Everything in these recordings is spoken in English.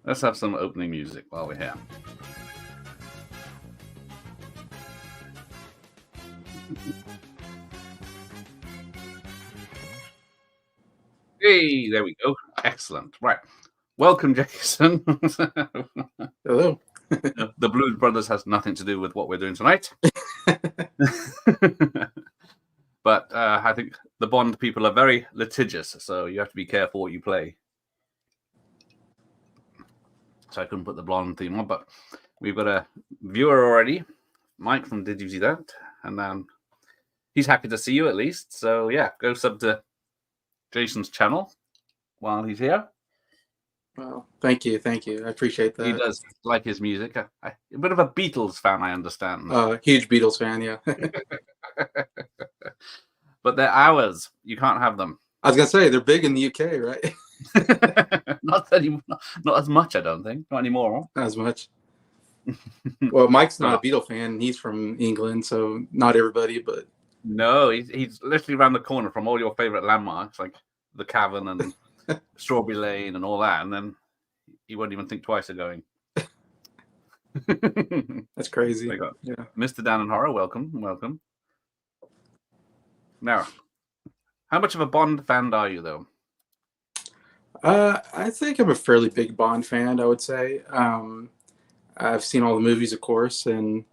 Let's have some opening music while we're here. Hey, there we go. Excellent. Right. Welcome, Jason. Hello. The Blues Brothers has nothing to do with what we're doing tonight. But I think the Bond people are very litigious, so you have to be careful what you play. So I couldn't put the Blonde theme on, but we've got a viewer already, Mike from Did You See That? And he's happy to see you at least. So yeah, go sub to Jason's channel while he's here. Well, thank you. I appreciate that. He does like his music. A bit of a Beatles fan, I understand. Huge Beatles fan, yeah. But they're ours. You can't have them. I was gonna say they're big in the UK, right? Not anymore. Not as much, I don't think. Not anymore. Not as much. Well, Mike's not a Beatle fan. He's from England, so not everybody, but no, he's literally around the corner from all your favorite landmarks, like the Cavern and Strawberry Lane and all that, and then he won't even think twice of going. That's crazy. Yeah. Mr. Dan and Horror, welcome. Now, how much of a Bond fan are you, though? I think I'm a fairly big Bond fan, I would say. I've seen all the movies, of course, and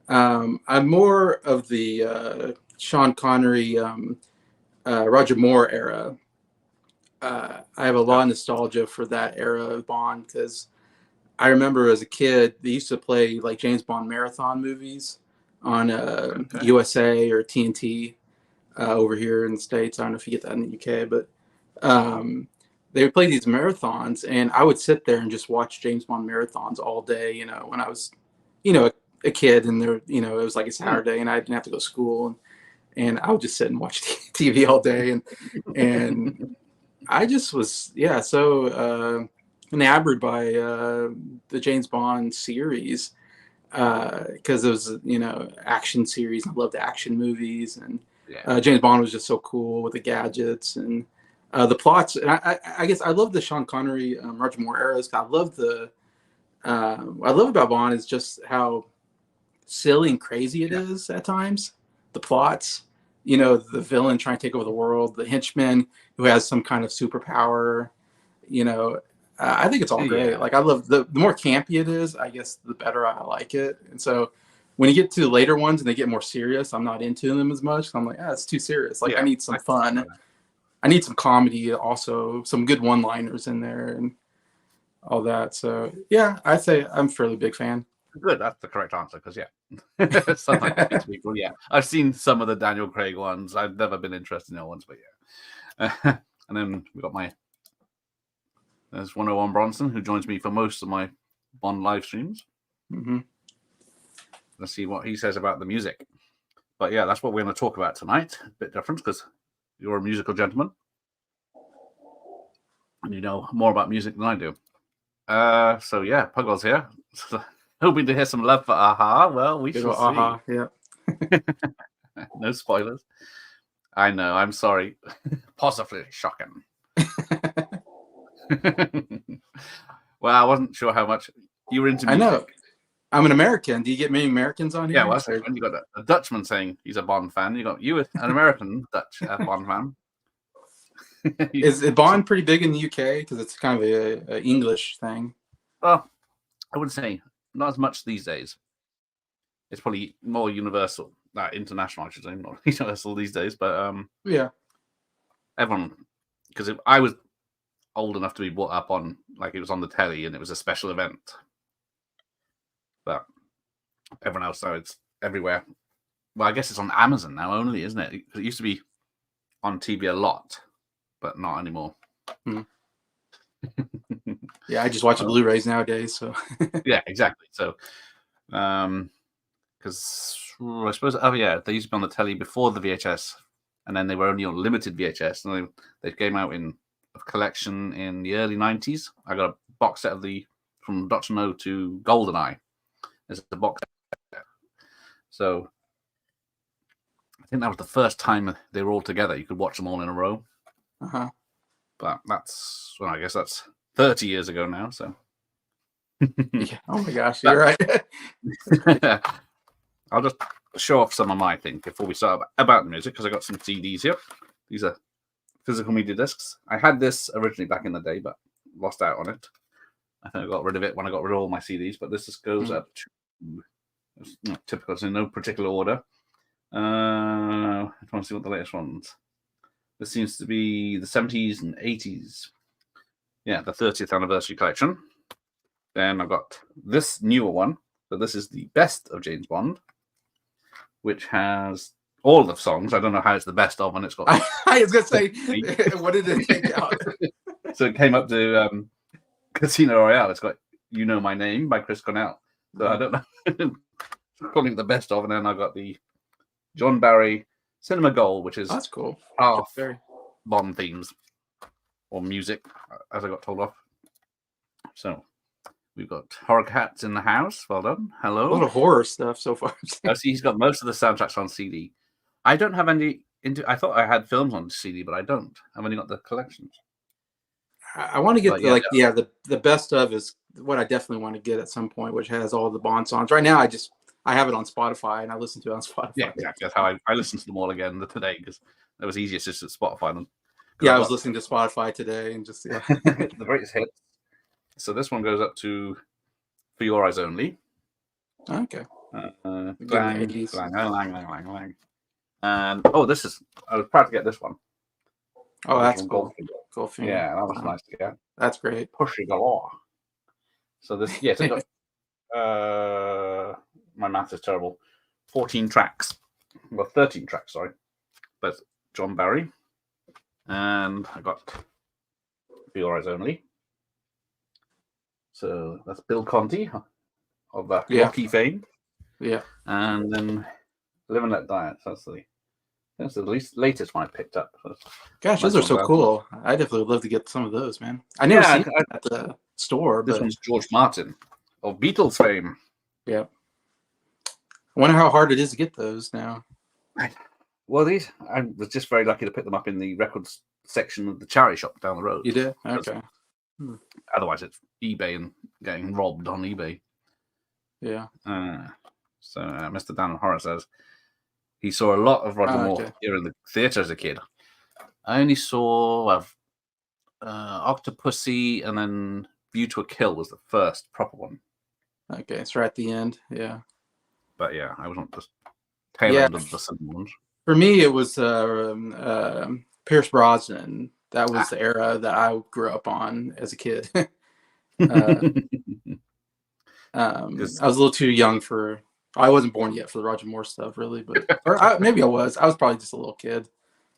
I'm more of the Sean Connery, Roger Moore era. I have a lot of nostalgia for that era of Bond because I remember as a kid they used to play like James Bond marathon movies on USA or TNT over here in the States. I don't know if you get that in the UK, but they would play these marathons, and I would sit there and just watch James Bond marathons all day. You know, when I was, a kid, and there, it was like a Saturday, and I didn't have to go to school, and I would just sit and watch TV all day, and I just was, so enamored by the James Bond series because it was, action series. I loved action movies, and James Bond was just so cool with the gadgets and the plots. And I guess I love the Sean Connery, Roger Moore eras. I love what I love about Bond is just how silly and crazy it is at times. The plots, the villain trying to take over the world, the henchman who has some kind of superpower, I think it's all great. Like I love the more campy it is, I guess the better I like it. And so when you get to the later ones and they get more serious, I'm not into them as much. I'm like, it's too serious. Like I need some fun. I need some comedy also, some good one-liners in there and all that. So yeah, I'd say I'm a fairly big fan. Good, that's the correct answer because sometimes people, I've seen some of the Daniel Craig ones. I've never been interested in the ones, but and then we got there's 101 Bronson who joins me for most of my Bond live streams. Mm-hmm. Let's see what he says about the music. But yeah, that's what we're going to talk about tonight. A bit different because you're a musical gentleman and you know more about music than I do. So yeah, Puggles here. Hoping to hear some love for Aha. Well, we shall see. Aha, yeah. No spoilers. I know. I'm sorry. Possibly shocking. Well, I wasn't sure how much you were into music. I know. I'm an American. Do you get many Americans on here? Yeah, well, you got a Dutchman saying he's a Bond fan. You got an American Dutch Bond fan. Is Bond pretty big in the UK? Because it's kind of an English thing. Well, I would say not as much these days. It's probably more universal, international, I should say, not universal these days. But everyone, because I was old enough to be brought up on, like it was on the telly and it was a special event. But everyone else now, it's everywhere. Well, I guess it's on Amazon now only, isn't it? It used to be on TV a lot, but not anymore. Yeah, I just watch the Blu-rays nowadays. So yeah, exactly. So, because I suppose, they used to be on the telly before the VHS, and then they were only on limited VHS, and they came out in a collection in the early 90s. I got a box set of from Dr. No to GoldenEye. There's a box set. So I think that was the first time they were all together. You could watch them all in a row. Uh-huh. But I guess that's 30 years ago now. So Yeah. Oh my gosh, you're right. I'll just show off some of my thing before we start about the music because I got some CDs here. These are physical media discs. I had this originally back in the day, but lost out on it. I think I got rid of it when I got rid of all my CDs. But this just goes up to typical, so in no particular order. I want to see what the latest ones. This seems to be the 70s and 80s. Yeah, the 30th anniversary collection. Then I've got this newer one. So this is the best of James Bond, which has all the songs. I don't know how it's the best of, and it's got. I was gonna say, what did it take out? So it came up to Casino Royale. It's got "You Know My Name" by Chris Cornell. So I don't know. Calling it the best of, and then I got the John Barry Cinema Gold, which is that's cool. Half Bond themes or music, as I got told off. So we've got Horror Cats in the house. Well done. Hello. A lot of horror stuff so far. I see he's got most of the soundtracks on CD. I don't have any. I thought I had films on CD, but I don't. I've only got the collections. I want to get the best of is what I definitely want to get at some point, which has all the Bond songs. Right now, I have it on Spotify and I listen to it on Spotify. Yeah, exactly. That's how I listened to them all again today because it was easiest just to Spotify them. Yeah, I was listening to Spotify today and just the greatest hits. So this one goes up to For Your Eyes Only. Okay. Clang, clang, lang, lang, lang. And this is. I was proud to get this one. Oh, that's cool. Goldfinger. Yeah, that was nice to get. That's great. Pushy galore. So this, yes, I got. My math is terrible. 14 tracks. Well, 13 tracks, sorry. But John Barry. And I got For Your Eyes Only. So that's Bill Conti of Rocky fame. Yeah. And then Live and Let Die. That's the latest one I picked up. Gosh, those are so cool. I definitely would love to get some of those, man. I never seen it at the store. This one's George Martin of Beatles fame. Yeah. I wonder how hard it is to get those now. Well, I was just very lucky to pick them up in the records section of the charity shop down the road. You did? Okay. Otherwise, it's eBay and getting robbed on eBay. Yeah. So Mr. Dan Horace says he saw a lot of Roger Moore here in the theatre as a kid. I only saw Octopussy and then View to a Kill was the first proper one. Okay, it's right at the end. Yeah. But yeah, I wasn't just tail end of the cinema ones. For me, it was Pierce Brosnan. That was the era that I grew up on as a kid. I was a little too young I wasn't born yet for the Roger Moore stuff, really, but maybe I was. I was probably just a little kid.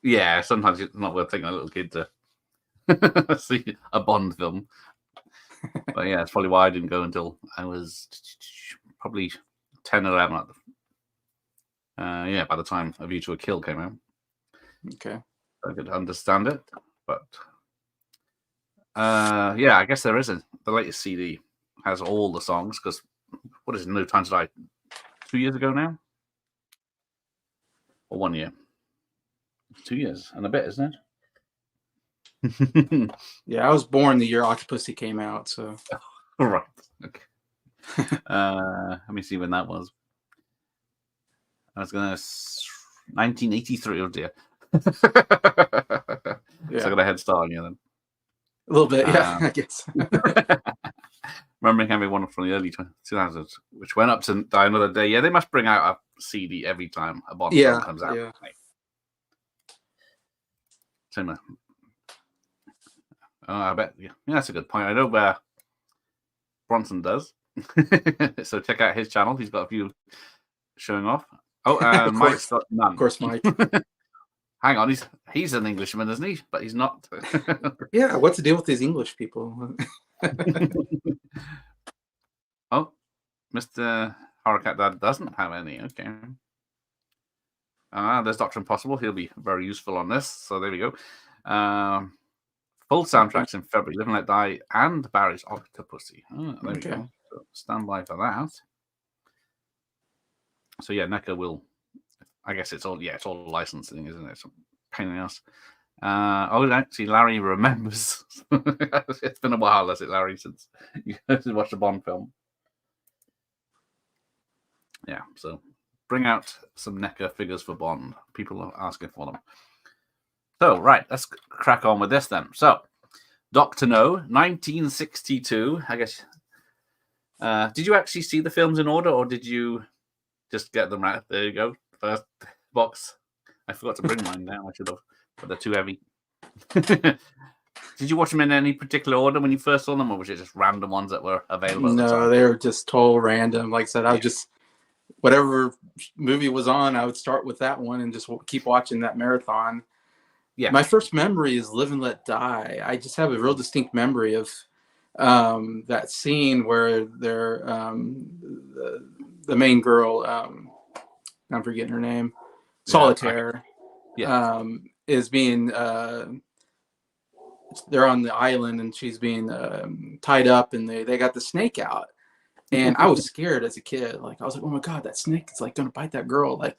Yeah, sometimes it's not worth taking a little kid to see a Bond film. But yeah, that's probably why I didn't go until I was probably 10 or 11 by the time A View to a Kill came out. Okay. I could understand it, but I guess there isn't. The latest CD has all the songs because what is it? No Time to Die 2 years ago now? Or 1 year? 2 years and a bit, isn't it? Yeah, I was born the year Octopussy came out, so. All right. Okay. Let me see when that was. I was going to 1983. Oh dear. So I got a head start on you then. A little bit, yeah, I guess. Remembering having one from the early 2000s, which went up to Die Another Day. Yeah, they must bring out a CD every time a Bond film comes out. Yeah. Similar. I bet. Yeah, that's a good point. I know where Bronson does. So check out his channel. He's got a few showing off. Oh, and Mike's got none. Of course, Mike. Hang on, he's an Englishman, isn't he? But he's not. Yeah, what's the deal with these English people? Oh, Mr. Horrorcat Dad doesn't have any. Okay. There's Dr. Impossible. He'll be very useful on this. So there we go. Full soundtracks in February. Live and Let Die and Barry's Octopussy. There we go. So stand by for that. So yeah, NECA will. I guess it's all licensing, isn't it? It's a pain in the ass. Actually, Larry remembers. It's been a while, has it, Larry, since you watched a Bond film? Yeah, so bring out some NECA figures for Bond. People are asking for them. So, right, let's crack on with this then. So, Dr. No, 1962. I guess. Did you actually see the films in order, or did you just get them right? There you go. First box. I forgot to bring mine down. I should have, but they're too heavy. Did you watch them in any particular order when you first saw them, or was it just random ones that were available at the No, time? they were just total random. Like I said, I was just whatever movie was on, I would start with that one and just keep watching that marathon. Yeah. My first memory is Live and Let Die. I just have a real distinct memory of that scene where they're the main girl, I'm forgetting her name, Solitaire, is being they're on the island and she's being tied up and they got the snake out. And I was scared as a kid. Like, I was like, oh my God, that snake is like going to bite that girl. Like,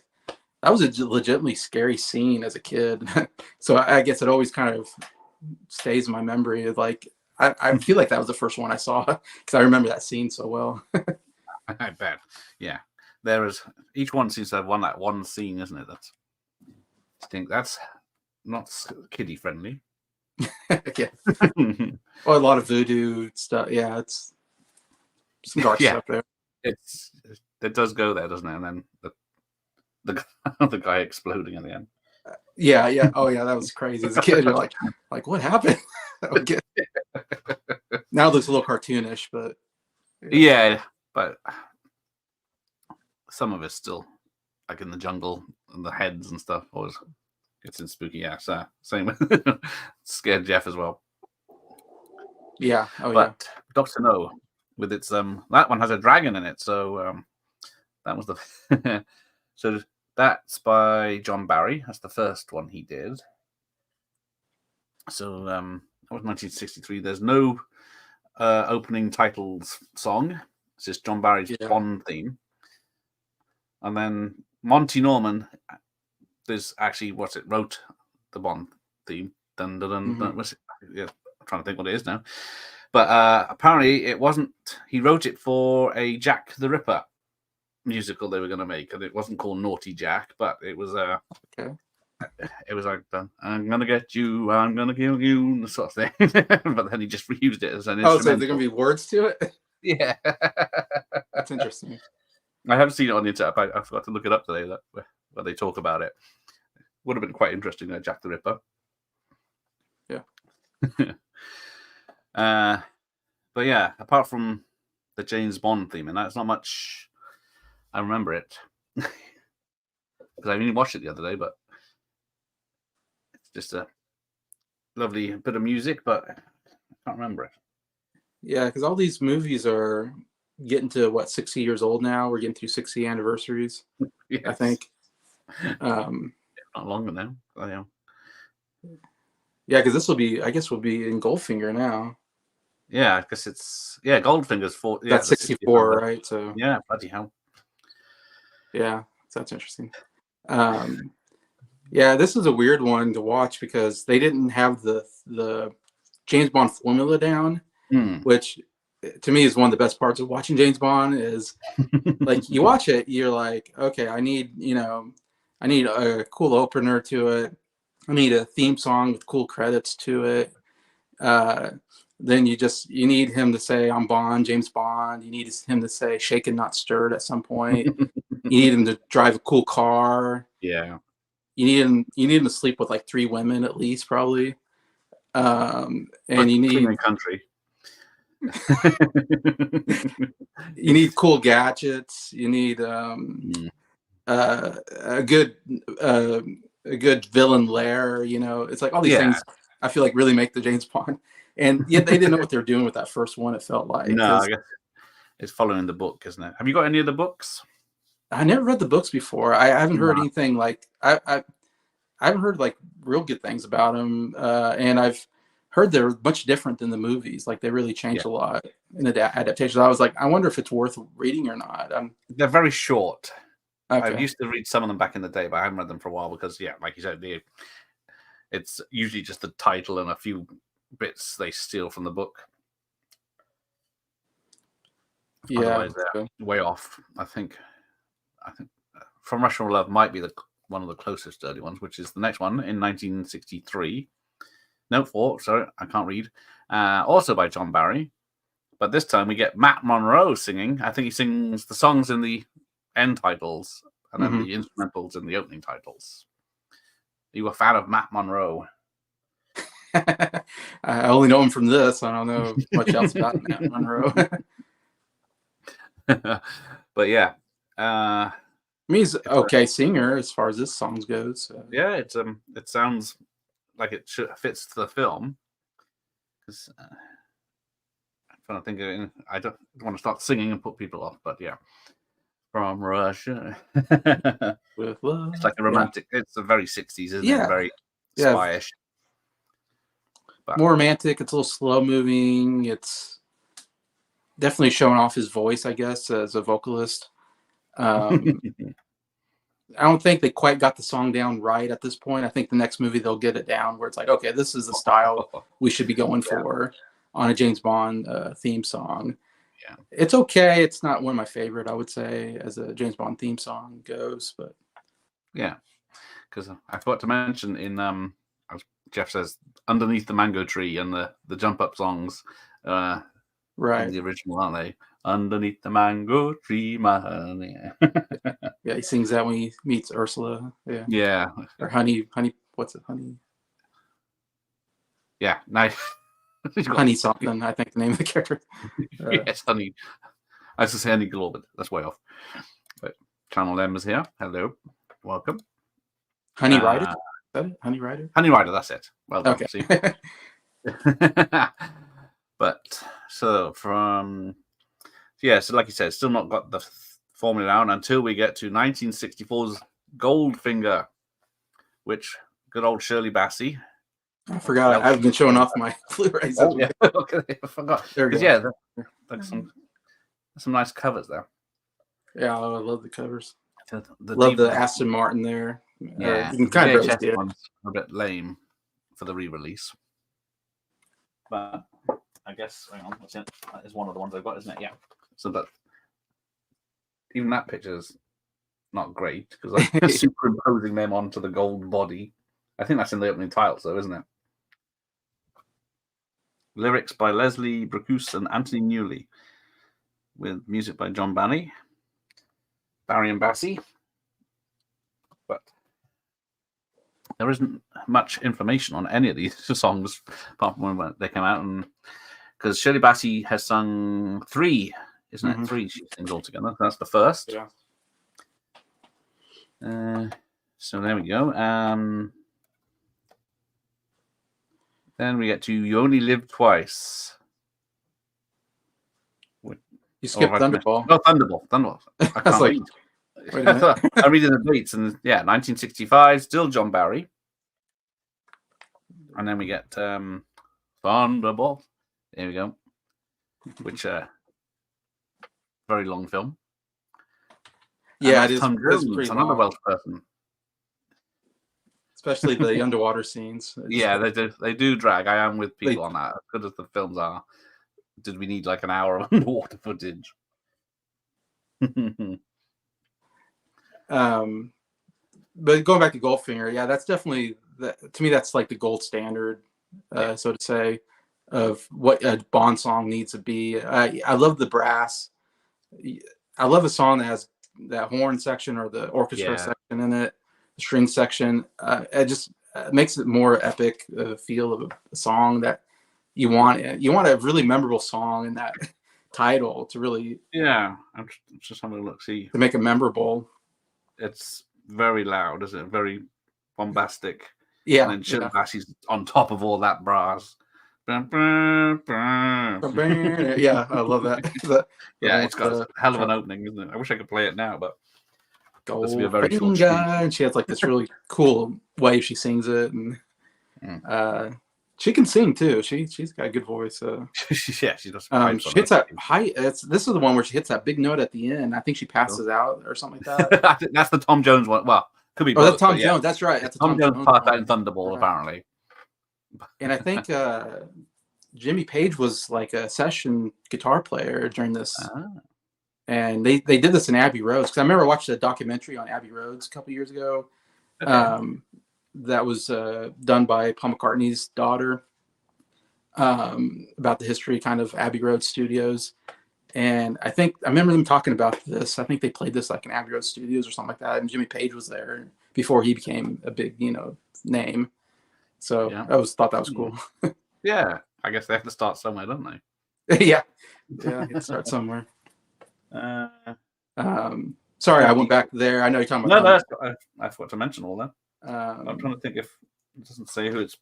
that was a legitimately scary scene as a kid. So I guess it always kind of stays in my memory. Like, I feel like that was the first one I saw because I remember that scene so well. I bet. Yeah. There is, each one seems to have one scene, isn't it? I think that's not kiddie friendly. Yeah. Well, a lot of voodoo stuff. Yeah, it's some dark stuff there. It does go there, doesn't it? And then the guy exploding at the end. Yeah. Oh yeah, that was crazy. As a kid, you're like what happened? Now it looks a little cartoonish, but yeah, but some of it's still like in the jungle and the heads and stuff always gets in spooky. Yeah, so same with Scared Jeff as well. Yeah. But Dr. No, with its that one has a dragon in it, so that was the so that's by John Barry. That's the first one he did. So that was 1963. There's no opening titles song. It's just John Barry's Bond theme. And then Monty Norman is actually wrote the Bond theme. Dun, dun, dun, dun. I'm trying to think what it is now. But apparently it wasn't. He wrote it for a Jack the Ripper musical they were going to make, and it wasn't called Naughty Jack, but it was it was like, I'm going to get you, I'm going to kill you, sort of thing. But then he just reused it as an instrumental. Oh, so there's going to be words to it? Yeah. That's interesting. I haven't seen it on the internet. I forgot to look it up today where they talk about it. Would have been quite interesting, Jack the Ripper. Yeah. But yeah, apart from the James Bond theme, and that's not much. I remember it because I only watched it the other day, but it's just a lovely bit of music, but I can't remember it. Yeah, because all these movies are getting to 60 years old now. We're getting through 60 anniversaries, yes. I think. Not longer now. Yeah, because this will be, I guess, we'll be in Goldfinger now. Yeah, because it's Goldfinger's 4. Yeah, that's 64, right? So yeah, bloody hell. Yeah, that's interesting. Yeah, this is a weird one to watch because they didn't have the James Bond formula down, which to me is one of the best parts of watching James Bond. Is like you watch it, you're like, okay, I need a cool opener to it. I need a theme song with cool credits to it. Then you need him to say, I'm Bond, James Bond. You need him to say shaken, not stirred at some point. You need him to drive a cool car. Yeah. You need him to sleep with like 3 women at least, probably. And you need country. You need cool gadgets. You need a good villain lair. It's like all these things I feel like really make the James Bond. And yet they didn't know what they were doing with that first one. It felt like no, I guess it's following the book, isn't it? Have you got any of the books? I never read the books before. I haven't heard anything like I haven't heard like real good things about them, and I've heard they're much different than the movies. Like they really changed a lot in the adaptations. I was like, I wonder if it's worth reading or not. They're very short. Okay. I used to read some of them back in the day, but I haven't read them for a while because, like you said, It's usually just the title and a few bits they steal from the book. Yeah, Otherwise, they're way off. I think From Russia with Love might be one of the closest early ones, which is the next one in 1963. Note 4, sorry, I can't read. Also by John Barry. But this time we get Matt Monro singing. I think he sings the songs in the end titles and then the instrumentals in the opening titles. Are you a fan of Matt Monro? I only know him from this. I don't know much else about Matt Monro. But yeah. I mean, he's okay singer as far as this song goes. Yeah, it sounds like it fits the film. Because I'm trying to think of, I don't want to start singing and put people off, but yeah. From Russia with love. It's like a romantic. Yeah. It's a very 60s, isn't it? Very spy-ish. But more romantic. It's a little slow moving. It's definitely showing off his voice, I guess, as a vocalist. I don't think they quite got the song down right at this point. I think the next movie they'll get it down where it's like, okay, this is the style we should be going for on a James Bond theme song. Yeah, it's okay. It's not one of my favorite, I would say, as a James Bond theme song goes, but yeah, because I forgot to mention in Jeff says Underneath the Mango Tree and the jump up songs, right? The original, aren't they? Underneath the mango tree, my honey. Yeah, he sings that when he meets Ursula. Yeah. Yeah. Or honey. What's it? Honey. Yeah, nice. Honey something, I think the name of the character. Yes, Honey. I was to say Honey Galore, but that's way off. But Channel M is here. Hello. Welcome. Honey Rider? Is that it? Honey Rider? Honey Rider, that's it. Well done. Okay. See? But so from... Yeah, so like you said, still not got the formula down until we get to 1964's Goldfinger, which good old Shirley Bassey. I forgot. I've been showing off my Blu-rays. Oh, yeah. Okay, I forgot. Yeah, there's some nice covers there. Yeah, I love the covers. Love the Aston Martin there. Yeah, you can kind of VHS ones are a bit lame for the re-release. But I guess, hang on, what's it? That is one of the ones I've got, isn't it? Yeah. So that even that picture is not great because I'm superimposing them onto the gold body. I think that's in the opening titles, though, isn't it? Lyrics by Leslie Bracus and Anthony Newley, with music by John Barry and Bassey. But there isn't much information on any of these songs apart from when they came out, and because Shirley Bassey has sung 3, isn't it? 3 she sings altogether. That's the first. Yeah. So there we go. Then we get to You Only Live Twice. You skipped Thunderball. No, Thunderball. I can't read. Wait a minute. I'm reading the dates, and 1965, still John Barry. And then we get Thunderball. There we go. Which very long film. Yeah, it is. Tom Jones, another Welsh person. Especially the underwater scenes. Yeah, they do drag. I am with people on that. As good as the films are, did we need like an hour of underwater footage? But going back to Goldfinger, yeah, that's definitely to me that's like the gold standard, so to say, of what a Bond song needs to be. I love the brass. I love a song that has that horn section or the orchestra section in it, the string section. It just makes it more epic feel of a song that you want. You want a really memorable song in that title to really. Yeah, I'm just having a look. See, to make it memorable. It's very loud, isn't it? Very bombastic. Yeah. And then Shirley Bassey's on top of all that brass. Yeah, I love that. It's got a hell of an opening, isn't it? I wish I could play it now, but this would be a very short and she has like this really cool way she sings it, and she can sing too. She's got a good voice. She does. She hits that high. This is the one where she hits that big note at the end. I think she passes out or something like that. I think that's the Tom Jones one. Well, could be. That's Tom Jones. That's right. That's Tom Jones part that in Thunderball, apparently. And I think Jimmy Page was like a session guitar player during this. Ah, And they did this in Abbey Roads, because I remember watching a documentary on Abbey Roads a couple years ago. okay. That was done by Paul McCartney's daughter, about the history kind of Abbey Road Studios. And I remember them talking about this. I think they played this like in Abbey Road Studios or something like that. And Jimmy Page was there before he became a big, name. So Yeah. thought that was cool. Yeah. I guess they have to start somewhere, don't they? Yeah, you can start somewhere. Uh, Sorry, I went back there. I know you're talking no, about. I forgot to mention all that. I'm trying to think if it doesn't say who it's.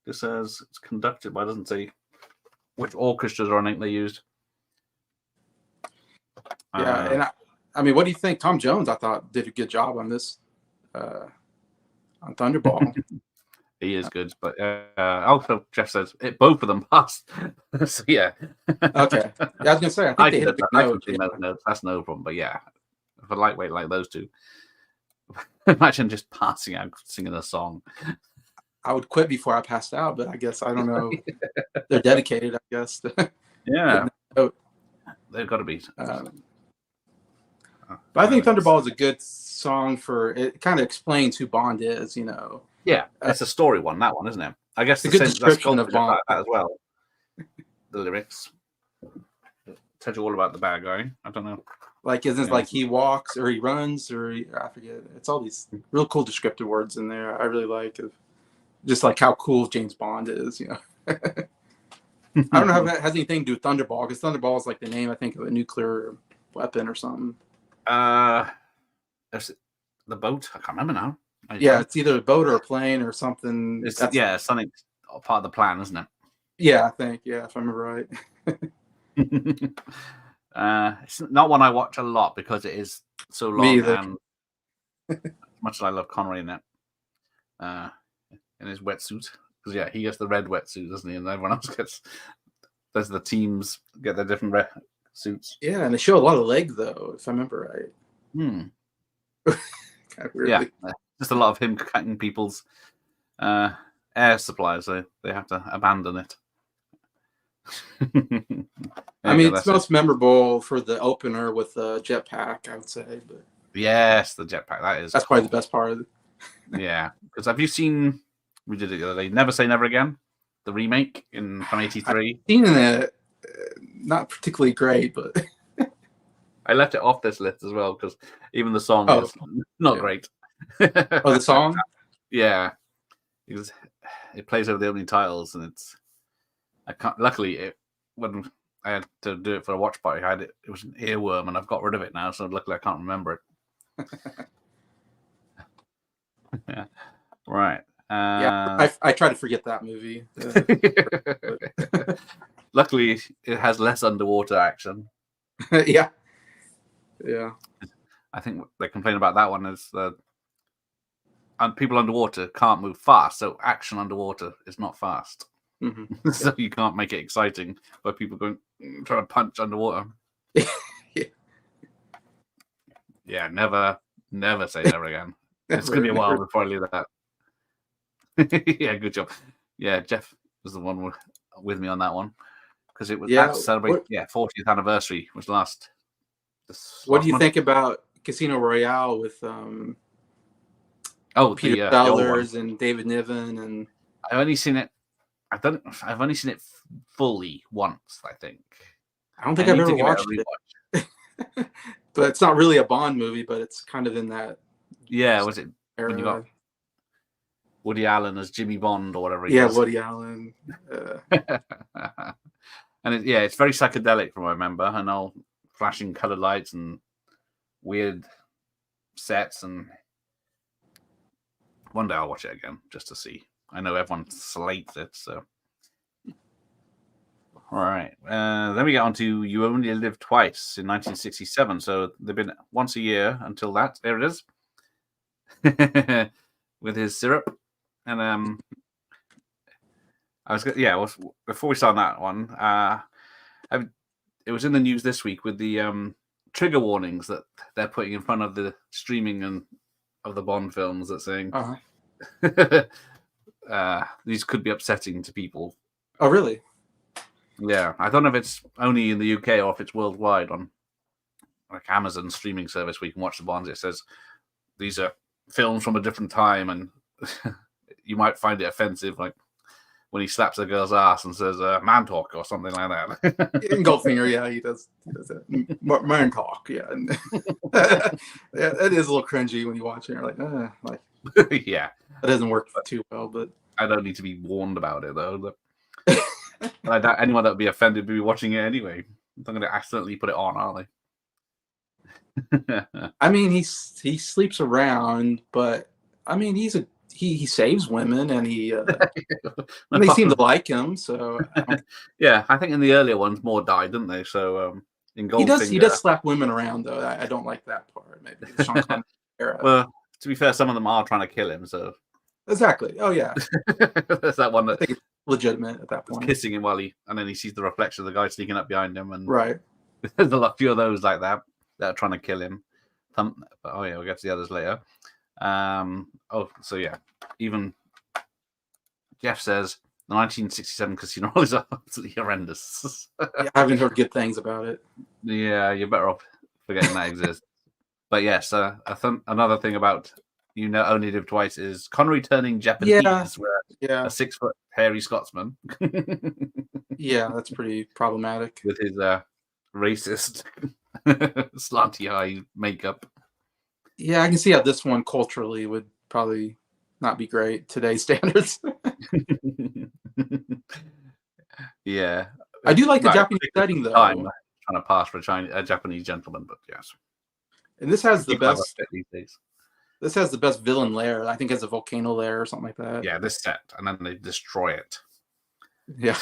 It says it's conducted, but it doesn't say which orchestras or anything they used. Yeah, and I mean, what do you think? Tom Jones, I thought, did a good job on this, on Thunderball. He is good, but also Jeff says both of them passed. So yeah. Okay, yeah, I was gonna say, I think they hit a big note. Those notes. That's no problem. But yeah, for lightweight like those two, imagine just passing out singing a song. I would quit before I passed out, but I guess I don't know. They're dedicated, I guess. Yeah, they've got to be. But I think Thunderball is a good song for it. Kind of explains who Bond is, Yeah, it's a story one. That one, isn't it? I guess a good description of Bond that as well. The lyrics tell you all about the bad guy. I don't know. Like, isn't it like he walks or he runs or I forget. It's all these real cool descriptive words in there. I really like it. Just like how cool James Bond is, I don't know if that has anything to do with Thunderball, because Thunderball is like the name, I think, of a nuclear weapon or something. There's the boat. I can't remember now. Yeah, it's either a boat or a plane or something. It's something part of the plan, isn't it? Yeah, I think. Yeah, if I remember right. It's not one I watch a lot because it is so long, and as much as I love Connery in it, in his wetsuit, because yeah, he gets the red wetsuit, doesn't he? And everyone else gets. There's the teams get their different red suits. Yeah, and they show a lot of leg though, if I remember right. Kind of weirdly. Yeah, just a lot of him cutting people's air supplies. So they have to abandon it. I mean, it's most memorable for the opener with the jetpack, I would say. But yes, the jetpack. That's probably the best part of it. Yeah, because have you seen? We did it the other day. Never Say Never Again, the remake from '83. I've seen it, not particularly great, but I left it off this list as well because even the song is not great. The song? Yeah, because it plays over the opening titles, and I can't. Luckily, when I had to do it for a watch party, it was an earworm, and I've got rid of it now. So luckily, I can't remember it. Yeah. Right. I try to forget that movie. Luckily, it has less underwater action. Yeah. I think they complain about that one is and people underwater can't move fast, so action underwater is not fast. Mm-hmm. So you can't make it exciting by people trying to punch underwater. Yeah, never say never again. It's going to be a while before I leave that. Yeah, good job. Yeah, Jeff was the one with me on that one because it was to celebrate 40th anniversary was last. What do you think about Casino Royale with Peter Sellers and David Niven? And I've only seen it. I've only seen it fully once. I think. I don't think I've ever watched it. But it's not really a Bond movie, but it's kind of in that. Yeah, was it era. When you got Woody Allen as Jimmy Bond or whatever? Woody Allen. And it's very psychedelic from what I remember, and all flashing colored lights and weird sets. And one day I'll watch it again just to see. I know everyone slates it, so. All right. Then we get on to You Only Live Twice in 1967. So they've been once a year until that. There it is. With his syrup. And before we start that one, it was in the news this week with the trigger warnings that they're putting in front of the streaming and of the Bond films that's saying these could be upsetting to people. Oh, really? Yeah, I don't know if it's only in the UK or if it's worldwide on like Amazon streaming service where you can watch the Bonds. It says these are films from a different time, and you might find it offensive, like when he slaps a girl's ass and says "man talk" or something like that. In Goldfinger, yeah, he does that. Man talk, yeah. And yeah, it is a little cringy when you watch it. You're like, Yeah, that doesn't work too well. But I don't need to be warned about it though. I doubt anyone that would be offended would be watching it anyway. They're going to accidentally put it on, aren't they? I mean, he sleeps around, but I mean, he saves women, and and they seem to like him. So yeah, I think in the earlier ones more died, didn't they? So in Goldfinger, he does slap women around though. I don't like that part. Maybe the Sean Connery era. Well, to be fair, some of them are trying to kill him. So exactly. Oh yeah. There's that one that I think it's legitimate at that point. Kissing him and then he sees the reflection of the guy sneaking up behind him, and right. There's a few of those like that are trying to kill him. Oh yeah, we'll get to the others later. So yeah, even Jeff says the 1967 Casino Royale is absolutely horrendous. Yeah, I haven't heard good things about it. Yeah, you're better off forgetting that exists. But yes, another thing about You Know Only Live Twice is Connery turning Japanese, where a 6-foot hairy Scotsman. Yeah, that's pretty problematic. With his racist slanty eye makeup. Yeah, I can see how this one culturally would probably not be great today's standards. Yeah, I do like the Japanese setting though. I'm trying to pass for a Japanese gentleman, but yes. And this has the best. This has the best villain lair. I think it's a volcano lair or something like that. Yeah, this set, and then they destroy it. Yeah,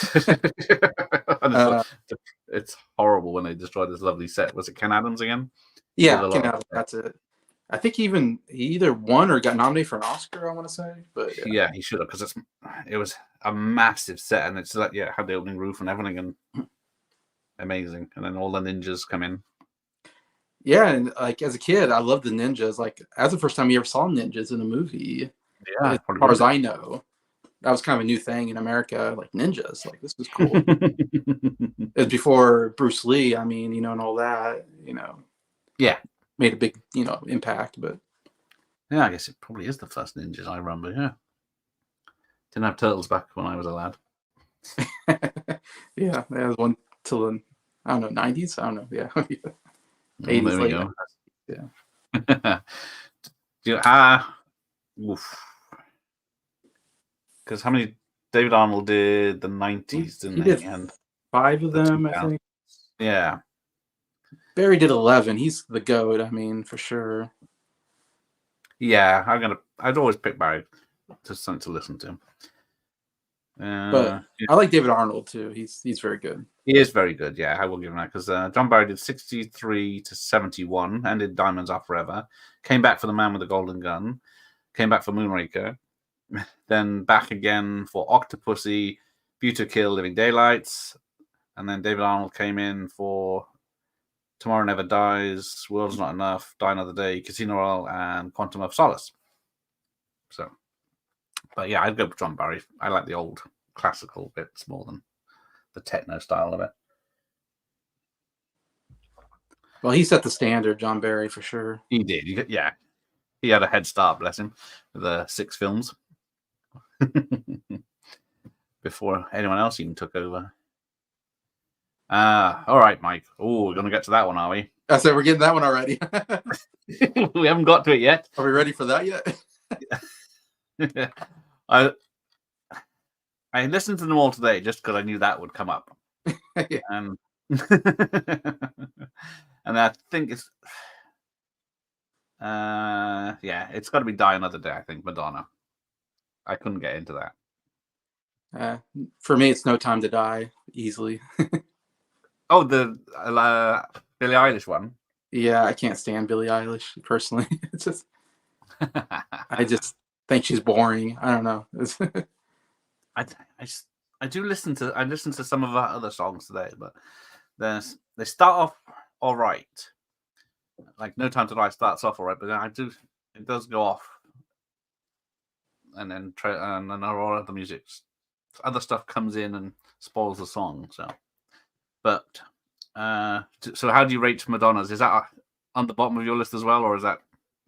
it's horrible when they destroy this lovely set. Was it Ken Adams again? Yeah, Ken Adams. That's it. I think he either won or got nominated for an Oscar, I want to say. But yeah he should have, because it was a massive set, and it's like had the opening roof and everything, and amazing. And then all the ninjas come in. Yeah, and like as a kid, I loved the ninjas. Like as the first time you ever saw ninjas in a movie. Yeah, as far as I know, that was kind of a new thing in America. Like ninjas, like this was cool. It was before Bruce Lee. I mean, and all that. Yeah. Made a big, impact, but yeah, I guess it probably is the first ninjas I remember. Yeah, didn't have turtles back when I was a lad. Yeah, there was one till the 90s. I don't know. Yeah, 80s. There we go. Yeah. Because how many David Arnold did the 90s? Didn't he? Did 5 of them, I think. Yeah. Barry did 11. He's the GOAT, I mean, for sure. Yeah, I'd always pick Barry to something to listen to. But I like David Arnold too. He's very good. He is very good. Yeah, I will give him that, because John Barry did 63 to 71, ended Diamonds Are Forever, came back for The Man with the Golden Gun, came back for Moonraker, then back again for Octopussy, View to Kill, Living Daylights, and then David Arnold came in for Tomorrow Never Dies, World's Not Enough, Die Another Day, Casino Royale, and Quantum of Solace. So, but yeah, I'd go with John Barry. I like the old classical bits more than the techno style of it. Well, he set the standard, John Barry, for sure. He did. Yeah. He had a head start, bless him, with 6 films before anyone else even took over. All right, Mike. Oh, we're going to get to that one, are we? I said we're getting that one already. We haven't got to it yet. Are we ready for that yet? I listened to them all today just because I knew that would come up. Yeah. And I think it's it's got to be Die Another Day, I think, Madonna. I couldn't get into that. For me, it's No Time to Die, easily. Oh, the Billie Eilish one. Yeah, I can't stand Billie Eilish personally. It's just, I just think she's boring. I don't know. I do listen to some of her other songs today, but they start off all right. Like No Time to Die starts off all right, but then it does go off and then all of the music, other stuff comes in and spoils the song. So, but so how do you rate Madonna's? Is that on the bottom of your list as well, or is that?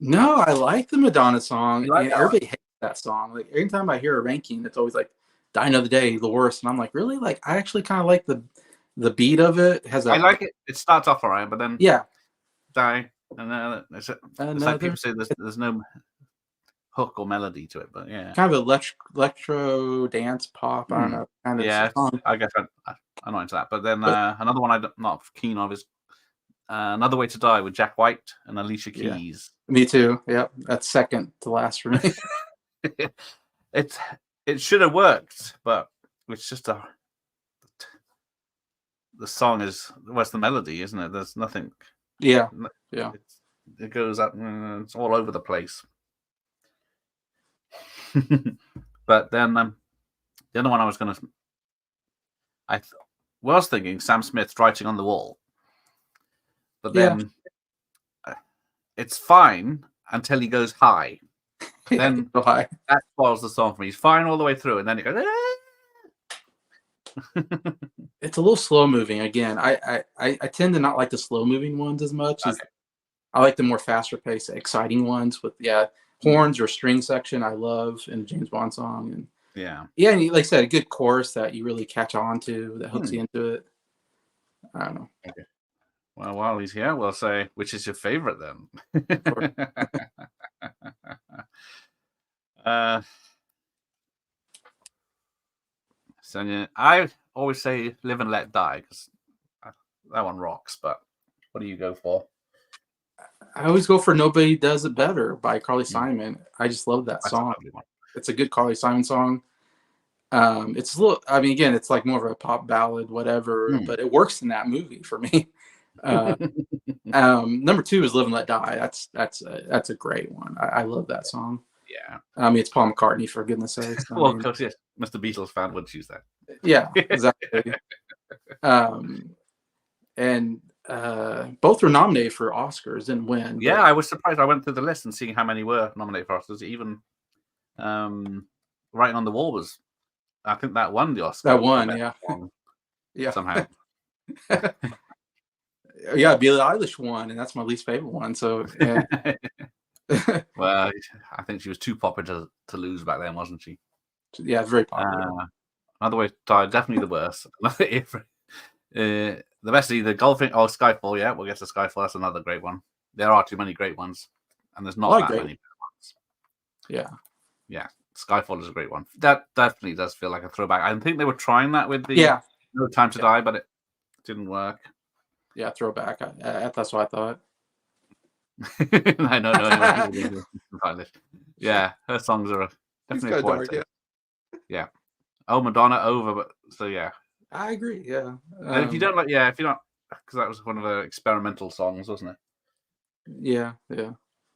No, I like the Madonna song, You like and that one? everybody hates that song. Like every time I hear a ranking, it's always like "Die Another Day," the worst, and I'm like, really? Like I actually kind of like the beat of it. It has I that, like it. It starts off alright, but then yeah, die, and it's like another people say there's no hook or melody to it, but yeah, kind of electro dance pop. I don't know, kind of yeah. song. I guess I'm not into that. But then But another one I'm not keen of is Another Way to Die with Jack White and Alicia yeah, Keys. me too. Yep, that's second to last for me. it it should have worked, but it's just the song is what's the melody, isn't it? There's nothing. Yeah, yeah, It goes up. It's all over the place. But then the other one I was going to, was thinking Sam Smith's Writing on the Wall, but yeah. then it's fine until he goes high. But then Go high. that spoils the song for me. He's fine all the way through, and then it goes. It's a little slow moving. Again, I tend to not like the slow moving ones as much as Okay. I like the more faster paced, exciting ones with horns or string section. I love in a James Bond song, and Yeah. and like I said, a good chorus that you really catch on to that hooks you into it. I don't know. Okay. Well, while he's here, we'll say which is your favorite then. So I always say Live and Let Die because that one rocks. But what do you go for? I always go for "Nobody Does It Better" by Carly Simon. I just love that That's a song. lovely one. It's a good Carly Simon song. It's a little. I mean, again, it's like more of a pop ballad, whatever, but it works in that movie for me. Number 2 is "Live and Let Die." That's a great one. I love that song. Yeah. I mean, it's Paul McCartney, for goodness sakes. Well, of course, yes. Mr. Beatles fan would choose that. Yeah, exactly. And both were nominated for Oscars, didn't win. Yeah, I was surprised. I went through the list and seeing how many were nominated for Oscars. Even Writing on the Wall was, I think that won the Oscar. That won, yeah. Yeah. Somehow. Yeah, Billie Eilish won, and that's my least favorite one. So, yeah. Well, I think she was too popular to lose back then, wasn't she? Yeah, very popular. Another Way to Die, definitely the worst. The best is either Golfing or Skyfall. Yeah, we'll get to Skyfall. That's another great one. There are too many great ones, and there's not that many ones. Yeah. Skyfall is a great one. That definitely does feel like a throwback. I think they were trying that with the No Time to Die, but it didn't work. Yeah, throwback. That's what I thought. I don't know anyone. Yeah, her songs are definitely a dark, yeah. Oh, Madonna over, but so yeah. I agree. Yeah. And if you don't because that was one of the experimental songs, wasn't it? Yeah.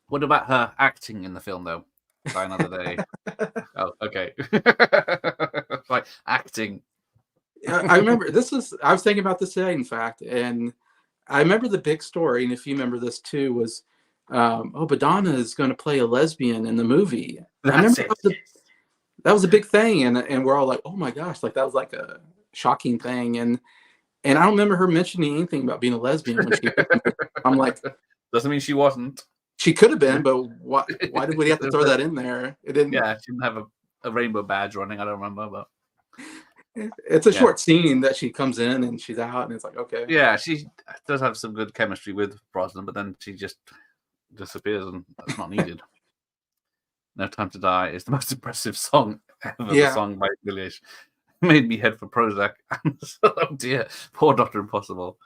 What about her acting in the film, though? Die Another Day. Oh, okay. Like acting. I remember I was thinking about this today, in fact, and I remember the big story, and if you remember this too, was Madonna is going to play a lesbian in the movie. I remember that was a big thing, and we're all like, oh my gosh, like that was like a shocking thing, and I don't remember her mentioning anything about being a lesbian when she. I'm like, doesn't mean she wasn't. She could have been, but why did we have to throw that in there? It didn't. Yeah, she didn't have a rainbow badge running. I don't remember, but it's a short scene that she comes in and she's out, and it's like, okay. Yeah, she does have some good chemistry with Brosnan, but then she just disappears, and that's not needed. No Time to Die is the most impressive song ever. The song by Billie Eilish made me head for Prozac. Oh dear, poor Dr. Impossible.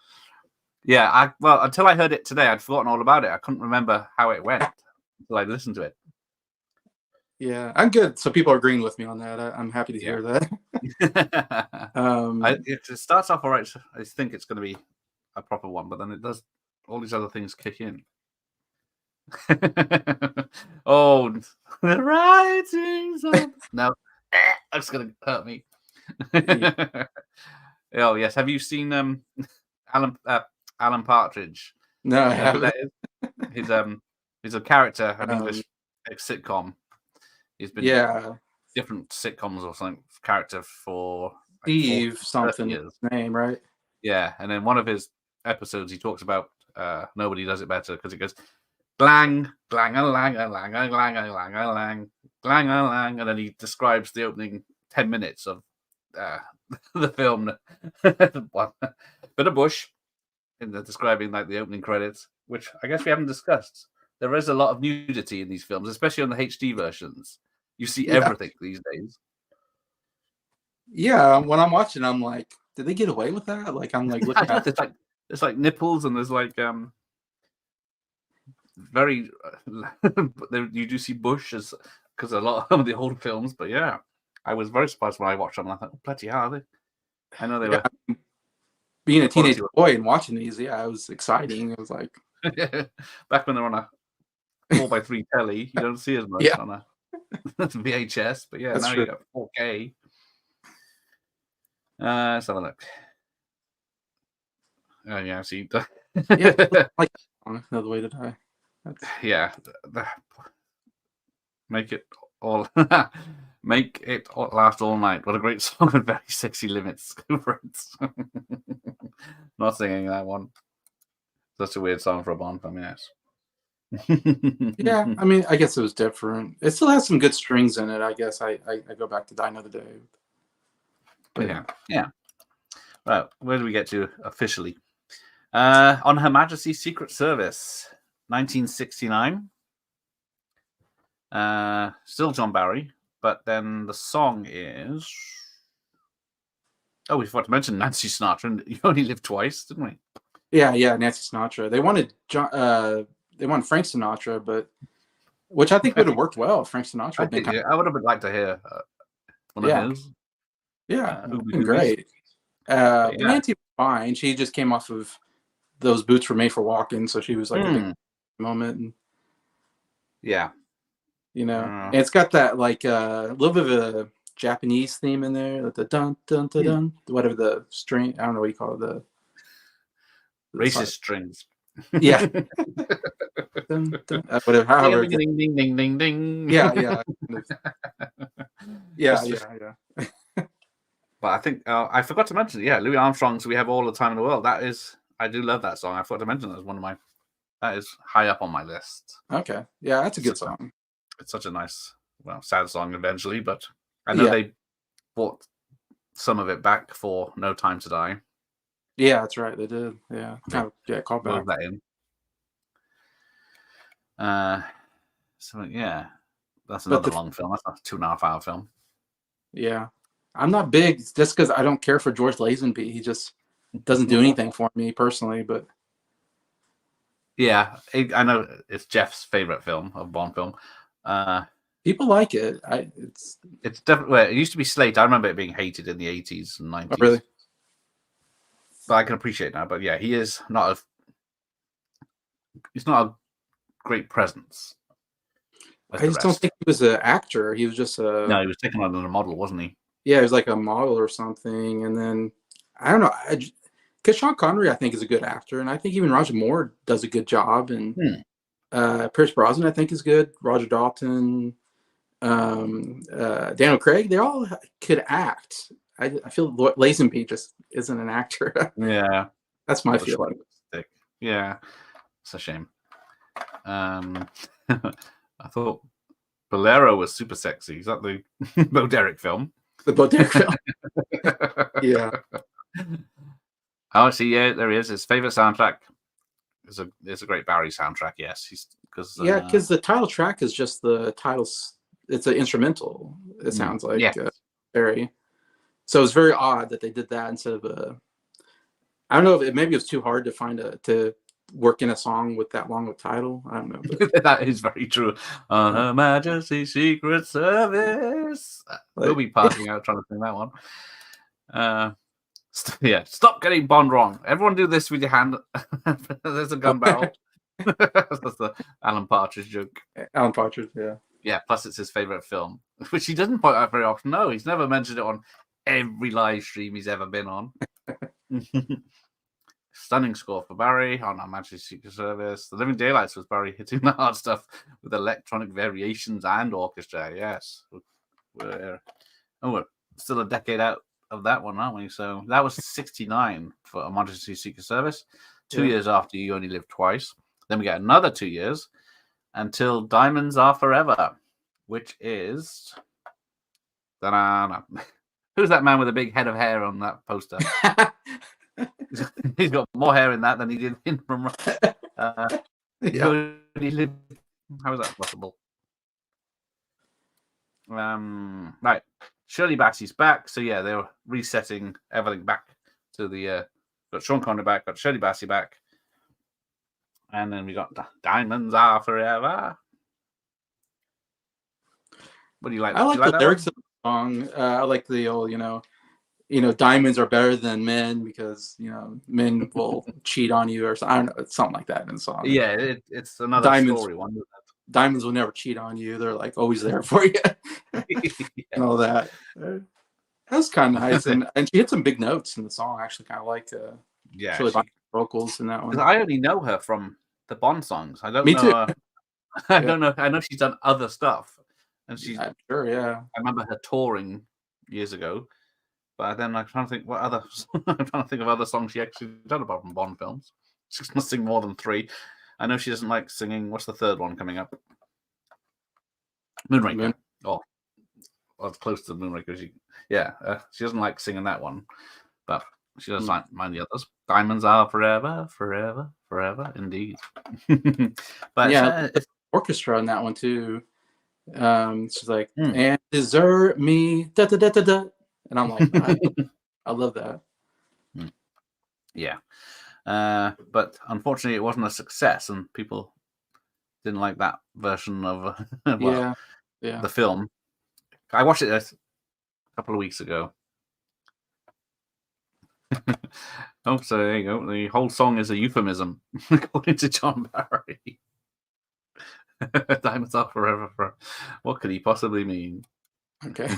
Yeah, until I heard it today, I'd forgotten all about it. I couldn't remember how it went until I listened to it. Yeah, I'm good. So people are agreeing with me on that. I'm happy to hear that. It starts off all right. I think it's going to be a proper one, but then it does all these other things kick in. Oh, the writings of... No, that's going to hurt me. Oh yes, have you seen Alan Partridge? No, I haven't. He's a character, an English sitcom. He's been Yeah, different sitcoms or something character for like 40, Steve 30 something years. his name, right? Yeah, and then one of his episodes he talks about nobody does it better because it goes glang, glang a lang a lang a lang a lang a lang, glang a lang, and then he describes the opening 10 minutes of the film. One bit of Bush in the describing like the opening credits, which I guess we haven't discussed. There is a lot of nudity in these films, especially on the HD versions. You see Yeah, everything these days. yeah. When I'm watching, I'm like, did they get away with that? Like, I'm like I looking know at. there's like nipples and there's like very you do see Bush as because a lot of the old films, but yeah, I was very surprised when I watched them. And I thought, oh, bloody hell, I know they Yeah, were being the a teenage quality boy and watching these, yeah, it was exciting. It was like, back when they're on a 4x3 telly, you don't see as much yeah, on a VHS, but yeah, that's now you true. got 4K. Let's have a look. Oh yeah, see, Yeah, like Another Way to Die. That's, yeah, make it all make it all last all night. What a great song with very sexy limits. Go for it. Not singing that one. Such a weird song for a Bond film, yes. yeah, I mean, I guess it was different. It still has some good strings in it. I guess I go back to Die Another Day. But yeah. Well, where do we get to officially? On Her Majesty's Secret Service, 1969. Still John Barry, but then the song is. Oh, we forgot to mention Nancy Sinatra. And You Only Live Twice, didn't we? yeah, Nancy Sinatra. They wanted Frank Sinatra, but which I think would have worked well. If Frank Sinatra I had been think I would have liked to hear one yeah, of his. yeah, Ooby been Doobies. great. But But Nancy was fine. She just came off of Those Boots Were Made for Walking, so she was like a big moment. And, yeah. and it's got that like a little bit of a Japanese theme in there, like the dun dun dun dun, whatever the string. I don't know what you call it. The Racist strings. Yeah. Dun, dun, whatever. However. Ding ding ding ding ding. Yeah. Yeah. But I think I forgot to mention, Louis Armstrong's "We Have All the Time in the World." I do love that song. I forgot to mention that as one of that is high up on my list. Okay, yeah, that's a good song. It's such a nice, sad song eventually, but I know they brought some of it back for "No Time to Die." Yeah, that's right. They did. Yeah, call back that in. So yeah, that's another long film. That's a 2.5-hour film. Yeah, I'm not big just because I don't care for George Lazenby. He just doesn't do anything for me personally. But yeah, I know it's Jeff's favorite film of Bond film. People like it. It's definitely. It used to be Slate. I remember it being hated in the 80s and 90s. Oh, really? But I can appreciate it now. But yeah, he is not he's not a great presence. I just don't think he was an actor. He was just no, he was taken on as a model, wasn't he? Yeah, he was like a model or something. And then I don't know, because Sean Connery I think is a good actor, and I think even Roger Moore does a good job, and Pierce Brosnan I think is good. Roger Dalton, Daniel Craig, they all could act. I feel Lazenby just isn't an actor. Yeah, that's my feeling. Yeah, it's a shame. I thought Bolero was super sexy. Is that the Bo Derek film? The Bo Derek film. Yeah. Oh, see, yeah, there he is. His favorite soundtrack is a great Barry soundtrack. Yes, because the title track is just the titles. It's an instrumental. It sounds like Barry. So it's very odd that they did that instead of a. I don't know if maybe it was too hard to find to work in a song with that long of a title. I don't know. But. That is very true. On Her Majesty's Secret Service. We'll be passing out trying to sing that one. Stop getting Bond wrong. Everyone do this with your hand. There's a gun barrel. That's the Alan Partridge joke. Alan Partridge, yeah. Yeah, plus it's his favorite film, which he doesn't point out very often. No, he's never mentioned it on every live stream he's ever been on. Stunning score for Barry on Our Majesty's Secret Service. The Living Daylights was Barry hitting the hard stuff with electronic variations and orchestra. Yes. We're still a decade out of that one, aren't we? So that was 69 for Our Majesty's Secret Service. 2 years after You Only Live Twice. Then we get another 2 years until Diamonds Are Forever, which is... Who's that man with a big head of hair on that poster? He's got more hair in that than he did in From. How is that possible? Right, Shirley Bassey's back. So yeah, they were resetting everything back to the. Got Sean Connery back, got Shirley Bassey back, and then we got Diamonds Are Forever. What do you like? I like the lyrics of the song. I like the old, diamonds are better than men because men will cheat on you or something. I don't know, it's something like that in the song. Yeah, it's another story one. Diamonds will never cheat on you. They're like always there for you, and all that. That's kind of nice, and she hit some big notes in the song. I actually kind of like vocals in that one. I only know her from the Bond songs. I don't Me know. too. I don't know. I know she's done other stuff, and I'm sure. Yeah, I remember her touring years ago. But then I'm trying to think what other. I'm trying to think of other songs she actually done apart from Bond films. She must sing more than 3. I know she doesn't like singing. What's the third one coming up? Moonraker. Oh, it's close to Moonraker. She doesn't like singing that one, but she does like mind the others. Diamonds Are Forever, Forever, Forever, indeed. But yeah, orchestra in that one too. She's like, and desert me, da da da da da. And I'm like, I love that. Yeah. But unfortunately, it wasn't a success, and people didn't like that version of the film. I watched it a couple of weeks ago. So there you go. The whole song is a euphemism, according to John Barry. Diamonds Are Forever. What could he possibly mean? Okay.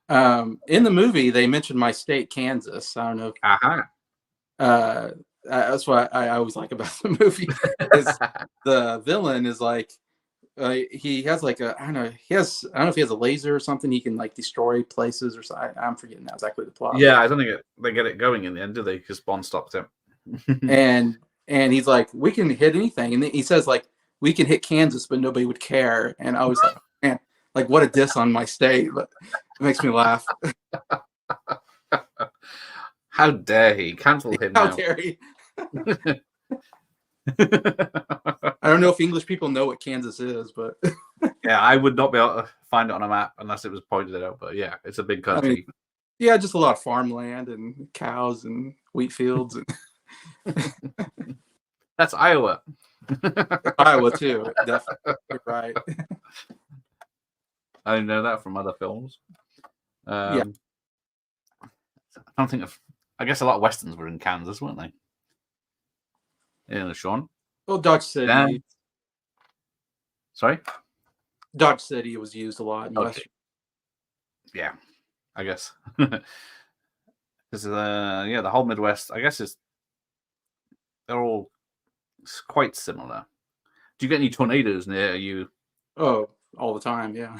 In the movie, they mentioned my state, Kansas. I don't know. That's what I always like about the movie. The villain is like, he has like I don't know if he has a laser or something. He can like destroy places or something. I'm forgetting now exactly the plot. Yeah, I don't think they get it going in the end, do they? Because Bond stopped him. and he's like, we can hit anything, and then he says like, we can hit Kansas, but nobody would care. And I was like, man, like what a diss on my state, but it makes me laugh. How dare he? Cancel him now. How dare he? I don't know if English people know what Kansas is, but yeah, I would not be able to find it on a map unless it was pointed out. But yeah, it's a big country. I mean, yeah, just a lot of farmland and cows and wheat fields. That's Iowa. Iowa too, definitely. You're right. I know that from other films. I don't think I guess a lot of westerns were in Kansas, weren't they? Yeah, Sean. Well, Dodge City. Sorry? Dodge City was used a lot in Western. Yeah, I guess. Because the whole Midwest, I guess they're all quite similar. Do you get any tornadoes near you? Oh, all the time, yeah.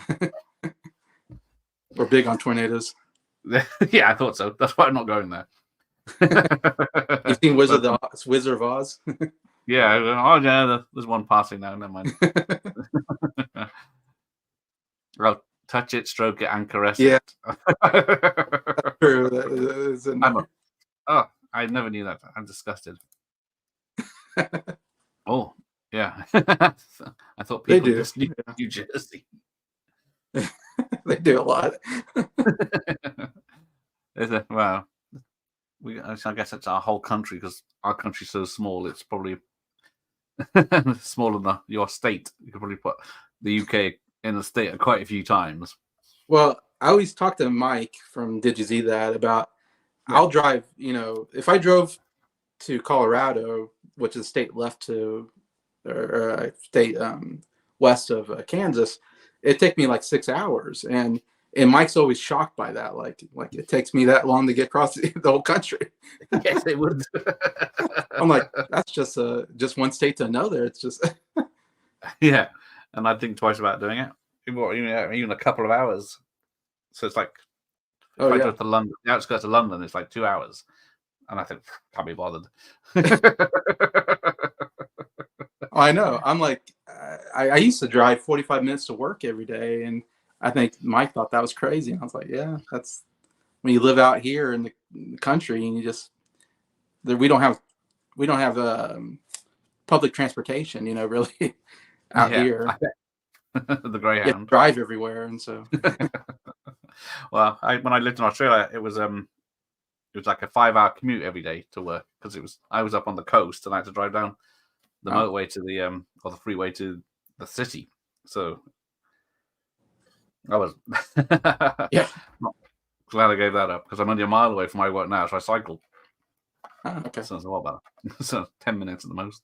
We're big on tornadoes. Yeah, I thought so. That's why I'm not going there. You've seen Wizard of Oz? Yeah. There's one passing now. Never mind. I'll touch it, stroke it, and caress it. True. I never knew that. I'm disgusted. Oh, yeah. I thought people just knew New Jersey. They do a lot. Wow. I guess it's our whole country because our country's so small. It's probably smaller than your state. You could probably put the UK in the state quite a few times. Well, I always talk to Mike from Did You See That about I'll drive, if I drove to Colorado, which is a state left to, or state west of Kansas, it'd take me like 6 hours. And And Mike's always shocked by that. Like it takes me that long to get across the whole country. Yes, it would. I'm like, that's just one state to another. It's just Yeah, and I think twice about doing it. Even a couple of hours. So it's like if oh I yeah. go to London, the outskirts of London, it's like 2 hours, and I think can't be bothered. Oh, I know. I'm like, I used to drive 45 minutes to work every day, and I think Mike thought that was crazy. And I was like, yeah, that's when you live out here in the country, and you just we don't have public transportation, really out Yeah, here. the You Greyhound. drive everywhere, and so Well, when I lived in Australia, it was like a 5-hour commute every day to work because I was up on the coast and I had to drive down the motorway to the or the freeway to the city. So I was yeah. glad I gave that up because I'm only a mile away from where I work now, so I cycled. Oh, okay. So it's a lot better. So 10 minutes at the most.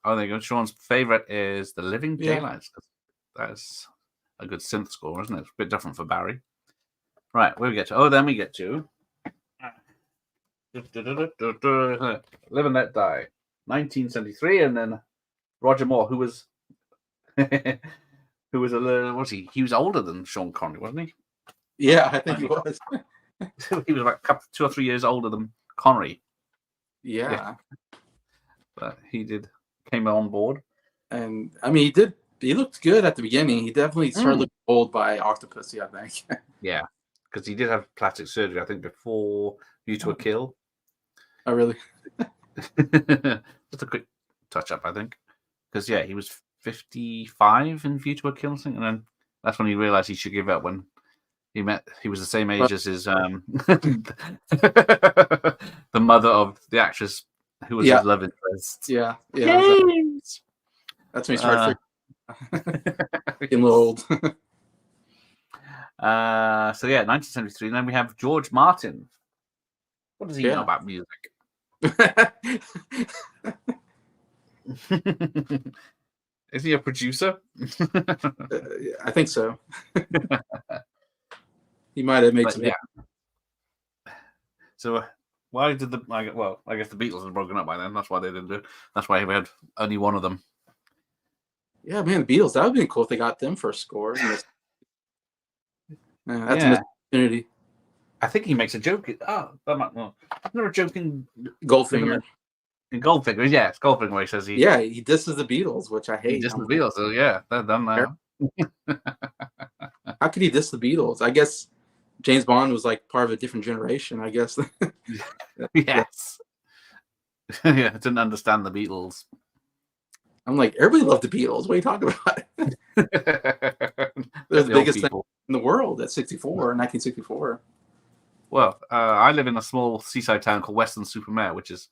Oh, there you go. Sean's favorite is The Living Daylights. That's a good synth score, isn't it? It's a bit different for Barry. Right, where we get to? Oh, then we get to Live and Let Die, 1973, and then Roger Moore, who was who was was he? He was older than Sean Connery, wasn't he? Yeah, I think he was. He was like 2 or 3 years older than Connery. Yeah. But he came on board. And I mean, he looked good at the beginning. He definitely started looking old by Octopussy, I think. Yeah, because he did have plastic surgery, I think, before View to a Kill. Oh, really? Just a quick touch up, I think. Because, yeah, he was 55 in View to a Kill, I think, and then that's when he realized he should give up when he was the same age as his the mother of the actress who was his love interest. Yeah. James! That's when he started getting a little old. So yeah, 1973. And then we have George Martin. What does he know about music? Is he a producer? I think so. He might have made some. Yeah. So why did I guess the Beatles had broken up by then. That's why they didn't do it. That's why we had only one of them. Yeah, man, the Beatles. That would have been cool if they got them for a score. That's an opportunity. I think he makes a joke. Isn't there a joke in Goldfinger? In Goldfinger, yeah, it's Goldfinger where he says he disses the Beatles, which I hate. He disses the Beatles, so yeah, they're done now. How could he diss the Beatles? I guess James Bond was like part of a different generation, I guess. Yes. Yeah, didn't understand the Beatles. I'm like, everybody loved the Beatles. What are you talking about? They're the biggest thing in the world at 1964. Well, I live in a small seaside town called Weston-super-Mare, which is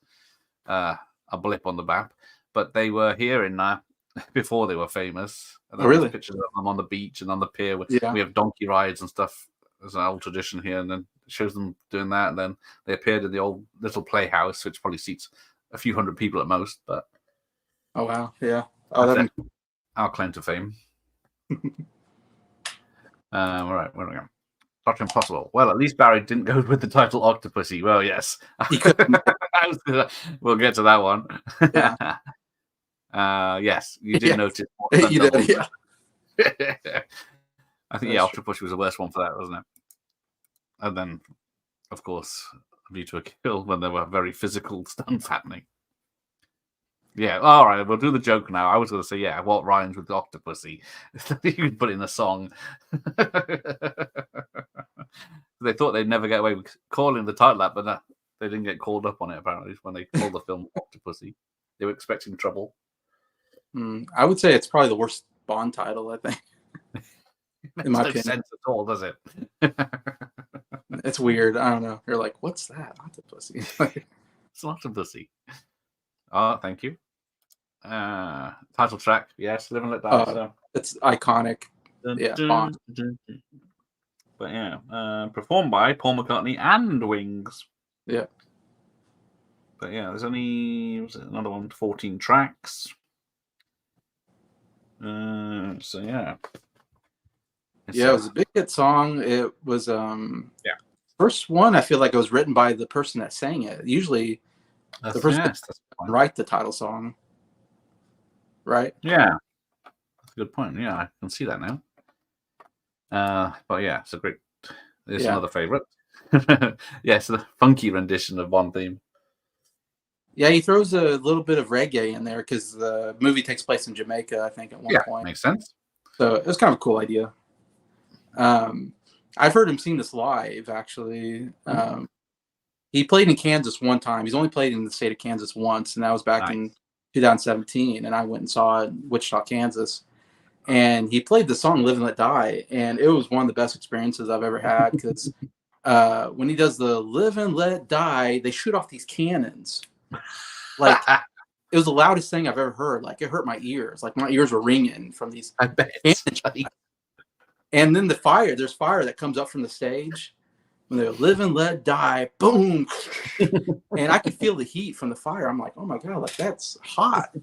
a blip on the map. But they were here in before they were famous. And really? Pictures of them on the beach and on the pier. We have donkey rides and stuff. There's an old tradition here, and then it shows them doing that. And then they appeared in the old little playhouse, which probably seats a few hundred people at most. But oh wow, yeah. Oh, our claim to fame. All right, where are we going? Dr. Impossible. Well, at least Barry didn't go with the title Octopussy. Well, yes. We'll get to that one. Yeah. Yes, you did notice. You did, yeah. I think, Octopussy was the worst one for that, wasn't it? And then, of course, View to a Kill when there were very physical stunts happening. Yeah, all right, we'll do the joke now. I was going to say, yeah, what rhymes with Octopussy? You can put in a song. They thought they'd never get away with calling the title that, but they didn't get called up on it, apparently, when they called the film Octopussy. They were expecting trouble. I would say it's probably the worst Bond title, I think. In my opinion. Sense at all, does it? It's weird. I don't know. You're like, what's that? Octopussy. It's Octopussy. Oh, thank you. Title track, yes, Live and Let Die. So. It's iconic. Bond. But yeah, performed by Paul McCartney and Wings. Yeah. But yeah, there's only 14 tracks. So yeah. Yeah, it was a big hit song. It was first one. I feel like it was written by the person that sang it. Usually, the person that that's write the title song, right? Yeah, that's a good point. Yeah, I can see that now. But yeah, it's a great. It's another favorite. Yeah, it's a funky rendition of Bond theme. Yeah, he throws a little bit of reggae in there because the movie takes place in Jamaica, I think, at one point. Makes sense. So it was kind of a cool idea. I've heard him sing this live, actually. He played in Kansas one time. He's only played in the state of Kansas once, and that was back in 2017. And I went and saw it in Wichita, Kansas. And he played the song "Live and Let Die," and it was one of the best experiences I've ever had because when he does the "Live and Let Die," they shoot off these cannons. Like it was the loudest thing I've ever heard. Like it hurt my ears. Like my ears were ringing from these. I bet. And then there's fire that comes up from the stage when they "Live and Let Die," boom, and I could feel the heat from the fire. I'm like, oh my god, like that's hot.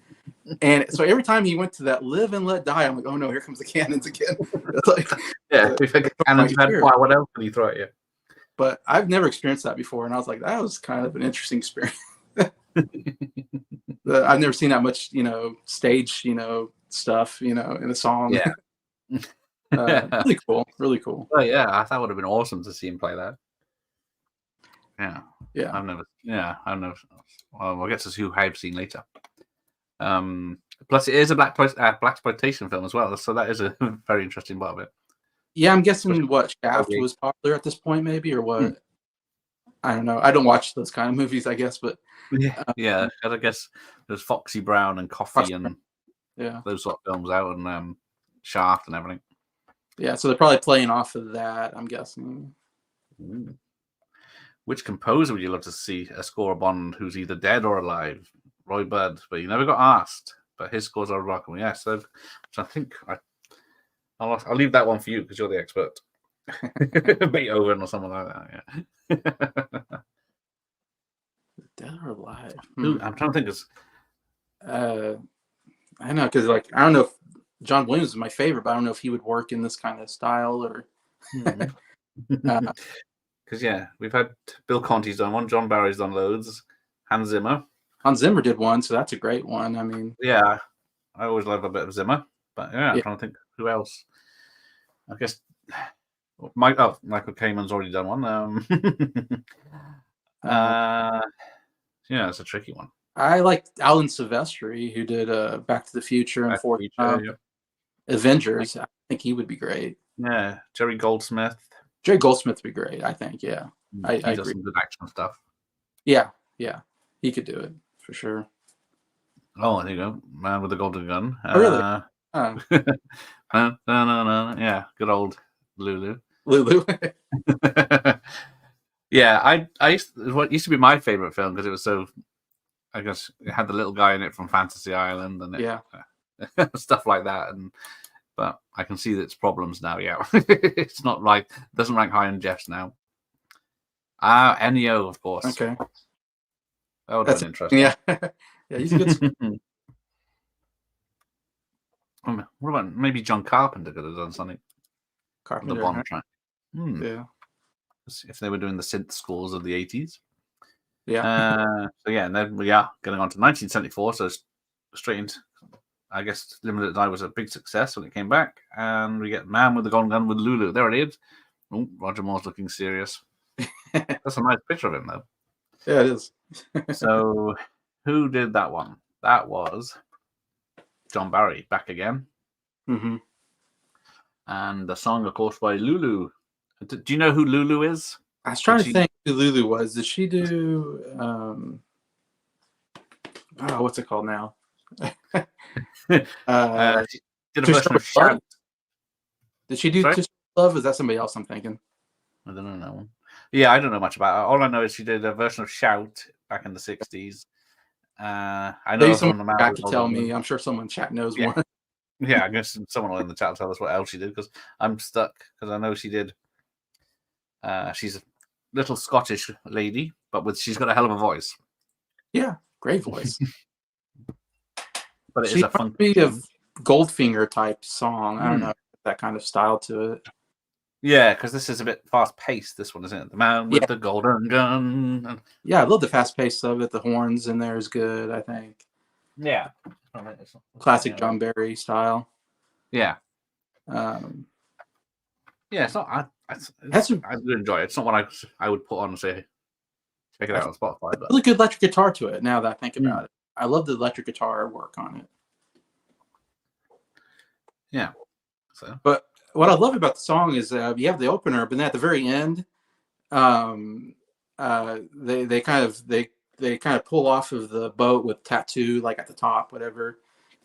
And so every time he went to that "Live and Let Die," I'm like, oh no, here comes the cannons again. Like, if a cannon's had fire, what else can he throw at you? But I've never experienced that before, and I was like, that was kind of an interesting experience. I've never seen that much, stage, stuff, in a song. Yeah. Really cool. Really cool. Oh yeah, that would have been awesome to see him play that. Yeah. Yeah. I've never. Well, we'll get to who I've seen later. Plus, it is a blaxploitation film as well, so that is a very interesting part of it. Yeah, I'm guessing what Shaft was popular at this point, maybe, or what? I don't know. I don't watch those kind of movies, I guess, but yeah. I guess there's Foxy Brown and Coffee and those sort of films out, and Shaft and everything. Yeah, so they're probably playing off of that, I'm guessing. Which composer would you love to see a score of Bond who's either dead or alive? Roy Budd, but he never got asked. But his scores are remarkable. Yeah, so I think I'll leave that one for you because you're the expert. Beethoven or something like that. Yeah. Dead or alive? I'm trying to think. I know because I don't know if John Williams is my favorite, but I don't know if he would work in this kind of style or. Because we've had Bill Conti's done one, John Barry's done loads, Hans Zimmer. Hans Zimmer did one, so that's a great one. I mean, I always love a bit of Zimmer, but I'm trying to think who else. I guess Michael Kamen's already done one. It's a tricky one. I like Alan Silvestri, who did Back to the Future and Avengers. I think he would be great. Yeah, Jerry Goldsmith. Jerry Goldsmith would be great, I think. Yeah, he does some good action stuff. Yeah, he could do it for sure. Oh, there you go, Man with the Golden Gun. Really? Yeah, good old Lulu. Yeah, what used to be my favorite film because it was so. I guess it had the little guy in it from Fantasy Island and stuff like that. But I can see its problems now. Yeah, it's not right. Doesn't rank high in Jeff's now. Ennio, of course. Okay, that would have been interesting. Yeah, he's a good. What about maybe John Carpenter could have done something? Carpenter, the Bond track. Yeah, if they were doing the synth scores of the 80s. Yeah. And then we are getting on to 1974. So straight into, I guess, Limited Die was a big success when it came back, and we get Man with the Golden Gun with Lulu. There it is. Oh, Roger Moore's looking serious. That's a nice picture of him, though. Yeah, it is. So, who did that one? That was John Barry back again. Mm-hmm. And the song, of course, by Lulu. Do you know who Lulu is? I was trying to think who Lulu was. Did she do what's it called now? She did a version of Shout. Did she do Just Love? Is that somebody else I'm thinking? I don't know. Yeah, I don't know much about her. All I know is she did a version of Shout back in the 60s. I know someone back to tell me. I'm sure someone in chat knows one. Yeah, I guess someone will in the chat will tell us what else she did because I'm stuck because I know she did. She's a little Scottish lady, but she's got a hell of a voice. Yeah, great voice. But it is a funky of Goldfinger type song. I don't know, that kind of style to it. Yeah, because this is a bit fast paced. This one, isn't it? The man with Yeah, the golden gun. yeah, I love the fast pace of it. The horns in there is good. I think Yeah. classic John Barry style. Yeah. Um, Yeah, it's not. has a I do enjoy it. It's not one I would put on and say check it out on Spotify. But really good electric guitar to it. Now that I think Hmm. about it, I love the electric guitar work on it. yeah, so But what I love about the song is you have the opener, but then at the very end, um, they kind of pull off of the boat with Tattoo like at the top, whatever,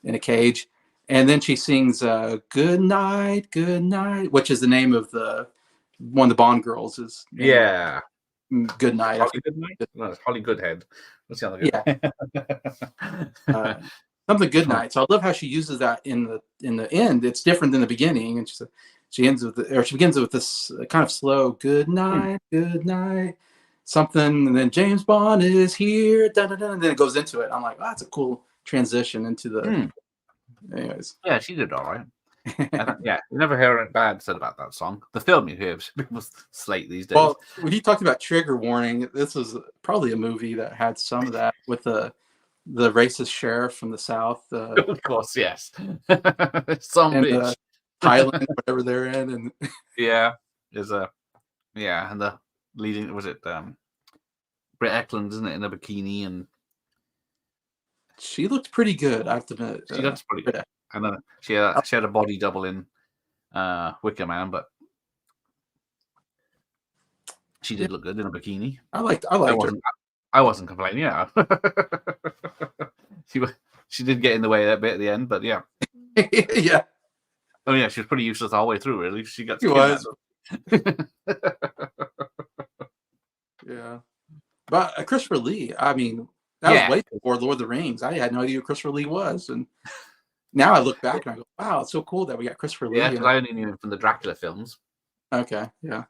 in a cage, and then she sings "Good Night, Good Night," which is the name of the one of the Bond girls' name. yeah, Good Night. I Holly think. Goodnight. No, it's Holly Goodhead. What's the other Yeah, guy? something Good Night. So I love how she uses that in the end. It's different than the beginning, and she ends with she begins with this kind of slow "Good night, good night," something, and then James Bond is here, dun, dun, dun, and then it goes into it. I'm like, oh, that's a cool transition into the. Anyways, Yeah, she did all right. Yeah, you never hear it bad said about that song. The film you hear people slate these days. well, when you talked about trigger warning, this was probably a movie that had some of that with the racist sheriff from the South. Of course, yes. Some And bitch. Thailand, whatever they're in, and Yeah, there's and the leading was it Britt Eklund, isn't it, in a bikini, and she looked pretty good. I have to admit, she looks pretty good. And then she had a body double in Wicker Man, but she did look good in a bikini. I liked her. I wasn't complaining. Yeah, she did get in the way a bit at the end, but yeah. Yeah. Oh yeah, she was pretty useless the whole way through. Really, she got. She was. Yeah, but Christopher Lee. I mean, that was way before Lord of the Rings. I had no idea who Christopher Lee was, and now I look back and I go, "Wow, it's so cool that we got Christopher Lee." Yeah, because I only knew him from the Dracula films. Okay, yeah.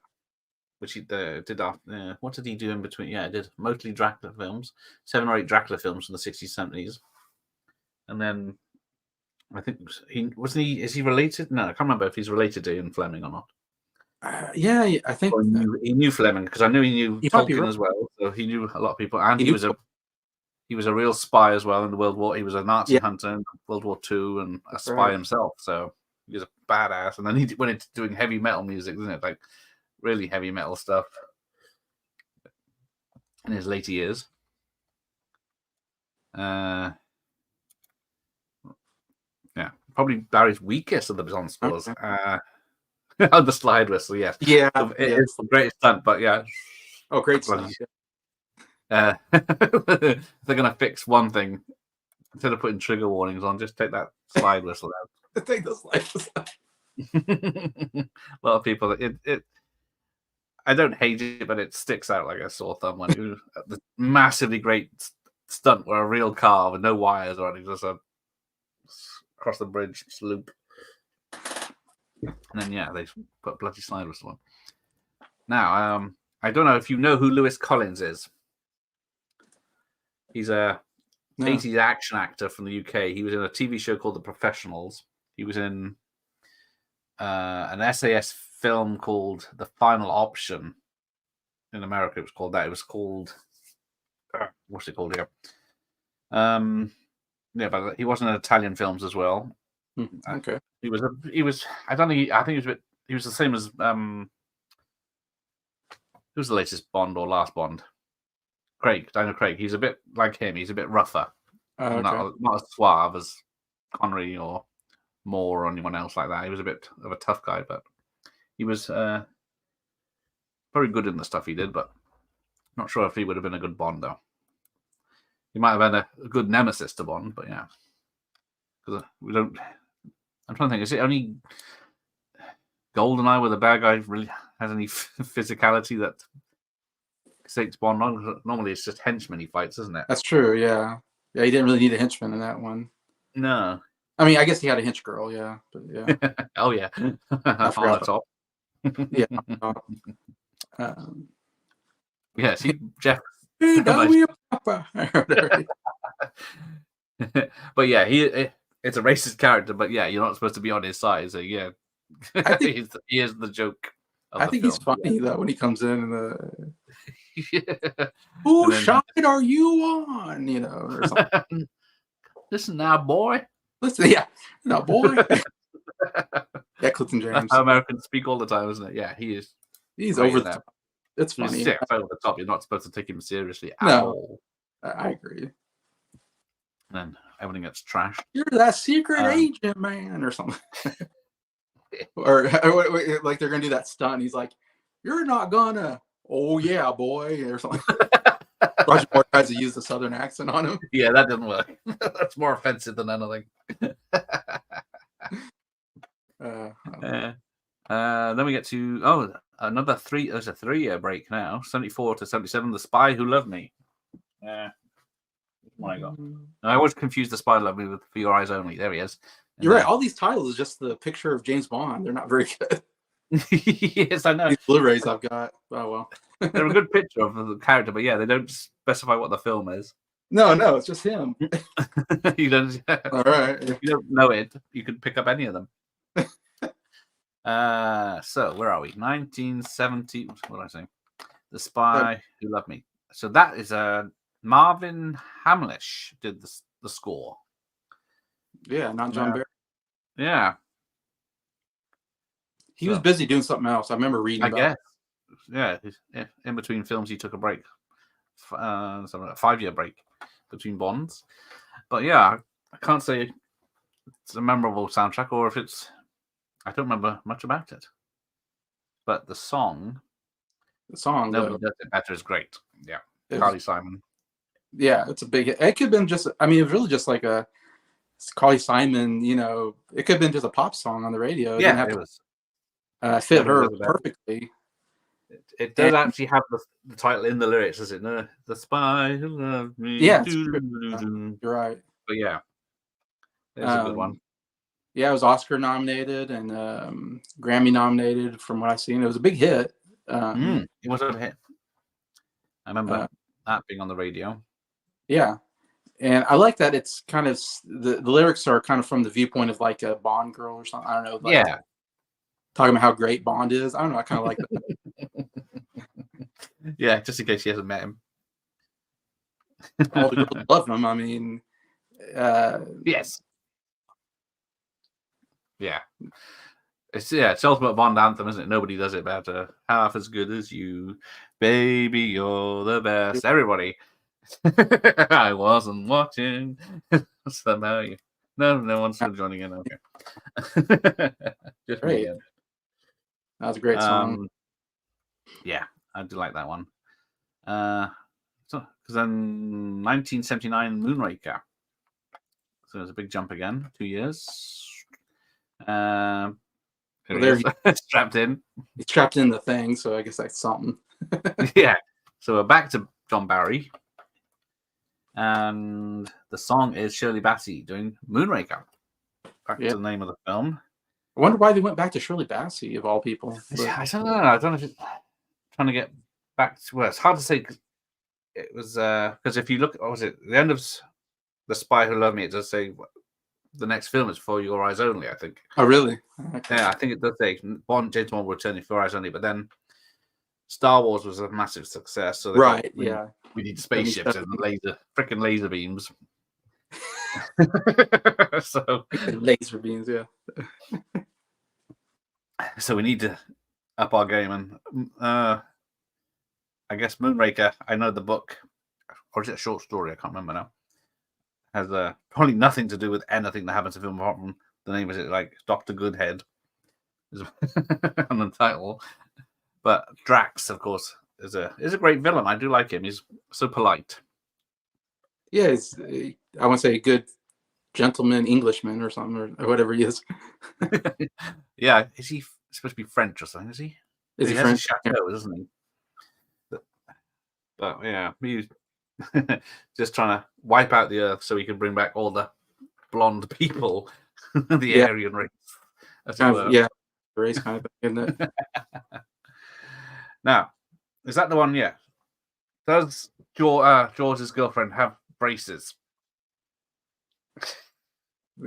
Which he did after. What did he do in between? Yeah, he did mostly Dracula films, 7 or 8 Dracula films from the 60s, 70s, and then I think wasn't he? Is he related? No, I can't remember if he's related to Ian Fleming or not. Yeah, I think he knew Fleming because I knew he knew Tolkien as well, so he knew a lot of people, and he was a real spy as well in the World War. He was a Nazi hunter in World War II and a spy himself, so he was a badass. And then he went into doing heavy metal music, isn't it? Like really heavy metal stuff in his later years. Yeah, probably Barry's weakest of the Bond scores. Okay. The slide whistle, yes. Yeah. It's the greatest stunt, but yeah. Oh, great stunt. They're going to fix one thing. Instead of putting trigger warnings on, just take that slide whistle out. Take the slide whistle out. A lot of people, I don't hate it, but it sticks out like a sore thumb when you the massively great stunt where a real car with no wires or anything, just across the bridge loop. And then they put a bloody slide whistle on. Now, I don't know if you know who Lewis Collins is. He's a 80s action actor from the UK. He was in a TV show called The Professionals. He was in an SAS film called The Final Option. In America, it was called that. It was called what's it called here? But he was in Italian films as well. Okay. He was. I don't think. I think he was a bit. He was the same as who was the latest Bond or last Bond? Daniel Craig. He's a bit like him. He's a bit rougher, not as suave as Connery or Moore or anyone else like that. He was a bit of a tough guy, but he was very good in the stuff he did. But not sure if he would have been a good Bond though. He might have been a good nemesis to Bond, but yeah, because we don't. I'm trying to think. Is it only GoldenEye where the bad guy really has any physicality that takes Bond on? Normally, it's just henchmen he fights, isn't it? That's true. Yeah. Yeah. He didn't really need a henchman in that one. No. I mean, I guess he had a hench girl. Yeah. But yeah. Oh yeah. On the top. Yeah. Yeah. See, Jeff. But yeah, it's a racist character, but yeah, you're not supposed to be on his side, so yeah. I think he is the joke. I the think he's film. funny though when he comes in and the Yeah. whose And side are you on? You know, or something. then, listen now, boy. Listen, yeah, no boy. Yeah, Clifton That's James. how Americans speak all the time, isn't it? Yeah, he is He's great over in the that. top. It's He's funny. yeah, over the top. You're not supposed to take him seriously at No, all. I agree. And then everything gets trashed. You're that secret Um, agent, man, or something. or like they're gonna do that stunt. He's like, "You're not gonna." Oh yeah, boy, or something. Roger Moore tries to use the Southern accent on him. Yeah, that didn't work. That's more offensive than anything. Then we get to another three. There's a 3-year break now. 74 to 77. The Spy Who Loved Me. What I got? I always confuse The Spy Who Loved Me with For Your Eyes Only. There he is. And You're right. All these titles is just the picture of James Bond. They're not very good. Yes, I know. These Blu-rays I've got. Oh well. They're a good picture of the character, but yeah, they don't specify what the film is. No, it's just him. You don't. All right. You don't know it. You could pick up any of them. So where are we? 1970. What did I say? The Spy Who Loved Me. So that is Marvin Hamlish did the score. Yeah, not John Barry. Yeah. He was busy doing something else. I remember reading about guess. Yeah. In between films, he took a break. So a 5-year break between Bonds. But yeah, I can't say it's a memorable soundtrack or if it's. I don't remember much about it. But the song. Nobody Does It Better is great. Yeah. Carly Simon. Yeah, it's a big hit. It could have been just, I mean, it was really just like a Carly Simon, you know, it could have been just a pop song on the radio. It Yeah, it was. Fit her perfectly. It does actually have the title in the lyrics, does it? No, The Spy Who Loved Me. Yeah, you're right. But yeah, it's a good one. Yeah, it was Oscar nominated and Grammy nominated from what I've seen. It was a big hit. It was a hit. I remember that being on the radio. Yeah. And I like that it's kind of, the lyrics are kind of from the viewpoint of like a Bond girl or something. I don't know. Like, yeah. Talking about how great Bond is. I don't know. I kind of like that. Yeah, just in case she hasn't met him. All the girls love him. I mean, yes. Yeah. It's ultimate Bond anthem, isn't it? Nobody does it better. Half as good as you. Baby, you're the best. Everybody. I wasn't watching. Somehow you. No one's still joining in. Okay. Just great. Me again. That was a great song. Yeah, I do like that one. Because then 1979 Moonraker. So there's a big jump again. 2 years. There he's strapped in. He's trapped in the thing, so I guess that's something. Yeah. So we're back to John Barry. And the song is Shirley Bassey doing Moonraker. Back to the name of the film. I wonder why they went back to Shirley Bassey, of all people. But I don't know. I don't know if it's trying to get back to where it's hard to say. It was because if you look, what was it? The end of The Spy Who Loved Me, it does say the next film is For Your Eyes Only, I think. Oh, really? Okay. Yeah, I think it does say James Bond will return For Your Eyes Only, but then Star Wars was a massive success. So we need spaceships and freaking laser beams. So laser beams, yeah. So we need to up our game, and I guess Moonraker. I know the book, or is it a short story? I can't remember now. Has probably nothing to do with anything that happens in film apart from the name. Is it like Dr. Goodhead? Is on the title, but Drax, of course, is a great villain. I do like him. He's so polite. Yeah, he's, I want to say a good gentleman Englishman or something, or whatever he is. Yeah, is he supposed to be French or something? Is he? Is he French? French? Chateau, isn't he? But yeah, he's just trying to wipe out the earth so he can bring back all the blonde people, the Aryan race. Race kind of thing, isn't it? Now, is that the one? Yeah. Does George's girlfriend have braces?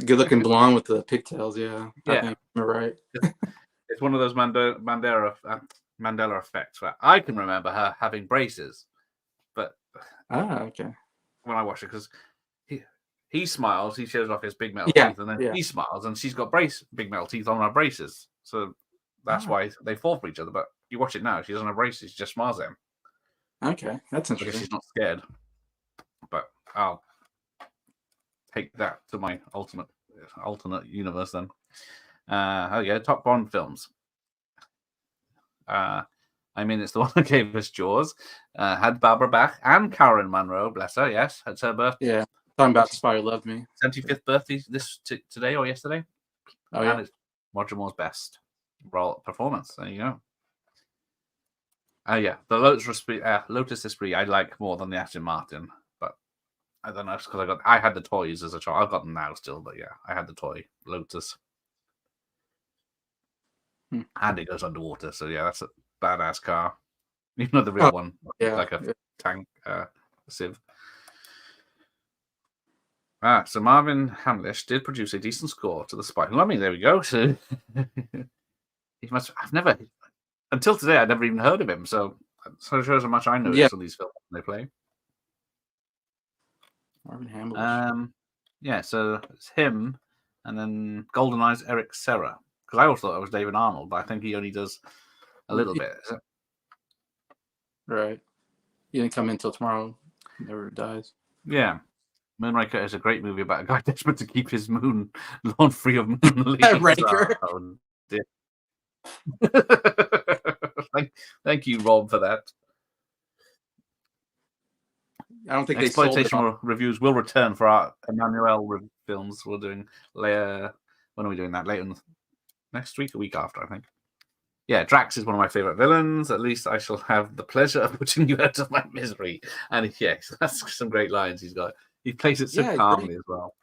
Good looking blonde with the pigtails, yeah. Yeah. I think you're right. it's one of those Mandela effects where I can remember her having braces, but Okay. when I watch it, because he smiles, he shows off his big metal Yeah, teeth, and then yeah. he smiles, and she's got big metal teeth on her braces, so that's why they fall for each other. But you watch it now, she doesn't have braces; she just smiles at him. Okay, that's I guess interesting. she's not scared. But I'll take that to my alternate universe then. Top Bond films. I mean, it's the one that gave us Jaws. Had Barbara Bach and Carolyn Monroe, bless her. Yes, it's her birthday. Yeah, talking about The Spy Who Loved Me. 75th birthday today or yesterday. Oh yeah, And it's Roger Moore's best role performance. There you go. Yeah, the Lotus Esprit I like more than the Aston Martin, but I don't know. It's because I had the toys as a child. I've got them now still, but yeah, I had the toy Lotus. And it goes underwater, so yeah, that's a badass car. Even though the real one, like a tank, sieve. So Marvin Hamlish did produce a decent score to The Spy Who Loved Me. There we go. So I've never, until today, I'd never even heard of him. So it shows how much I notice on these films when they play. Marvin Hamlish. Yeah, so it's him, and then GoldenEye's Eric Serra. Because I always thought it was David Arnold, but I think he only does a little bit. Is it? Right. He didn't come in until tomorrow. Never dies. Yeah. Moonraker is a great movie about a guy desperate to keep his moon lawn free of moon leaves. Raker. Oh, dear. Thank you, Rob, for that. I don't think Exploitational reviews will return for our Emmanuel films. We're doing later. When are we doing that? Later next week, a week after, I think. Yeah, Drax is one of my favorite villains. At least I shall have the pleasure of putting you out of my misery. And yes, that's some great lines he's got. He plays it so calmly as well.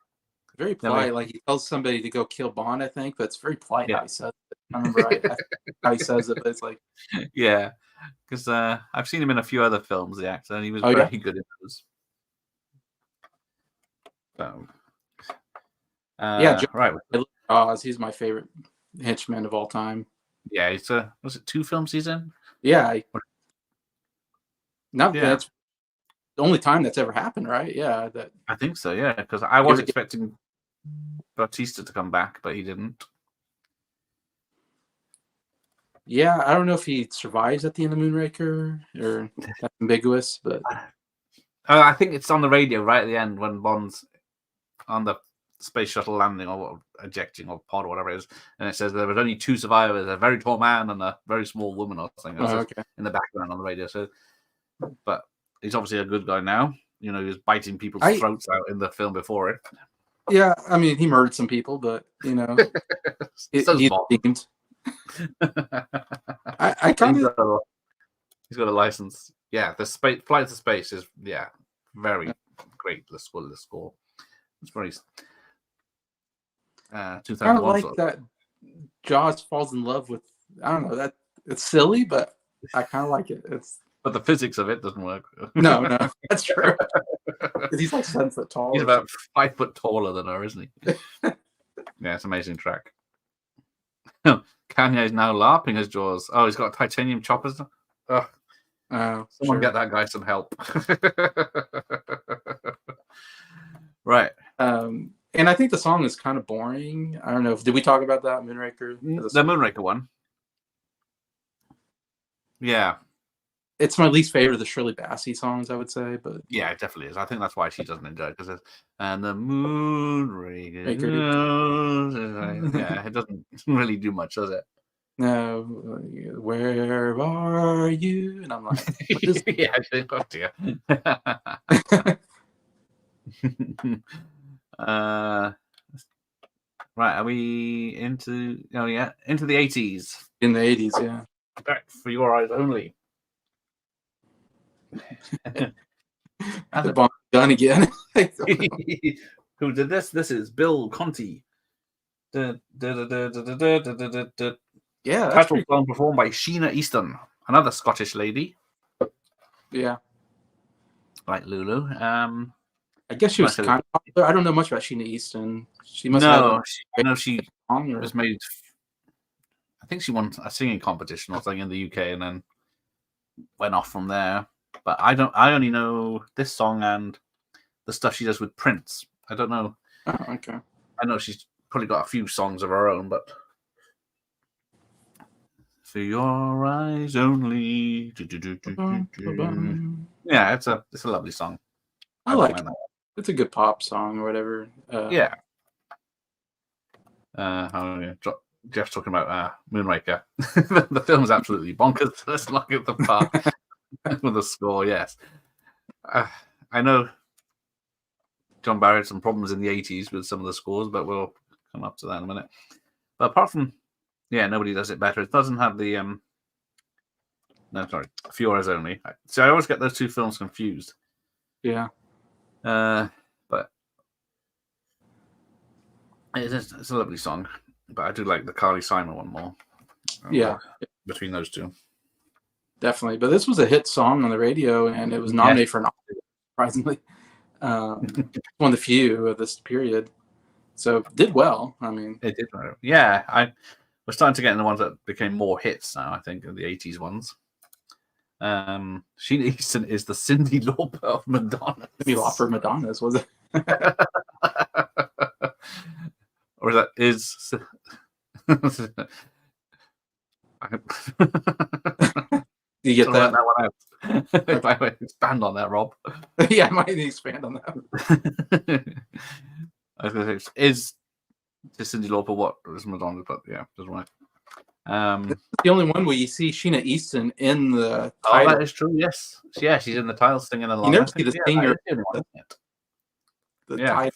Very polite. Like he tells somebody to go kill Bond, I think, but it's very polite how he says it. I remember how he says it, but it's like. Yeah, because I've seen him in a few other films, the actor, and he was very good in those. So, right. Oz, he's my favorite henchman of all time. Yeah, it's was it 2 films he's in? Yeah. That's the only time that's ever happened, right? Yeah, I think so. Yeah, because I was expecting Bautista to come back, but he didn't. Yeah, I don't know if he survives at the end of Moonraker, or that's ambiguous, but I think it's on the radio right at the end when Bond's on the space shuttle landing or ejecting or pod or whatever it is, and it says there was only 2 survivors, a very tall man and a very small woman or something. In the background on the radio. So, but he's obviously a good guy now. You know, he was biting people's throats out in the film before it. Yeah, I mean, he murdered some people, but you know, he's themed. I kind of. He's got a license. Yeah, the flight to space is very great. The score. It's very. 2001. Kind of like that. Jaws falls in love with. I don't know that it's silly, but I kind of like it. But the physics of it doesn't work. No, that's true. He's like 7 foot tall. He's about 5 foot taller than her, isn't he? Yeah, it's an amazing track. Kanye is now LARPing his Jaws. Oh, he's got titanium choppers. Someone get that guy some help. Right. And I think the song is kind of boring. I don't know. Did we talk about that Moonraker? The Moonraker one. Yeah. It's my least favorite of the Shirley Bassey songs, I would say. But yeah, it definitely is. I think that's why she doesn't enjoy it, because and the Moonraker. Yeah, it doesn't really do much, does it? No, where are you? And I'm like, what is yeah, oh dear. Right, are we into into the 80s? In the 80s, yeah. Back for your eyes only. The Bond done again. Who did this? This is Bill Conti. Yeah, title song performed by Sheena Easton, another Scottish lady. Yeah, like Lulu. I guess she was kind of popular. I don't know much about Sheena Easton. She must have. She was made I think she won a singing competition or something in the UK, and then went off from there. But I only know this song and the stuff she does with Prince. I don't know. Oh, okay. I know she's probably got a few songs of her own, but for your eyes only. Yeah, it's a lovely song. I like it. It's a good pop song or whatever. Yeah. Jeff's talking about Moonraker. The film's absolutely bonkers. Let's look at the part with the score. Yes, I know John Barry had some problems in the 80s with some of the scores, but we'll come up to that in a minute. But apart from, nobody does it better. It doesn't have the For Your Eyes Only. So I always get those two films confused. Yeah. But it's a lovely song. But I do like the Carly Simon one more. Yeah. Between those two. Definitely. But this was a hit song on the radio, and it was nominated for an Oscar, surprisingly. One of the few of this period. So it did well. I mean, it did. Yeah, we're starting to get in the ones that became more hits now, I think, of the 80s ones. Sheena Easton is the Cyndi Lauper of Madonna. Cyndi Lauper Madonna's, was it? Or is Do you get that? One out? By the way, expand on that, Rob. Yeah, I might need to expand on that. I was going to say, is Cyndi Lauper what is Madonna? But yeah, doesn't work. The only one where you see Sheena Easton in the title. Oh, that is true. Yes, yeah, she's in the title singing along. You never see the singer, the title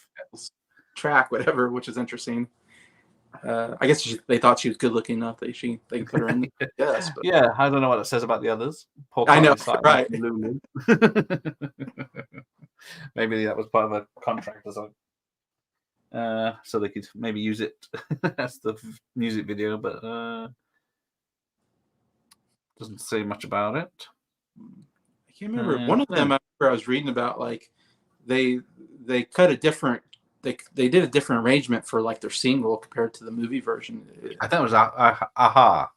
track, whatever, which is interesting. I guess they thought she was good looking enough that they could put her in. Yes, but. Yeah, I don't know what it says about the others. I know, right? Maybe that was part of a contract or something. So they could maybe use it as the music video, but doesn't say much about it. I can't remember. One of them I was reading about, like they cut a different. They did a different arrangement for like their single compared to the movie version. I think it was Aha.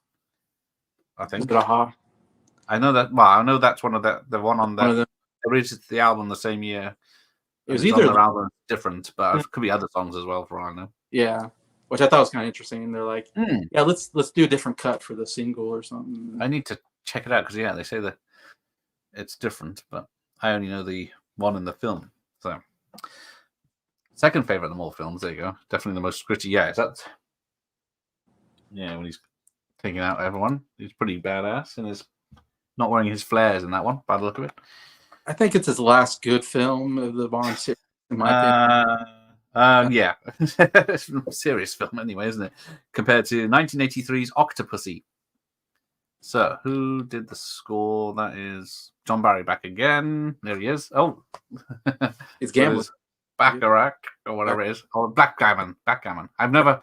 I think. Was it Aha? I know that. Well, I know that's one of the one on the. They released the album the same year. It was either album different, but it could be other songs as well, for all I know. Yeah, which I thought was kind of interesting. They're like, yeah, let's do a different cut for the single or something. I need to check it out because they say that it's different, but I only know the one in the film. So, second favorite of them all films. There you go. Definitely the most gritty. Yeah, that's when he's taking out everyone. He's pretty badass and is not wearing his flares in that one. By the look of it. I think it's his last good film of the Bond series, in my opinion. Yeah. It's a serious film anyway, isn't it? Compared to 1983's Octopussy. So, who did the score? That is John Barry back again. There he is. Oh. It's gambling. Baccarat, or whatever it is. Or Backgammon. I've never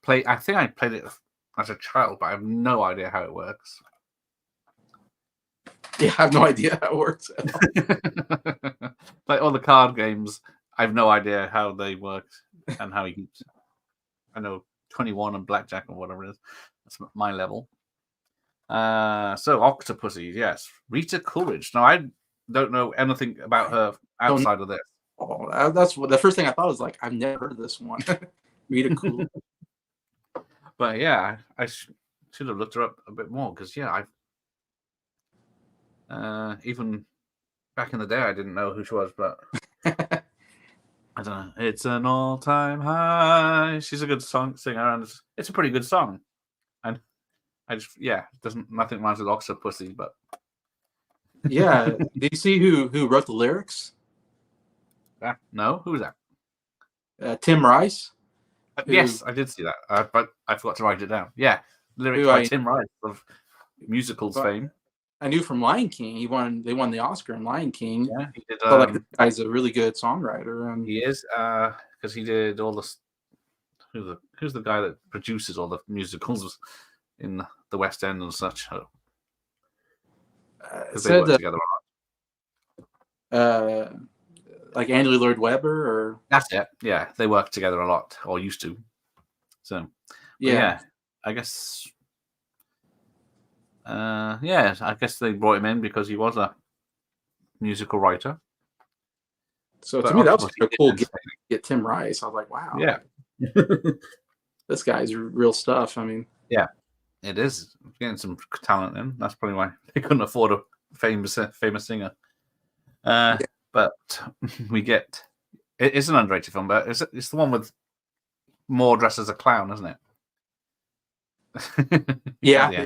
played... I think I played it as a child, but I have no idea how it works. Yeah, I have no idea how it works. Like all the card games, I have no idea how they work and how you keeps. I know 21 and blackjack or whatever it is. That's my level. So Octopussy, yes, Rita Coolidge. Now I don't know anything about her outside of this. Oh, that's what the first thing I thought was like. I've never heard of this one. Rita Coolidge. But yeah, I should have looked her up a bit more because even back in the day, I didn't know who she was, but I don't know. It's an all-time high. She's a good singer, and it's a pretty good song. And I just, nothing reminds me of Octopussy, but yeah. Did you see who wrote the lyrics? No, who was that? Tim Rice. Yes, I did see that, but I forgot to write it down. Yeah, lyrics by Tim Rice of musicals fame. I knew from Lion King. They won the Oscar in Lion King. Yeah, he did. But this guy's a really good songwriter, and he is because he did all the. Who's the guy that produces all the musicals in the West End and such? Because they work together a lot. Like Andrew Lloyd Webber, or that's it. Yeah, they work together a lot, or used to. So, yeah, I guess yeah, I guess they brought him in because he was a musical writer. So But to me, that was Octopus, kind of cool. Get Tim Rice. I was like, wow, yeah, this guy's real stuff. I mean, yeah, it is getting some talent in. That's probably why they couldn't afford a famous singer. But we get it's an underrated film, but it's the one with Moore dressed as a clown, isn't it? yeah,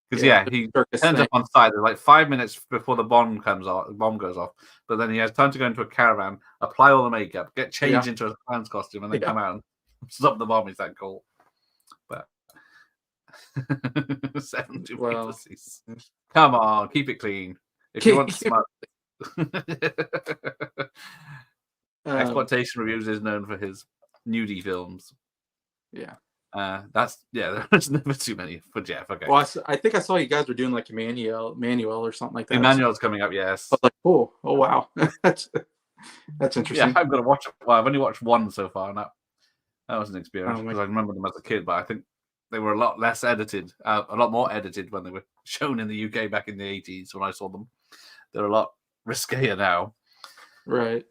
because he circus turns thing. up on site like 5 minutes before the bomb goes off. But then he has time to go into a caravan, apply all the makeup, get changed into a clown's costume, and then come out and stop the bomb. Is that cool? But 72 pussies. Come on, keep it clean. If you want smart. Exploitation Reviews is known for his nudie films. Yeah. There's never too many for Jeff. Okay. Well, I think I saw you guys were doing like Emmanuel or something like that. Emmanuel's coming up, yes. I was like, oh wow, that's interesting. Yeah, I'm gonna watch it. Well, I've only watched one so far, and that was an experience because I remember them as a kid, but I think they were a lot less edited, a lot more edited when they were shown in the UK back in the 80s when I saw them. They're a lot riskier now. Right.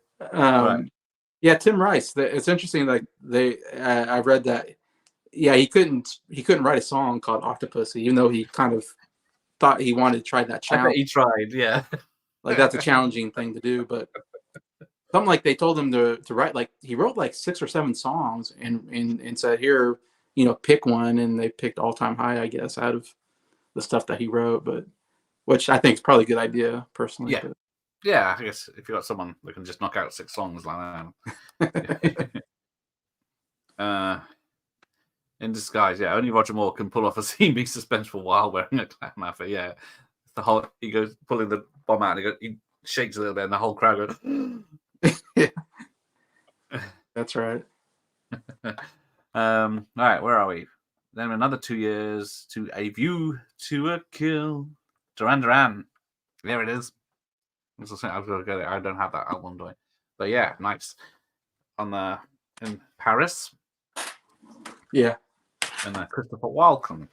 Yeah, Tim Rice. It's interesting. Like I read that. Yeah, he couldn't write a song called Octopussy, even though he kind of thought he wanted to try that challenge. I bet he tried, yeah. Like that's a challenging thing to do, but something like they told him to write, like he wrote like 6 or 7 songs and said, here, pick one, and they picked All Time High, I guess, out of the stuff that he wrote, but which I think is probably a good idea personally. Yeah. But. Yeah, I guess if you got someone that can just knock out 6 songs like that. In Disguise, yeah. Only Roger Moore can pull off a scene being suspenseful while wearing a clown outfit. Yeah, he goes pulling the bomb out, and he shakes a little bit, and the whole crowd goes. Yeah, that's right. All right, where are we? Then another 2 years to A View to a Kill. Duran Duran. There it is. I've got to get it. I don't have that album, do I? But yeah, nice. In Paris. Yeah. And Christopher Walken.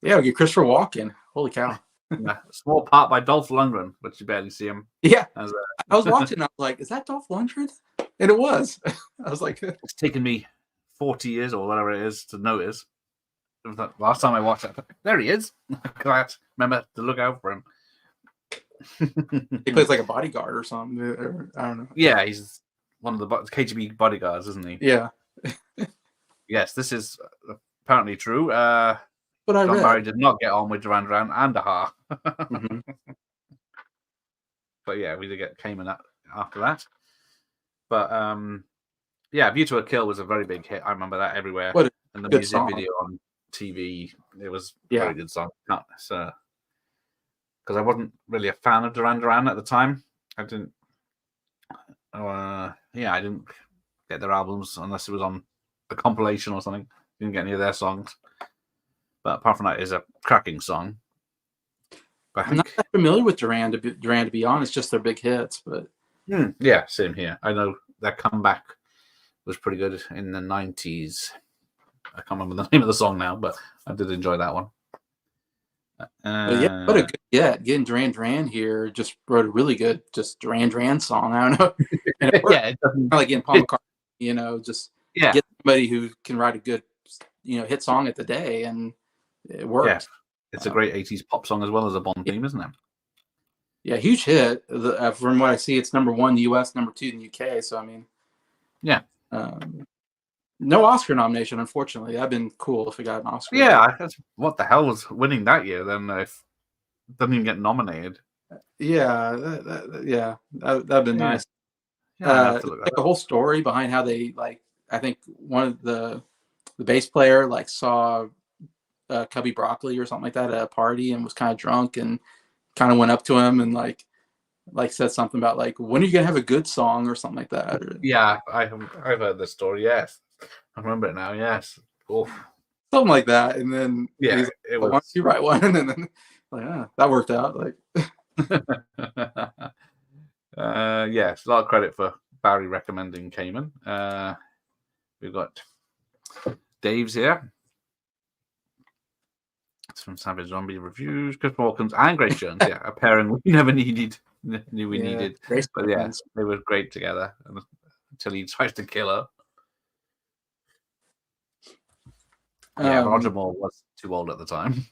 Yeah, we get Christopher Walken. Holy cow. A small part by Dolph Lundgren, but you barely see him. Yeah. I was watching and I was like, is that Dolph Lundgren? And it was. I was like, it's taken me 40 years or whatever it is to notice. It was the last time I watched it. There he is. Remember to look out for him. He plays like a bodyguard or something. Or, I don't know. Yeah, he's one of the KGB bodyguards, isn't he? Yeah. Yes, this is apparently true. But John Barry did not get on with Duran Duran and Aha. Mm-hmm. But yeah, we did get Cayman after that. But yeah, View to a Kill was a very big hit. I remember that everywhere. And the music video on TV, it was a very good song. Because I wasn't really a fan of Duran Duran at the time. I didn't get their albums unless it was on a compilation or something. Didn't get any of their songs. But apart from that, it's a cracking song. But I'm not that familiar with Duran to be honest, just their big hits. But yeah, same here. I know their comeback was pretty good in the 90s. I can't remember the name of the song now, but I did enjoy that one. Yeah, what a good getting Duran Duran here. Just wrote a really good Duran Duran song. I don't know. And it it doesn't like getting Paul McCartney, just get somebody who can write a good hit song at the day, and it works. Yeah. It's a great 80s pop song as well as a Bond theme, isn't it? Yeah, huge hit. From what I see, it's number 1 in the US, number 2 in the UK. So I mean, yeah. No Oscar nomination, unfortunately. That'd been cool if it got an Oscar. Yeah, what the hell was winning that year? Then if it doesn't even get nominated. Yeah, that'd been nice. Yeah, like the whole story behind how they I think one of the bass player saw Cubby Broccoli or something like that at a party and was kind of drunk and kind of went up to him and said something about when are you gonna have a good song or something like that. Yeah, I've heard this story. Yes, I remember it now. Yes, something like that. And then it was. Why don't you write one? And then that worked out. Yes, a lot of credit for Barry recommending Cayman. We've got Dave's here. from Savage Zombie Reviews, Chris Walkins and Grace Jones. Yeah, a pairing we never knew we needed. Grace But yeah, Jones. they were great together until he tries to kill her. Yeah, Roger Moore was too old at the time.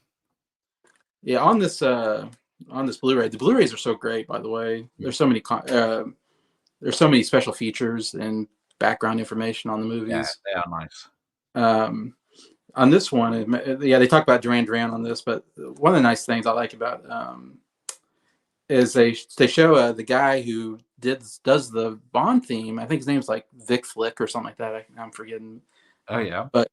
Yeah, on this Blu-ray, the Blu-rays are so great. By the way, there's so many special features and background information on the movies. Yeah, they are nice. On this one, they talk about Duran Duran on this, but one of the nice things I like about is they show the guy who does the Bond theme. I think his name's like Vic Flick or something like that. I'm forgetting. Oh yeah, but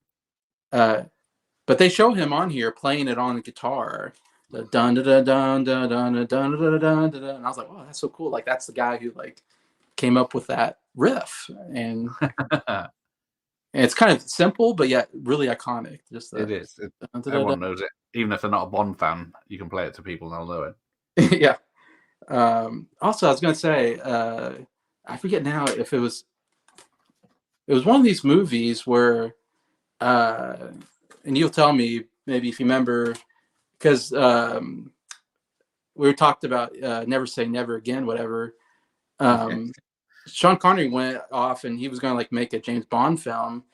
they show him on here playing it on the guitar. The dun da da dun da dun da dun da dun da, and I was like, "Oh, that's so cool!" Like that's the guy who like came up with that riff, and it's kind of simple, but yet really iconic. Just it is. Everyone knows it, even if they're not a Bond fan. You can play it to people, and they'll know it. Yeah. Also, I was going to say, I forget now if it was one of these movies where, and you'll tell me maybe if you remember, because we talked about Never Say Never Again, whatever. Sean Connery went off and he was going to like make a James Bond film,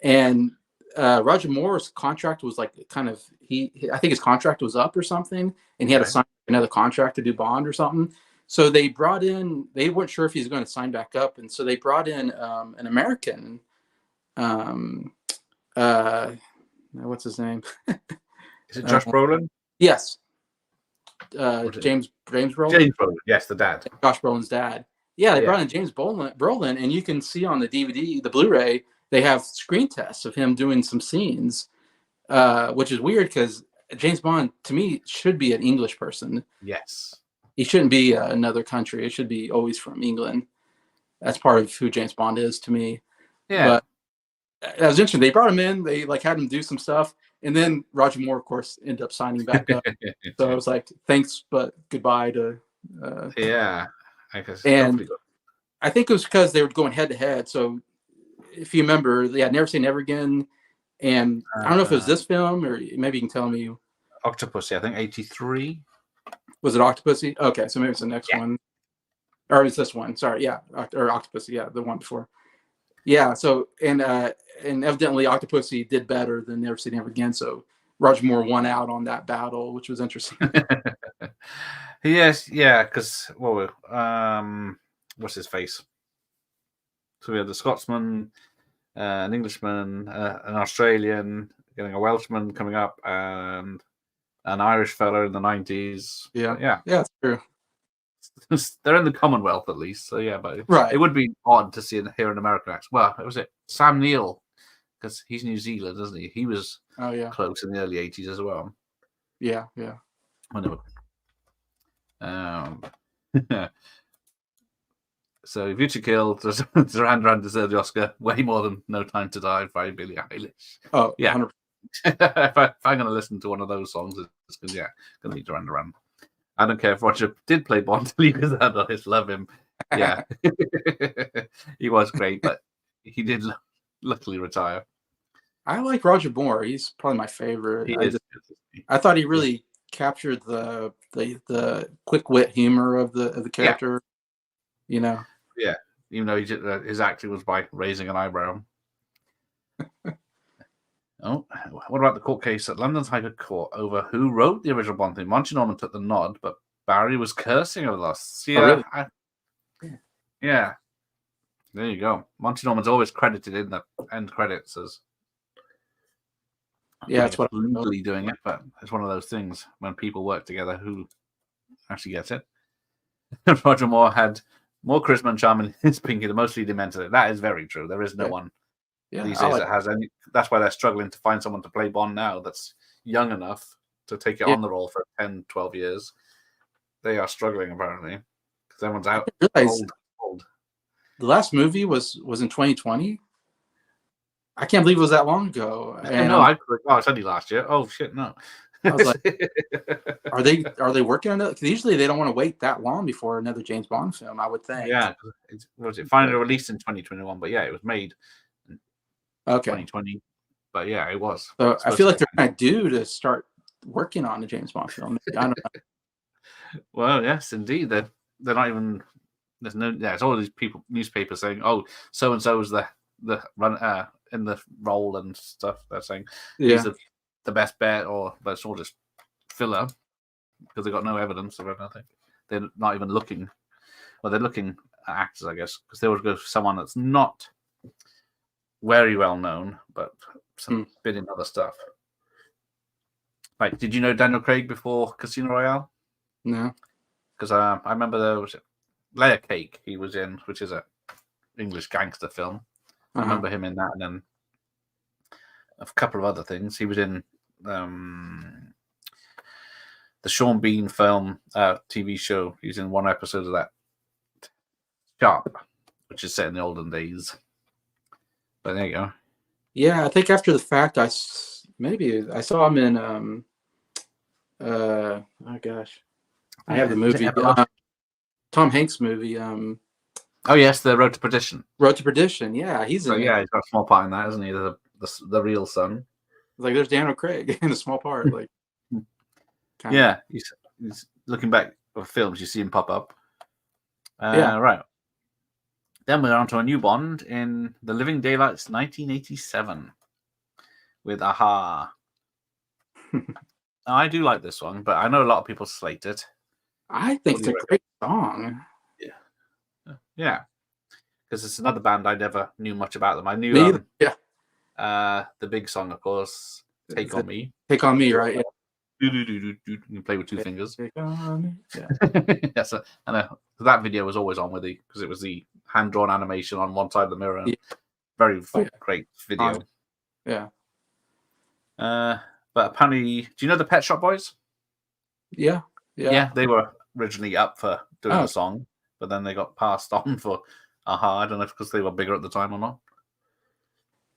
and Roger Moore's contract was like kind of I think his contract was up or something, and he had to sign another contract to do Bond or something. So they weren't sure if he's going to sign back up, and so they brought in an American. What's his name? Is it Josh Brolin? Yes. James Brolin. James Brolin, yes, the dad. Josh Brolin's dad. Yeah, they brought in James Brolin, and you can see on the DVD, the Blu-ray, they have screen tests of him doing some scenes, which is weird because James Bond, to me, should be an English person. Yes. He shouldn't be another country. It should be always from England. That's part of who James Bond is to me. Yeah. But that was interesting. They brought him in. They like had him do some stuff. And then Roger Moore, of course, ended up signing back up. So I was like, thanks, but goodbye to... yeah. I guess. And I think it was because they were going head to head. So if you remember, Never Say Never Again. And I don't know if it was this film or maybe you can tell me. Octopussy, I think 83. Was it Octopussy? Okay, so maybe it's the next one. Or it's this one. Sorry, yeah. Or Octopussy, yeah, the one before. Yeah, so, and evidently Octopussy did better than Never Say Never Again. So Roger Moore won out on that battle, which was interesting. Yes, yeah, because, what's his face? So we had the Scotsman, an Englishman, an Australian, getting a Welshman coming up, and an Irish fellow in the 90s. Yeah, that's true. They're in the Commonwealth at least, so yeah, but right. It would be odd to see here an American accent. Well, was it Sam Neill? Because he's New Zealand, isn't he? He was close in the early 80s as well. Yeah. Whatever. So View to Kill, Duran Duran deserved the Oscar way more than No Time to Die by Billie Eilish. Oh, yeah. 100%. if I'm going to listen to one of those songs, it's going to be Duran Duran. I don't care if Roger did play Bond. Because I just love him. Yeah, he was great, but he did luckily retire. I like Roger Moore. He's probably my favorite. I thought he really captured the quick wit humor of the character. Yeah. Yeah, even though his acting was by raising an eyebrow. Oh, what about the court case at London's High Court over who wrote the original Bond theme? Monty Norman took the nod, but Barry was cursing over the loss. Really? Yeah. There you go. Monty Norman's always credited in the end credits as that's what I'm legally doing it, but it's one of those things when people work together who actually gets it. Roger Moore had more charisma and charm in his Pinky, the mostly demented. That is very true. There is no one these days that has any. That's why they're struggling to find someone to play Bond now that's young enough to take it on the role for 10, 12 years. They are struggling apparently because everyone's out old. The last movie was in 2020. I can't believe it was that long ago. It's only last year. Oh shit, no. I was like, are they working on it? Because usually they don't want to wait that long before another James Bond film, I would think. Yeah, was it finally released in 2021? But yeah, it was made in 2020. But yeah, it was. So I feel like they're kind of due to start working on a James Bond film. I don't know. Well, yes, indeed. They're not even. There's no. Yeah, it's all these people, newspapers saying, "Oh, so and so is the run in the role and stuff." They're saying he's Yeah. the best bet, or but it's all just filler because they've got no evidence of anything. They're not even looking. Well, they're looking at actors, I guess, because they would go for someone that's not very well known, but some bit in other stuff. Like, did you know Daniel Craig before Casino Royale? No. Because I remember there was Layer Cake he was in, which is a English gangster film. I remember him in that, and then a couple of other things. He was in the Sean Bean film TV show. He was in one episode of that, Sharp, which is set in the olden days. But there you go. Yeah, I think after the fact, maybe I saw him in oh gosh, I have the movie, Tom Hanks movie. Oh yes, the Road to Perdition. Road to Perdition. Yeah, he's in. Yeah, he's got a small part in that, isn't he? The real son. Like there's Daniel Craig in a small part. Like, yeah, he's looking back at films, you see him pop up. Yeah, right. Then we're on to a new Bond in The Living Daylights 1987 with Aha. I do like this one, but I know a lot of people slate it. I think it's a great song. Yeah, because it's another band I never knew much about them. I knew the big song, of course, Take on Me. Take on Me, right? Yeah. You can play with two fingers. Take on Me. Yeah. Yes, I know. That video was always on with because it was the hand-drawn animation on one side of the mirror. Yeah. Very great video. Yeah. But apparently, do you know the Pet Shop Boys? Yeah. Yeah, they were originally up for doing a song, but then they got passed on for Aha. I don't know if because they were bigger at the time or not.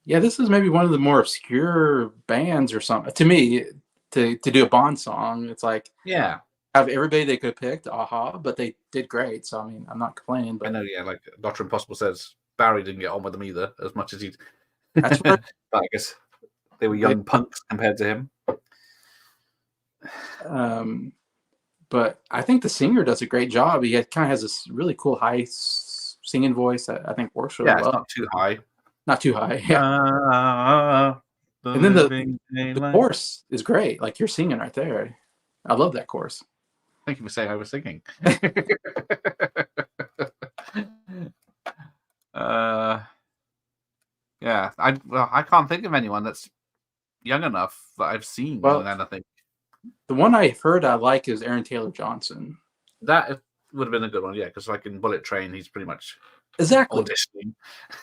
Yeah, this is maybe one of the more obscure bands or something. To me, to do a Bond song, it's like have everybody they could have picked, Aha, but they did great. So I mean, I'm not complaining. But I know, like Dr. Impossible says, Barry didn't get on with them either as much as he. That's right. But I guess they were young punks compared to him. But I think the singer does a great job. He kind of has this really cool high singing voice that I think works really well. Yeah, it's not too high. Not too high. Yeah. And then the chorus is great. Like you're singing right there. I love that chorus. Thank you for saying I was singing. Yeah, I can't think of anyone that's young enough that I've seen doing anything. The one I heard I like is Aaron Taylor Johnson. That would have been a good one, yeah, because like in Bullet Train, he's pretty much auditioning.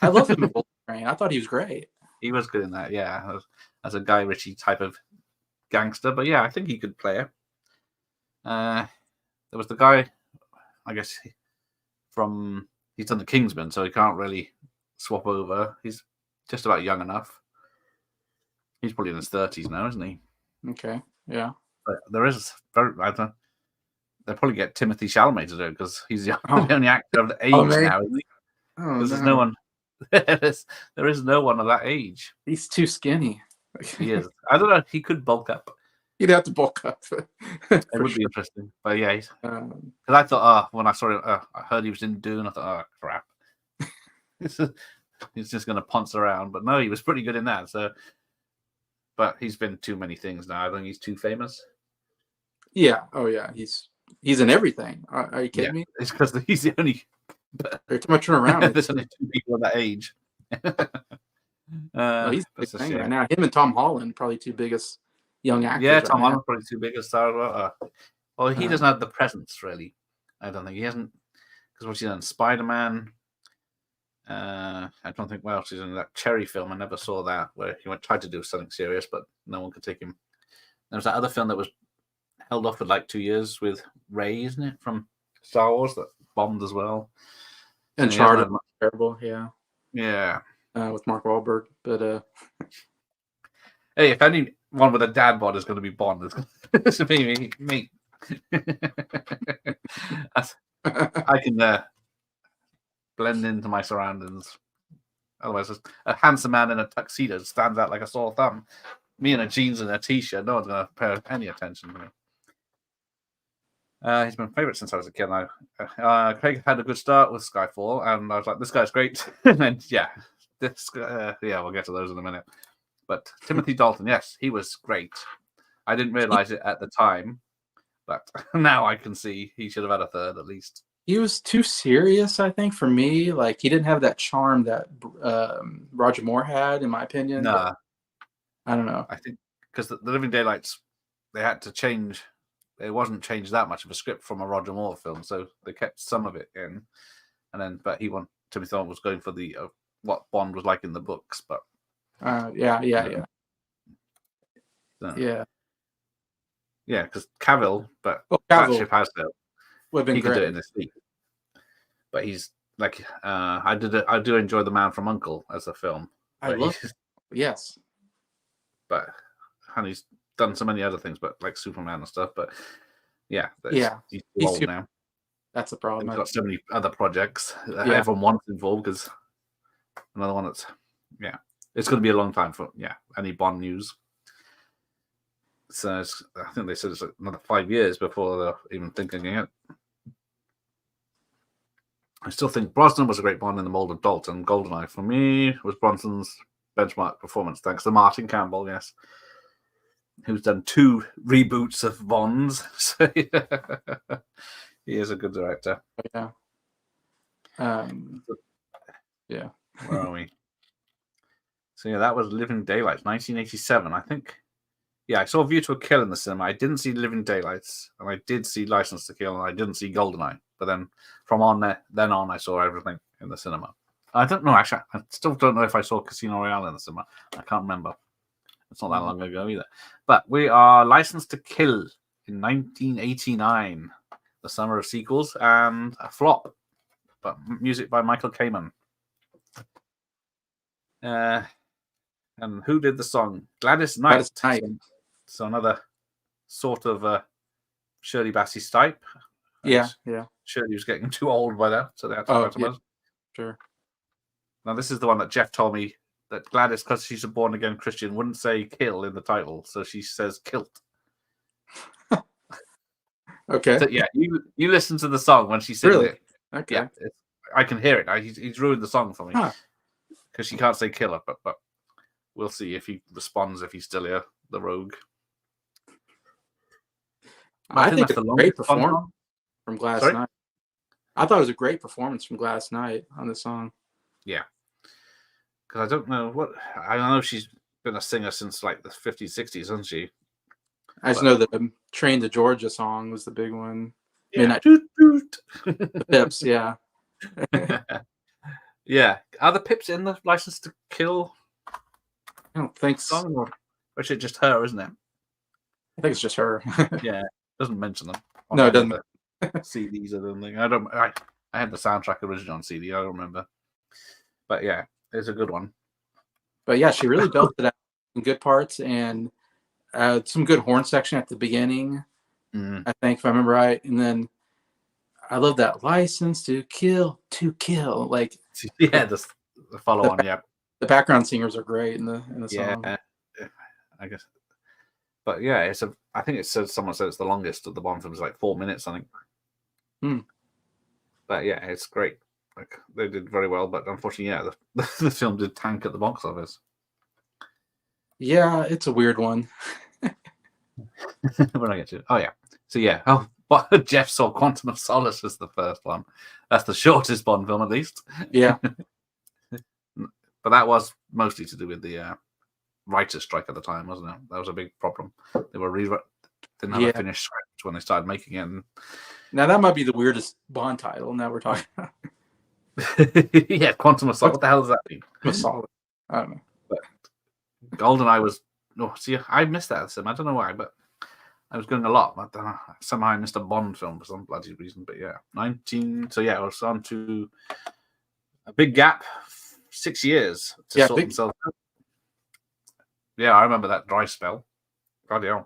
I love him in Bullet Train. I thought he was great. He was good in that, yeah, as a Guy Ritchie type of gangster. But yeah, I think he could play it. There was the guy, I guess, he's done the Kingsman, so he can't really swap over. He's just about young enough. He's probably in his 30s now, isn't he? Okay, yeah. But there is they'll probably get Timothy Chalamet to do it because he's the only actor of the age now. Because there's no one. there is no one of that age. He's too skinny. He is. I don't know. He could bulk up. He'd have to bulk up. It would be interesting. But yeah, because I thought, when I saw it, I heard he was in Dune. I thought, oh crap, he's just going to ponce around. But no, he was pretty good in that. So, but he's been too many things now. I think he's too famous. Yeah. Oh yeah. He's in everything. Are you kidding me? It's because he's the only. There's too much around. There's only two people of that age. He's the big thing right now. Him and Tom Holland, probably two biggest young actors. Yeah, Tom Holland's probably too big a star. Well, he doesn't have the presence, really. I don't think he hasn't. Because what's he done? Spider-Man. I don't think what else he's in that Cherry film. I never saw that, where he tried to do something serious, but no one could take him. There was that other film that was held off for like 2 years with Rey, isn't it, from Star Wars, that bombed as well. Uncharted, terrible, yeah. Yeah. With Mark Wahlberg, but hey, if anyone with a dad bod is going to be Bond, it's going to be me. I can blend into my surroundings. Otherwise, a handsome man in a tuxedo stands out like a sore thumb. Me in a jeans and a t-shirt, no one's going to pay any attention to me. He's my favorite since I was a kid. Craig had a good start with Skyfall, and I was like, "This guy's great." And then, we'll get to those in a minute. But Timothy Dalton, yes, he was great. I didn't realize it at the time, but now I can see he should have had a third at least. He was too serious, I think, for me. Like, he didn't have that charm that Roger Moore had, in my opinion. Nah, I don't know. I think because the Living Daylights, they had to change. It wasn't changed that much of a script from a Roger Moore film, so they kept some of it in, and then Timothy Dalton was going for the what Bond was like in the books, but yeah, because Cavill, but Cavill Ship has to. would have been He could great. do it in his sleep, but he's like I do enjoy The Man from U.N.C.L.E. as a film. Yes, and he's done so many other things, but like Superman and stuff. But he's too old now. That's the problem. He's got so many other projects that everyone wants involved. Because another one that's it's going to be a long time for any Bond news. So I think they said it's another 5 years before they're even thinking it. I still think Brosnan was a great Bond in the mold of Dalton. GoldenEye for me was Bronson's benchmark performance, thanks to Martin Campbell, yes, who's done 2 reboots of Bonds. So he is a good director. Yeah. Where are we? So that was Living Daylights, 1987. I think. Yeah, I saw View to a Kill in the cinema. I didn't see Living Daylights, and I did see License to Kill, and I didn't see GoldenEye. But then from then on, I saw everything in the cinema. I don't know, actually. I still don't know if I saw Casino Royale in the cinema. I can't remember. It's not that long ago either. But we are License to Kill in 1989, the summer of sequels, and a flop. But music by Michael Kamen. And who did the song? Gladys Knight. So another sort of Shirley Bassey type. Yeah. Shirley was getting too old by then, so they had to cut him out. Sure. Now this is the one that Jeff told me that Gladys, because she's a born again Christian, wouldn't say kill in the title, so she says kilt. Okay. So, you listen to the song when she sings it. Okay. Yeah, I can hear it. He's ruined the song for me because she can't say killer, but we'll see if he responds if he's still here, the rogue. I think it's a great performance from Gladys Knight. I thought it was a great performance from Gladys Knight on the song. Yeah. Because I know she's been a singer since like the 50s, 60s, hasn't she? I just know the Train to Georgia song was the big one. Yeah. The Pips, yeah. Yeah. Are the Pips in the License to Kill? I don't think so. Or is it just her, isn't it? I think it's just her. Yeah. Doesn't mention them. No, it doesn't. CDs or anything. I had the soundtrack original on CD. I don't remember. But yeah, it's a good one. But yeah, she really built it out in good parts and some good horn section at the beginning. I think, if I remember right. And then I love that License to Kill. Like, yeah, the follow on. Yeah, the background singers are great in the song. Yeah, I guess. But yeah, I think it says someone said it's the longest of the Bond films, like 4 minutes, I think. But yeah, it's great. Like, they did very well, but unfortunately, the film did tank at the box office. Yeah, it's a weird one. When I get to it. Oh yeah. So yeah. Oh, Jeff saw Quantum of Solace as the first one. That's the shortest Bond film, at least. Yeah. But that was mostly to do with the writer's strike at the time, wasn't it? That was a big problem. They were didn't have a finished script when they started making it. Now that might be the weirdest Bond title. Now we're talking about. Yeah, Quantum of Solace. What the hell does that mean? Solid. I don't know. But GoldenEye was. Oh, see, I missed that. I don't know why, but I was going a lot. But somehow I missed a Bond film for some bloody reason. But yeah, 19. So yeah, I was on to a big gap, 6 years to sort himself out. Yeah, I remember that dry spell. God, yeah.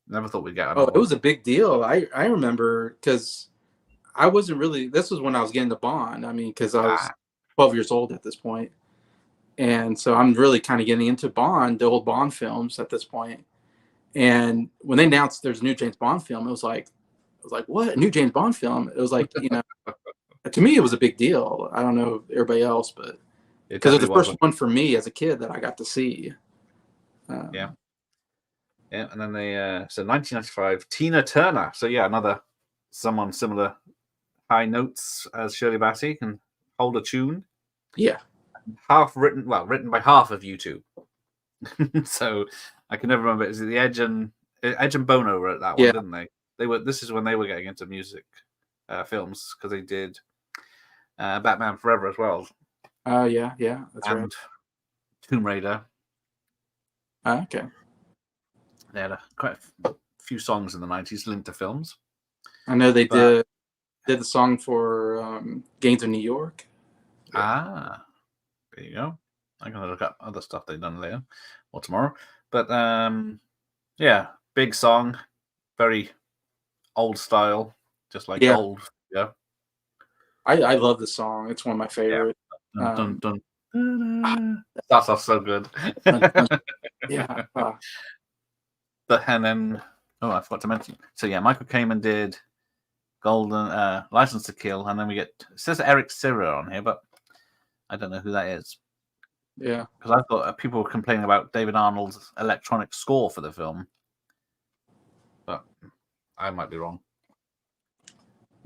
Never thought we'd get another it was a big deal. I remember because I wasn't really. This was when I was getting to Bond. I mean, because I was 12 years old at this point. And so I'm really kind of getting into Bond, the old Bond films at this point. And when they announced there's a new James Bond film, it was like, what? A new James Bond film? It was like, to me, it was a big deal. I don't know everybody else, but It because it was definitely the was. first one for me as a kid that I got to see. Yeah. Yeah, and then so 1995, Tina Turner. So yeah, another someone similar high notes as Shirley Bassey can hold a tune. Yeah. Written by half of U2. So I can never remember. Is it the Edge and Bono wrote that one, Yeah. didn't they? This is when they were getting into music films because they did Batman Forever as well Yeah. Yeah. That's right. and Tomb Raider. Okay. They had quite a few songs in the 90s linked to films. I know they But- did the song for Gangs of New York. Ah, there you go. I'm gonna look up other stuff they've done later or tomorrow. But yeah, big song, very old style, just like Yeah. old. Yeah. I love the song. It's one of my favorite. Dun, dun, dun. Starts off so good. Yeah. But and then I forgot to mention. So yeah, Michael Kamen did Golden License to Kill, and then it says Eric Serra on here, but I don't know who that is. Yeah. Because I thought people were complaining about David Arnold's electronic score for the film, but I might be wrong. I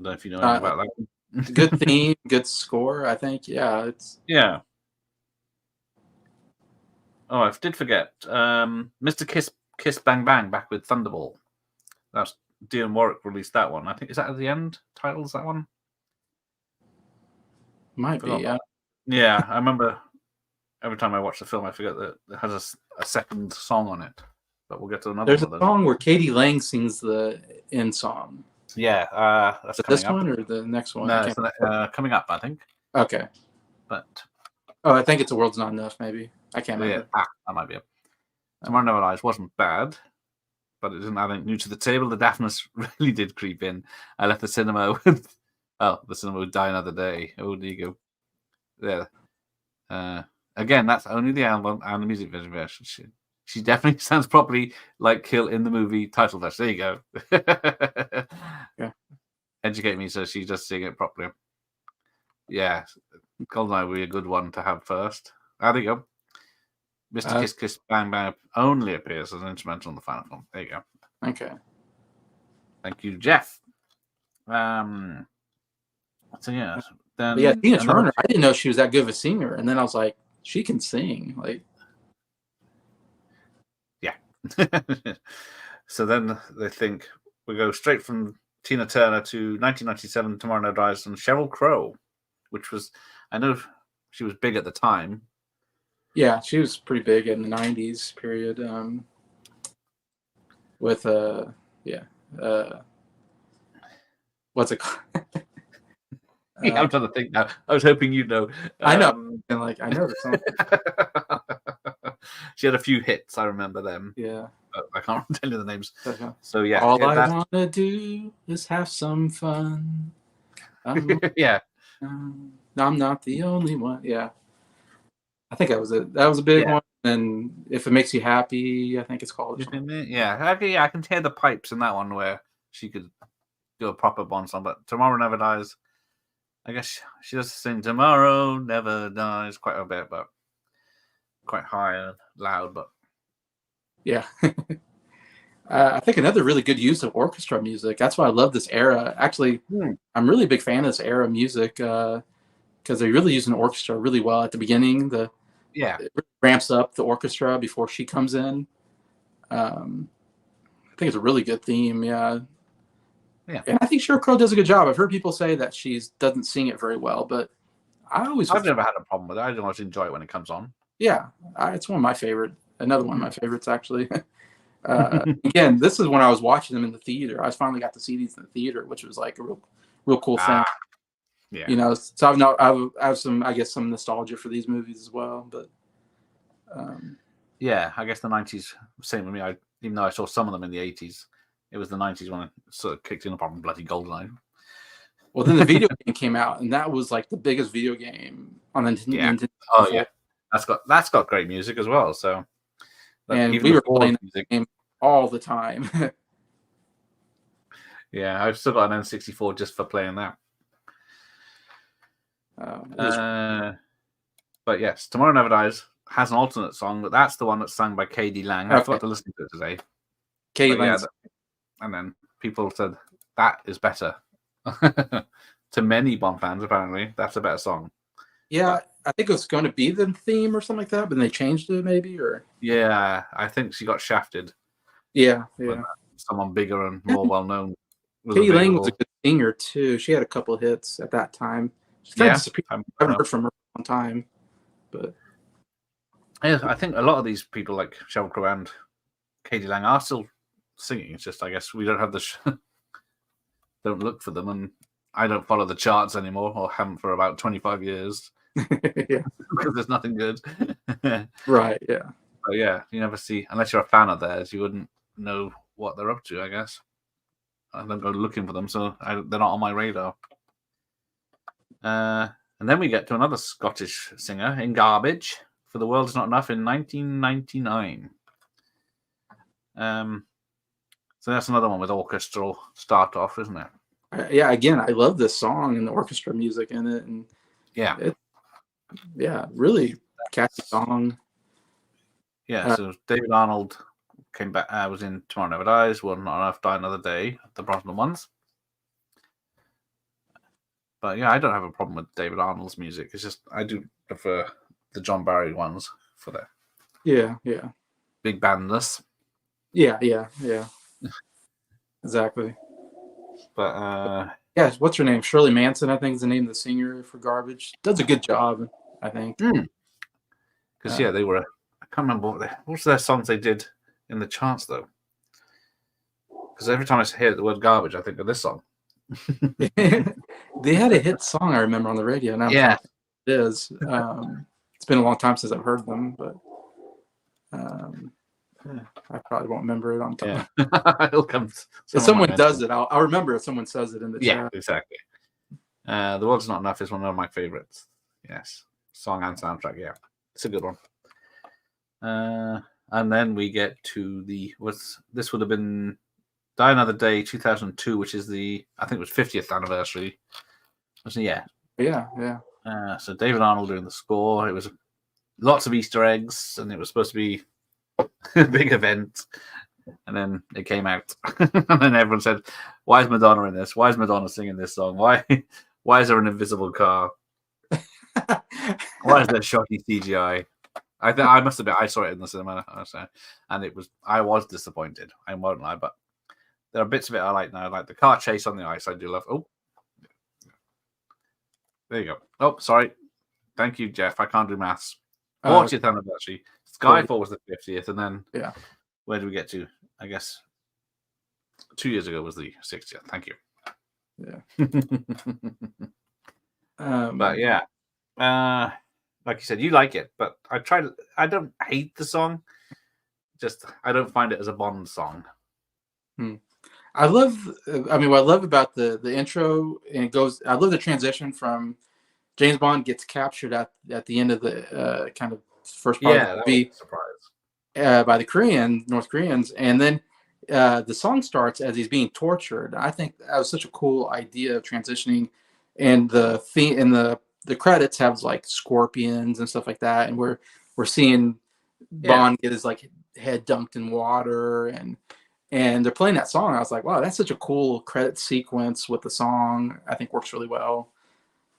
don't know if you know anything about that. Good theme, good score. I think. Yeah. Yeah. Oh, I did forget. Mr. Kiss Bang Bang back with Thunderball. That's Dionne Warwick released that one. I think is that at the end titles that one. Might be. Yeah. Yeah, I remember. Every time I watch the film, I forget that it has a second song on it. But we'll get to another There's one a of those. song where Katie Lang sings the end song. Yeah, that's this coming up. one or the next one? No, it's coming up, I think. Okay. But I think it's The World's Not Enough. Maybe I can't remember. Yeah, that might be it. Tomorrow Never Lies wasn't bad, but it didn't add anything new to the table. The daftness really did creep in. I left the cinema with the cinema would die another day. Oh, there you go. Yeah. Again, that's only the album and the music version. She definitely sounds properly like Kill in the movie title version. There you go. Yeah. Educate me so she just sing it properly. Yeah. Goldeneye would be a good one to have first. There you go. Mr. Kiss Kiss Bang Bang only appears as an instrumental in the final film. There you go. Okay. Thank you, Jeff. So yeah. Then But yeah, Tina Turner. I didn't know she was that good of a singer, and then I was like, she can sing. Like, yeah. So then they think we go straight from Tina Turner to 1997, Tomorrow Never Dies, and Sheryl Crow, which was, I know she was big at the time. Yeah, she was pretty big in the '90s period. With what's it called? I'm trying to think now. I was hoping you'd know. I know, and like I know the song. She had a few hits. I remember them. Yeah, but I can't tell you the names. Okay. So yeah, all I want to do is have some fun. Yeah, I'm not the only one. Yeah, I think that was it. That was a big one. And If It Makes You Happy, I think it's called. Yeah, I can hear the pipes in that one where she could do a proper Bond song. But Tomorrow Never Dies, I guess she does sing Tomorrow Never Dies quite a bit, but quite high and loud. But yeah. I think another really good use of orchestra music. That's why I love this era. Actually, I'm really a big fan of this era of music because they really use an orchestra really well at the beginning. It ramps up the orchestra before she comes in. I think it's a really good theme. Yeah. And I think Sheryl Crow does a good job. I've heard people say that she doesn't sing it very well, but I've never had a problem with it. I always enjoy it when it comes on. Yeah, it's one of my favorite. Another one of my favorites, actually. Again, this is when I was watching them in the theater. I finally got to see these in the theater, which was like a real cool thing. Yeah. So I have some nostalgia for these movies as well. But yeah, I guess the 90s, same with me. Even though I saw some of them in the 80s, it was the 90s when it sort of kicked in upon bloody GoldenEye. Well, then the video game came out, and that was like the biggest video game on the Nintendo. Oh, yeah. That's got great music as well. So, And even we the were Ford playing that music, game all the time. yeah, I've still got an N64 just for playing that. It was, But yes, Tomorrow Never Dies has an alternate song, but that's the one that's sung by K.D. Lang. I okay. forgot to listen to it today. Katie But yeah, Lang's, and then people said that is better. To many Bond fans, apparently, that's a better song. yeah, I think it was going to be the theme or something like that, but then they changed it maybe, or Yeah, I think she got shafted. yeah. Someone bigger and more well known was Katie Lang was a available. good singer too. She had a couple of hits at that time. She's kind of disappeared. I haven't heard from her for a long time, but yeah, I think a lot of these people like Sheryl Crow and K.D. Lang are still singing. It's just I guess we don't have don't look for them, and I don't follow the charts anymore, or haven't for about 25 years. Yeah, because there's nothing good. Right, yeah. But yeah, you never see, unless you're a fan of theirs, you wouldn't know what they're up to, I guess. I don't go looking for them, so they're not on my radar. And then we get to another Scottish singer in Garbage for The World Is Not Enough in 1999. So that's another one with orchestral start off, isn't it? Yeah, again, I love this song and the orchestra music in it, and yeah, really catchy song. Yeah, so David Arnold came back. Was in Tomorrow Never Dies, World Not Enough, Die Another Day, the Brosnan ones. But yeah, I don't have a problem with David Arnold's music. It's just I do prefer the John Barry ones for the yeah big bandness. Yeah. Exactly. But yeah, what's her name? Shirley Manson, I think, is the name of the singer for Garbage. Does a good job, I think. Because they were. I can't remember what was their songs they did in the charts though. Because every time I hear the word Garbage, I think of this song. They had a hit song I remember on the radio. Now it is. It's been a long time since I've heard them, but I probably won't remember it on time. Yeah. It'll come. If someone does it, I'll remember if someone says it in the chat. Yeah, exactly. The World's Not Enough is one of my favorites. Yes, song and soundtrack. Yeah, it's a good one. And then we get to this would have been Die Another Day 2002, which is I think it was 50th anniversary. So yeah. So David Arnold doing the score. It was lots of Easter eggs, and it was supposed to be a big event. And then it came out, and then everyone said, "Why is Madonna in this? Why is Madonna singing this song? Why is there an invisible car? Why is there shoddy CGI?" I must have been. I saw it in the cinema, and I was disappointed. I won't lie, but there are bits of it I like now, like the car chase on the ice. I do love. Oh, there you go. Oh, sorry. Thank you, Jeff. I can't do maths. 40th anniversary. Skyfall was the 50th, and then where do we get to? I guess 2 years ago was the 60th. Thank you. Yeah. But yeah, like you said, you like it, but I don't hate the song. Just I don't find it as a Bond song. I love. I mean, what I love about the intro, and it goes. I love the transition from James Bond gets captured at the end of the kind of first part of the movie. By the North Koreans, and then the song starts as he's being tortured. I think that was such a cool idea of transitioning, and the theme and the credits have like scorpions and stuff like that, and we're seeing Bond get his like head dunked in water, and they're playing that song. I was like, wow, that's such a cool credit sequence with the song. I think works really well.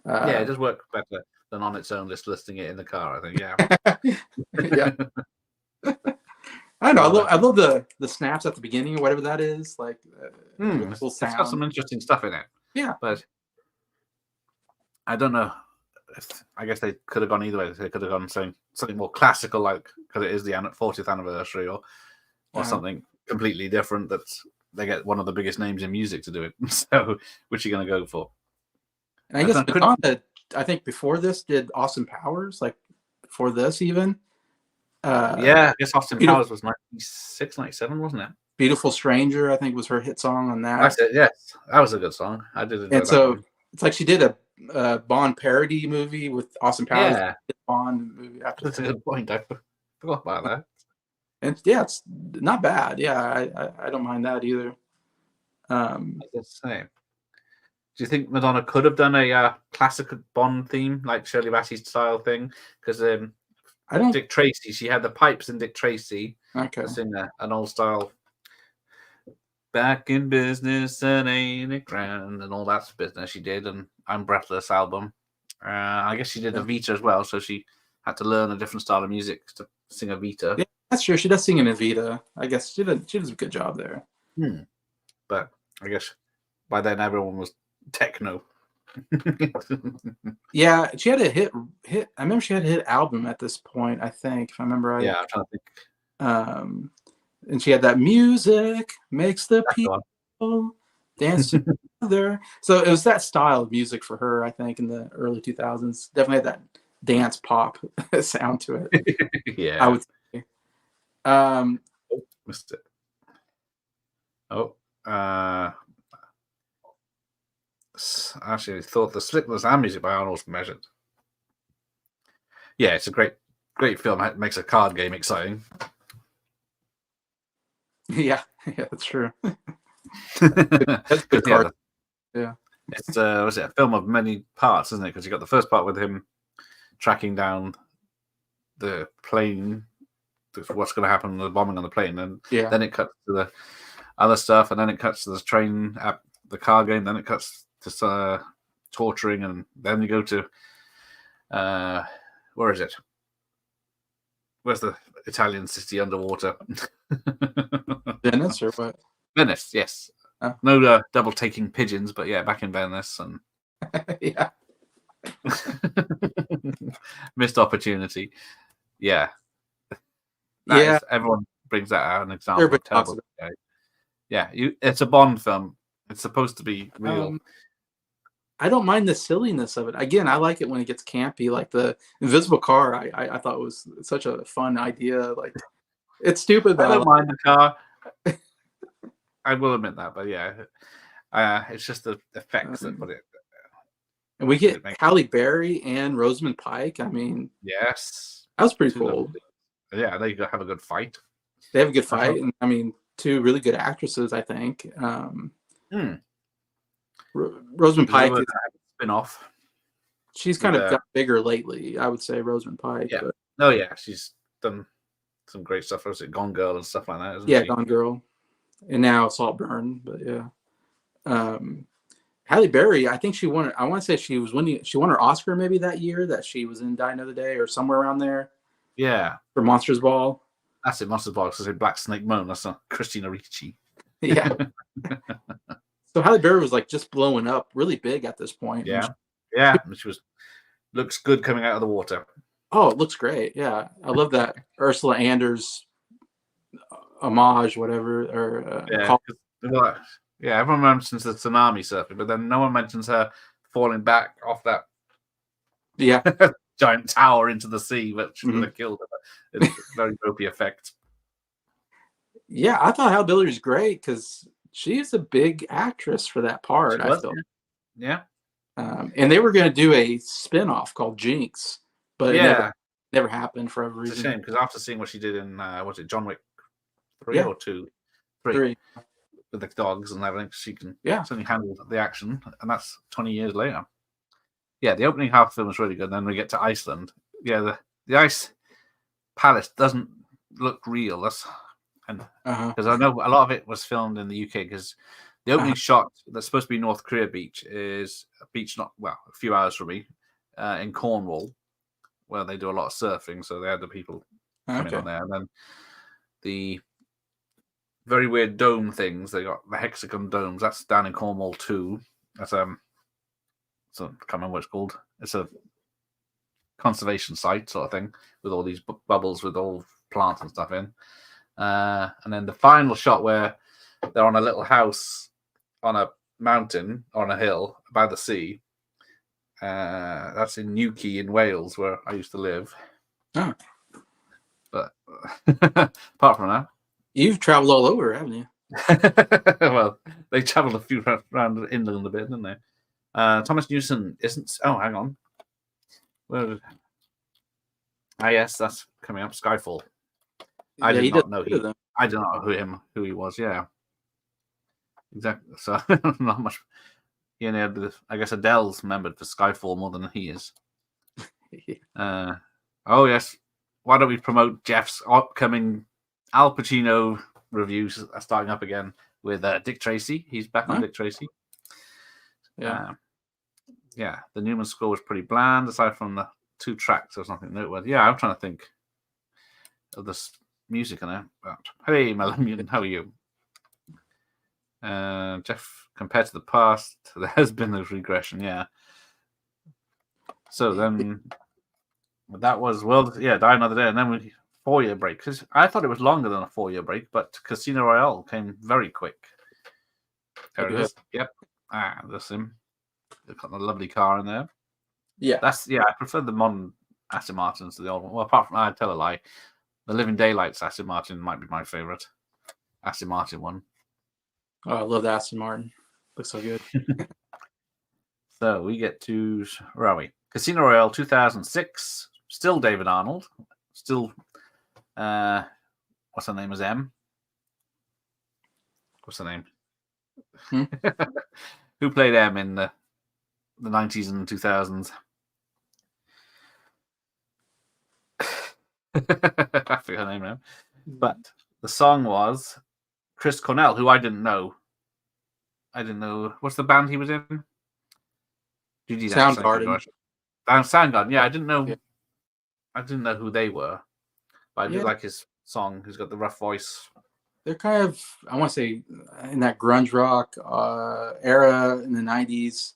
It does work better than on its own, just listing it in the car. I think, yeah. I don't know. I love the snaps at the beginning or whatever that is. Like, it's got some interesting stuff in it. Yeah, but I don't know. I guess they could have gone either way. They could have gone something more classical, like because it is the 40th anniversary, or something completely different. They get one of the biggest names in music to do it. So, which are you going to go for? And I guess Madonna, I think before this did Austin Powers, like before this even. I guess Austin Powers was 96, 97, wasn't it? Beautiful Stranger, I think, was her hit song on that. That's it, yes. That was a good song. I did enjoy that one. It's like she did Bond parody movie with Austin Powers. Yeah, Bond movie after that's a that. good point. I forgot about that. And yeah, it's not bad. Yeah, I don't mind that either. Let's say. Do you think Madonna could have done a classic Bond theme, like Shirley Bassey style thing? Because I don't. Dick Tracy, she had the pipes in Dick Tracy Okay. to sing an old style "Back in Business and Ain't It Grand" and all that business she did, and "I'm Breathless" album. I guess she did Yeah. Evita as well, so she had to learn a different style of music to sing Evita. Yeah, that's true. She does sing in Evita. I guess she does a good job there. But I guess by then everyone was techno. Yeah, she had a hit. I remember she had a hit album at this point. I think, if I remember right. Yeah, I'm trying to think. And she had that music makes the That's the one. people dance together. So it was that style of music for her, I think, in the early 2000s. Definitely had that dance pop sound to it. Yeah. I would say. Missed it. Actually thought the slickness and music by Arnold's measured. Yeah, it's a great film. It makes a card game exciting. Yeah, that's true. That's good card. Yeah. It's was it a film of many parts, isn't it? Because you got the first part with him tracking down the plane, what's going to happen with the bombing on the plane, and then it cuts to the other stuff, and then it cuts to the train at the car game, then it cuts to torturing, and then you go to where is it? Where's the Italian city underwater? Venice or what? Venice, yes. Oh. No double taking pigeons, but yeah, back in Venice and yeah. Missed opportunity. Yeah. Everyone brings that out an example. Yeah, it's a Bond film. It's supposed to be real. I don't mind the silliness of it. Again, I like it when it gets campy. Like the invisible car, I thought was such a fun idea. Like it's stupid, but I don't mind the car. I will admit that, but yeah, it's just the effects that put it. And we get Halle Berry and Rosamund Pike. I mean, yes, that was pretty cool. Yeah, they have a good fight. They have a good fight, and I mean, two really good actresses. I think. Rosamund Pike is spin-off. She's kind of got bigger lately, I would say, Rosamund Pike. Yeah. But... Oh yeah, she's done some great stuff. Was it Gone Girl and stuff like that? Yeah, Gone Girl, and now Saltburn. But yeah, Halle Berry. I think she won. I want to say she was winning. She won her Oscar maybe that year that she was in Die Another Day or somewhere around there. Yeah, for Monsters Ball. That's it, Monsters Ball. Because Black Snake Moan. That's not Christina Ricci. Yeah. So Halle Berry was like just blowing up really big at this point. Yeah. She looks good coming out of the water. Oh, it looks great. Yeah. I love that Ursula Anders homage, whatever. Or everyone mentions the tsunami surfing, but then no one mentions her falling back off that giant tower into the sea, but she would have killed her. It's a very ropey effect. Yeah, I thought Halle Berry was great because she's a big actress for that part. I feel. Yeah. And they were going to do a spin-off called Jinx, but it never happened for a reason. It's a shame because after seeing what she did in was it John Wick 3 or 2? 3 with the dogs and everything, she can certainly handle the action, and that's 20 years later. Yeah, the opening half of the film is really good. And then we get to Iceland. Yeah, the ice palace doesn't look real. Because I know a lot of it was filmed in the UK because the opening shot that's supposed to be North Korea beach is a beach a few hours from me in Cornwall, where they do a lot of surfing. So they had the people coming on there, and then the very weird dome things. They got the hexagon domes. That's down in Cornwall too. That's so I can't remember what it's called. It's a conservation site sort of thing with all these bubbles with all plants and stuff in. And then the final shot where they're on a little house on a mountain, on a hill by the sea. That's in Newquay in Wales, where I used to live. Oh. But apart from that, you've traveled all over, haven't you? Well, they traveled a few around England a bit, didn't they? Thomas Newson isn't. Oh, hang on. Well, yes, that's coming up. Skyfall. I Yeah, did he did not know two of them. I did not know who he was. Yeah, exactly. So not much. You know, I guess Adele's remembered for Skyfall more than he is. Oh yes. Why don't we promote Jeff's upcoming Al Pacino reviews are starting up again with Dick Tracy. He's back on Dick Tracy. Yeah. Yeah, the Newman score was pretty bland, aside from the 2 tracks. There was nothing noteworthy. Yeah, I'm trying to think of this music in it. But, hey, Melon, how are you? Jeff, compared to the past, there has been a regression. Yeah. So then that was Die Another Day, and then we 4-year break. Because I thought it was longer than a 4-year break, but Casino Royale came very quick. There it is. Yep. That's him. They've got a lovely car in there. Yeah. I prefer the modern Aston Martins to the old one. Well, apart from, I'd tell a lie. The Living Daylights Aston Martin might be my favorite Aston Martin one. Oh, I love the Aston Martin. Looks so good. So we get to, where are we? Casino Royale 2006. Still David Arnold. Still, what's her name as M? What's her name? Who played M in the 90s and 2000s? I forget her name now. But the song was Chris Cornell, who I didn't know. What's the band he was in? Soundgarden. Soundgarden. Yeah, I didn't know. Yeah. I didn't know who they were, but I did like his song. He's got the rough voice. They're kind of, I want to say, in that grunge rock era in the 90s.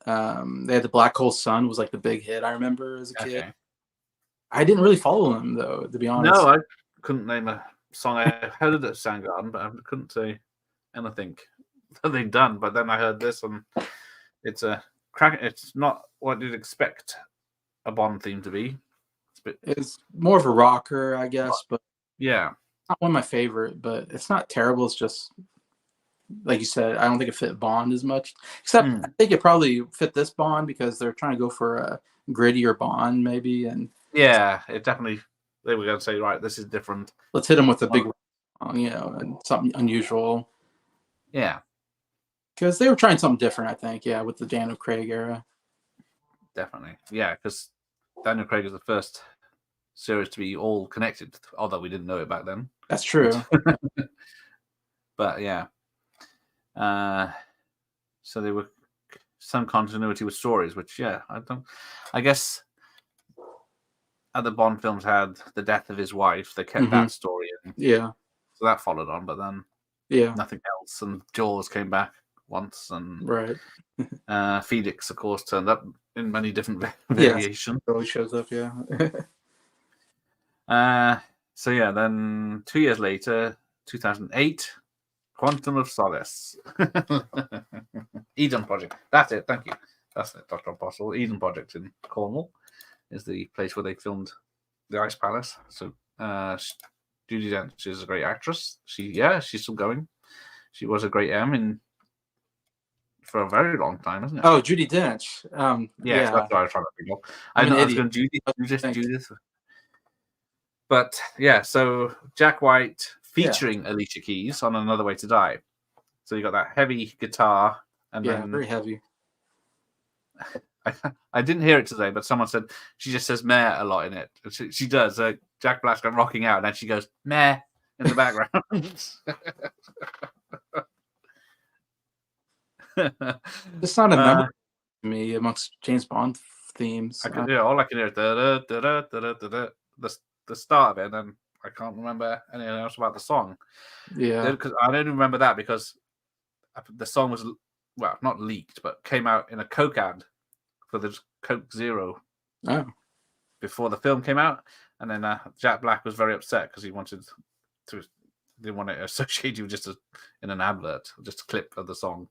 They had the Black Hole Sun was like the big hit I remember as a kid. Okay. I didn't really follow them though, to be honest. No, I couldn't name a song I heard at Soundgarden, but I couldn't say anything that they'd done. But then I heard this, and it's a crack. It's not what you'd expect a Bond theme to be. It's more of a rocker, I guess, but yeah, not one of my favorite. But it's not terrible. It's just like you said, I don't think it fit Bond as much. Except I think it probably fit this Bond because they're trying to go for a grittier Bond, maybe. And yeah, it definitely. They were going to say, right, this is different. Let's hit them with a big song, and something unusual. Yeah, because they were trying something different, I think. Yeah, with the Daniel Craig era. Definitely, yeah, because Daniel Craig is the first series to be all connected, although we didn't know it back then. That's true. But yeah. So there were some continuity with stories, which I guess other Bond films had the death of his wife. They kept that story in. Yeah. So that followed on, but then nothing else. And Jaws came back once, and right. Felix, of course, turned up in many different variations. Yeah, always shows up, yeah. So yeah, then 2 years later, 2008, Quantum of Solace. Eden Project. That's it. Thank you. That's it. Dr. Apostle. Eden Project in Cornwall is the place where they filmed The Ice Palace. So Judi Dench is a great actress. She's still going. She was a great M for a very long time, isn't it? Oh, Judi Dench. That's what I was trying to think of. I was going Judith. But yeah, so Jack White featuring Alicia Keys on Another Way to Die. So you got that heavy guitar, and then very heavy. I didn't hear it today, but someone said she just says "meh" a lot in it. She does. Jack Black's got rocking out, and then she goes "meh" in the background. It's not a memory to me amongst James Bond themes. All I can hear is the start of it, and then I can't remember anything else about the song. Yeah, because I only remember that because the song was not leaked, but came out in a Coke ad for the Coke Zero before the film came out, and then Jack Black was very upset because he didn't want it associated with just in an advert, just a clip of the song.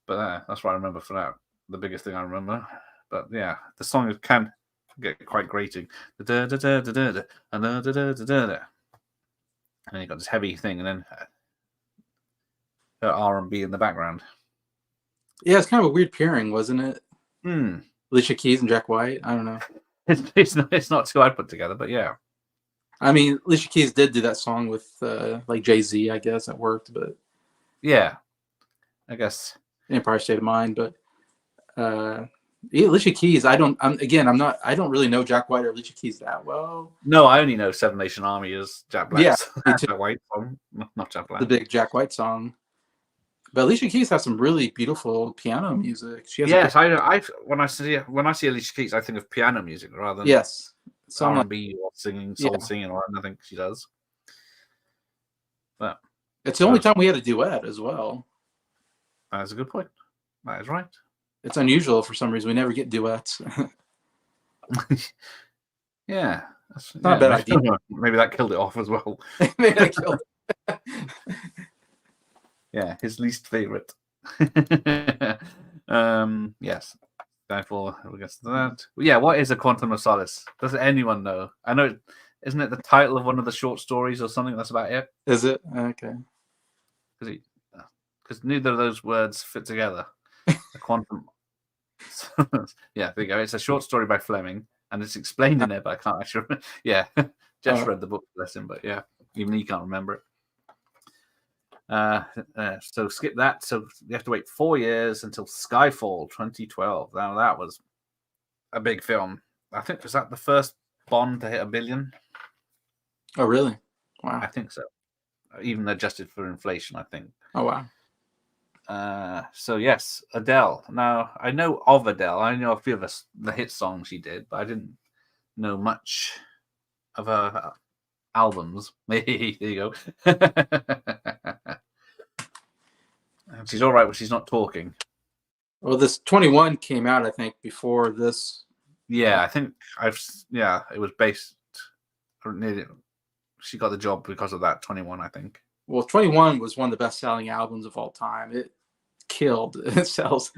But that's what I remember for that. The biggest thing I remember. But yeah, the song can get quite grating. And then you got this heavy thing, and then R&B in the background. Yeah, it's kind of a weird pairing, wasn't it? Hmm. Alicia Keys and Jack White. I don't know. It's not too I'd put together, but yeah. I mean, Alicia Keys did do that song with like Jay-Z, I guess that worked, but Yeah, I guess. Empire State of Mind. But yeah, Alicia Keys, I don't really know Jack White or Alicia Keys that well. No, I only know Seven Nation Army as Jack Yeah, Black's me too. Jack White song, not Jack The Black. big Jack White song. But Alicia Keys has some really beautiful piano music. She has a great, Yes, I when I see Alicia Keys, I think of piano music rather than yes. So I'm R like, and B or singing, yeah, soul singing, or anything she does. But it's the only time we had a duet as well. that's a good point. That is right. It's unusual for some reason. We never get duets. Yeah, Not a bad idea. maybe that killed it off as well. Maybe I killed it. Yeah, his least favorite. Yes, Skyfall. I guess that. Yeah, what is a Quantum of Solace? Does anyone know? I know, isn't it the title of one of the short stories or something? That's about it. Is it? Okay. Because neither of those words fit together. A quantum. Yeah, there you go. It's a short story by Fleming, and it's explained in it, but I can't actually remember. Yeah, Jeff read the book, bless him, but yeah, even he can't remember it. So skip that. So you have to wait 4 years until Skyfall 2012. Now that was a big film. I think was that the first Bond to hit $1 billion? Oh, really? I Wow. think so. Even adjusted for inflation, I think. Oh, wow. So yes, Adele. Now I know of Adele. I know a few of the hit songs she did, but I didn't know much of her albums. There you go. And she's all right when she's not talking. Well, this 21 came out, I think, before this. Yeah, I think it was based. She got the job because of that 21, I think. Well, 21 was one of the best-selling albums of all time. It killed. It sells.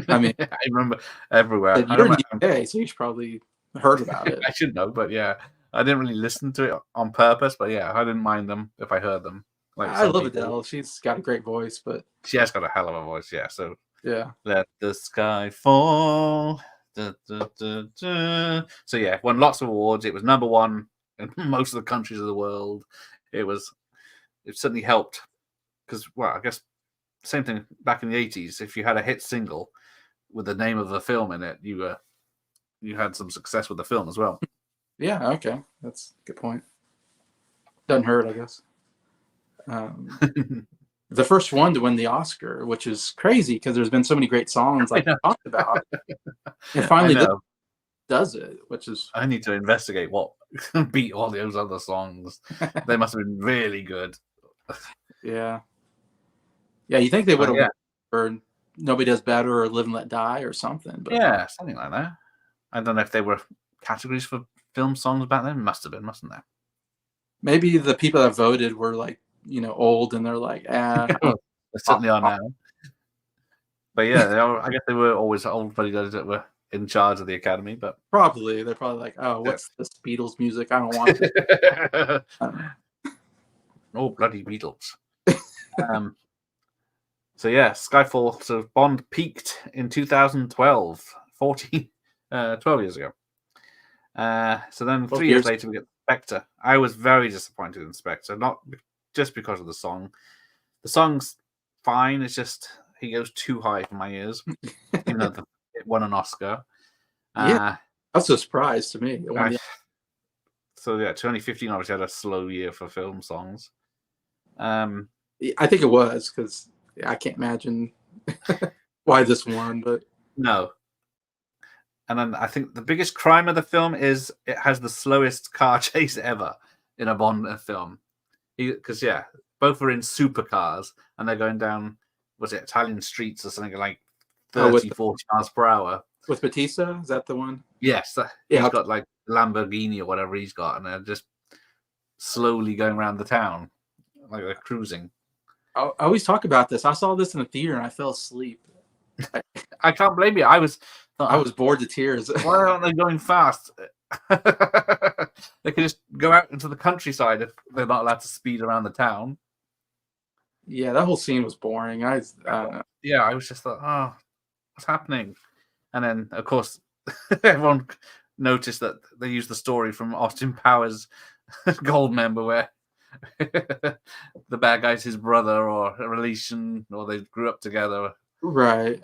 I mean, I remember everywhere. you're in the UK, so you should probably heard about it. I should know, but yeah, I didn't really listen to it on purpose. But yeah, I didn't mind them if I heard them. Like I love Adele. She's got a great voice, but she has got a hell of a voice. Yeah, so yeah, let the sky fall. Da, da, da, da. So yeah, won lots of awards. It was number one in most of the countries of the world. It certainly helped because, well, I guess same thing back in the 80s. If you had a hit single with the name of a film in it, you had some success with the film as well. Yeah, okay, that's a good point. Doesn't hurt, I guess. The first one to win the Oscar, which is crazy because there's been so many great songs like I talked about, and finally this does it, which is. I need to investigate what beat all those other songs. They must have been really good. Yeah. You think they would have won, or Nobody Does Better or Live and Let Die or something. But yeah, something like that. I don't know if they were categories for film songs back then. Must have been, mustn't there? Maybe the people that voted were like, old, and they're like, They certainly are now. But yeah, I guess they were always old buddies that were in charge of the Academy. But they're probably like, oh, what's this Beatles music? I don't want it. Oh, bloody Beatles. So yeah, Skyfall. So Bond peaked in 2012, 12 years ago. So then 3 years later we get Spectre. I was very disappointed in Spectre, not just because of the song. The song's fine. It's just he goes too high for my ears, even though it won an Oscar. Yeah, that's a surprise to me. So yeah, 2015 obviously had a slow year for film songs. I think it was because I can't imagine why this won, but no. And then I think the biggest crime of the film is it has the slowest car chase ever in a Bond film. Because both are in supercars and they're going down, was it Italian streets or something like 30, 40 miles per hour. With Batista? Is that the one? Yes. He's got like Lamborghini or whatever he's got, and they're just slowly going around the town, like they're cruising. I always talk about this. I saw this in the theater and I fell asleep. I can't blame you. I was bored to tears. Why aren't they going fast? They could just go out into the countryside if they're not allowed to speed around the town. Yeah, that whole scene was boring. I was just thought, what's happening? And then, of course, everyone noticed that they used the story from Austin Powers Goldmember, where the bad guy's his brother or a relation, or they grew up together. Right.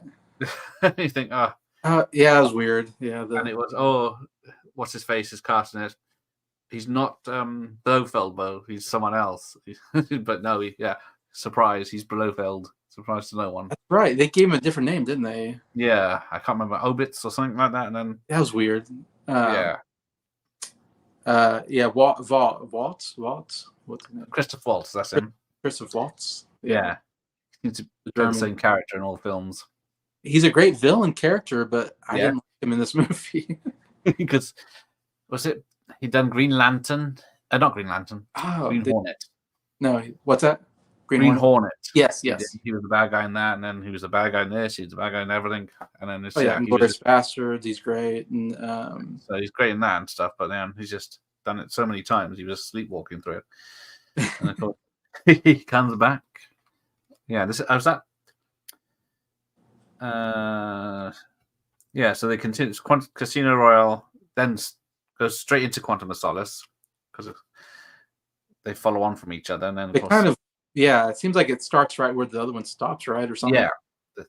You think, oh, yeah, it was weird. Yeah, and it was, oh, what's his face is casting it. He's not Blofeld, he's someone else. But no, surprise, he's Blofeld. Surprise to no one. that's right. They gave him a different name, didn't they? Yeah, I can't remember, Obits or something like that. And then That was weird. yeah, Yeah. Waltz. What's his name? Christoph Waltz, that's him. Christoph Waltz. Yeah, he seems to The play the German. same character in all films. He's a great villain character, but I Yeah. didn't like him in this movie. Because was it he done Green Lantern? Not Green Lantern. Oh, Green Hornet. no, what's that? Green Hornet. Yes, He yes. did- He was the bad guy in that, and then he was the bad guy in this. He was the bad guy in everything, and then it's, Oh yeah, he was Glorious Bastards. He's great, and so he's great in that and stuff. But then he's just done it so many times. He was sleepwalking through it, and of course he comes back. Yeah, this I was that. Yeah, so they continue. Casino Royale then goes straight into Quantum of Solace because they follow on from each other, and then of they course, kind of it seems like it starts right where the other one stops, right, or something.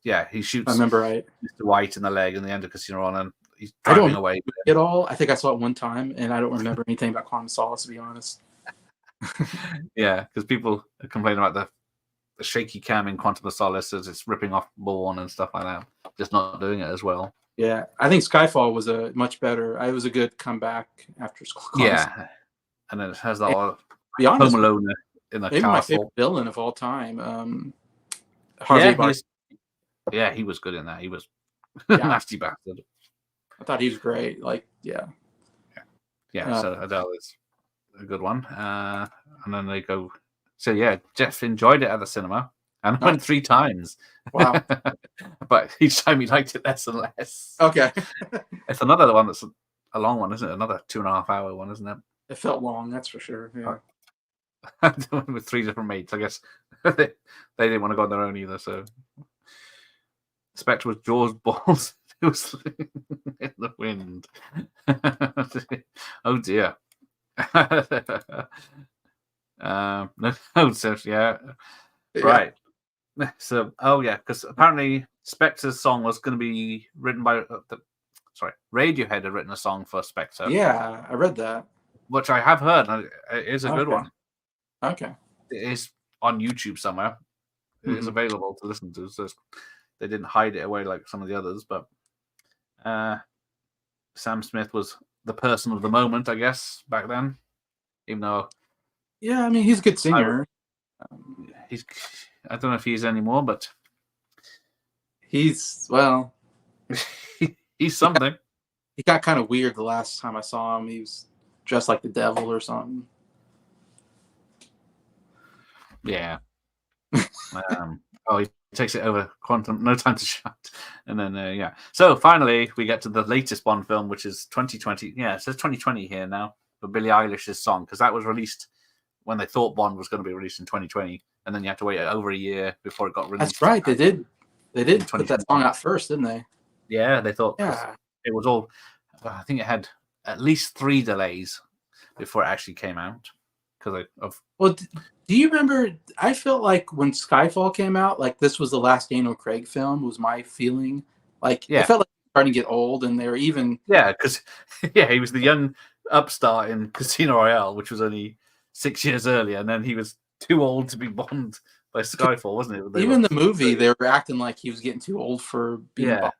yeah, he shoots I remember right. Mr. White in the leg in the end of Casino Royale, and he's I don't driving away. It all. I think I saw it one time, and I don't remember anything about Quantum of Solace, to be honest. Yeah, because people are complaining about the shaky cam in Quantum of Solace as it's ripping off Bourne and stuff like that. Just not doing it as well. Yeah, I think Skyfall was a much better. It was a good comeback after school. Yeah, and then it has that To be honest, Home Alone in a maybe my castle. favorite villain of all time. Harvey Bardem. He was good in that. He was Yeah. nasty bastard. I thought he was great. Like, yeah. So Adele is a good one. And then they go. So yeah, Jeff enjoyed it at the cinema and went 3 times. Wow. But each time he liked it less and less. Okay. It's another one that's a long one, isn't it? Another 2.5 hour one, isn't it? It felt long, that's for sure. Yeah. With 3 different mates, I guess they didn't want to go on their own either. So Spectre was Jaws balls. It was in the wind. Oh dear. So yeah. Right. So because apparently Spectre's song was going to be written by Radiohead had written a song for Spectre. Yeah, I read that. Which I have heard, and it is a good one. Okay. It is on YouTube somewhere. It is available to listen to. So they didn't hide it away like some of the others, but Sam Smith was the person of the moment, I guess, back then. Even though, yeah, I mean, he's a good singer. I don't know if he is anymore, but he's something. He got kind of weird the last time I saw him. He was dressed like the devil or something. Yeah. He takes it over Quantum, No Time to Shout. And then, So finally, we get to the latest Bond film, which is 2020. Yeah, it says 2020 here now for Billie Eilish's song, because that was released when they thought Bond was going to be released in 2020. And then you had to wait over a year before it got released. That's right. They did put that song out first, didn't they? Yeah, they thought it was all. I think it had at least 3 delays before it actually came out because of. Well, do you remember? I felt like when Skyfall came out, like this was the last Daniel Craig film. Was my feeling like it felt like he was starting to get old, and they were even because he was the young upstart in Casino Royale, which was only 6 years earlier, and then he was too old to be Bond by Skyfall, wasn't it? Even the movie, they were acting like he was getting too old for being Bond.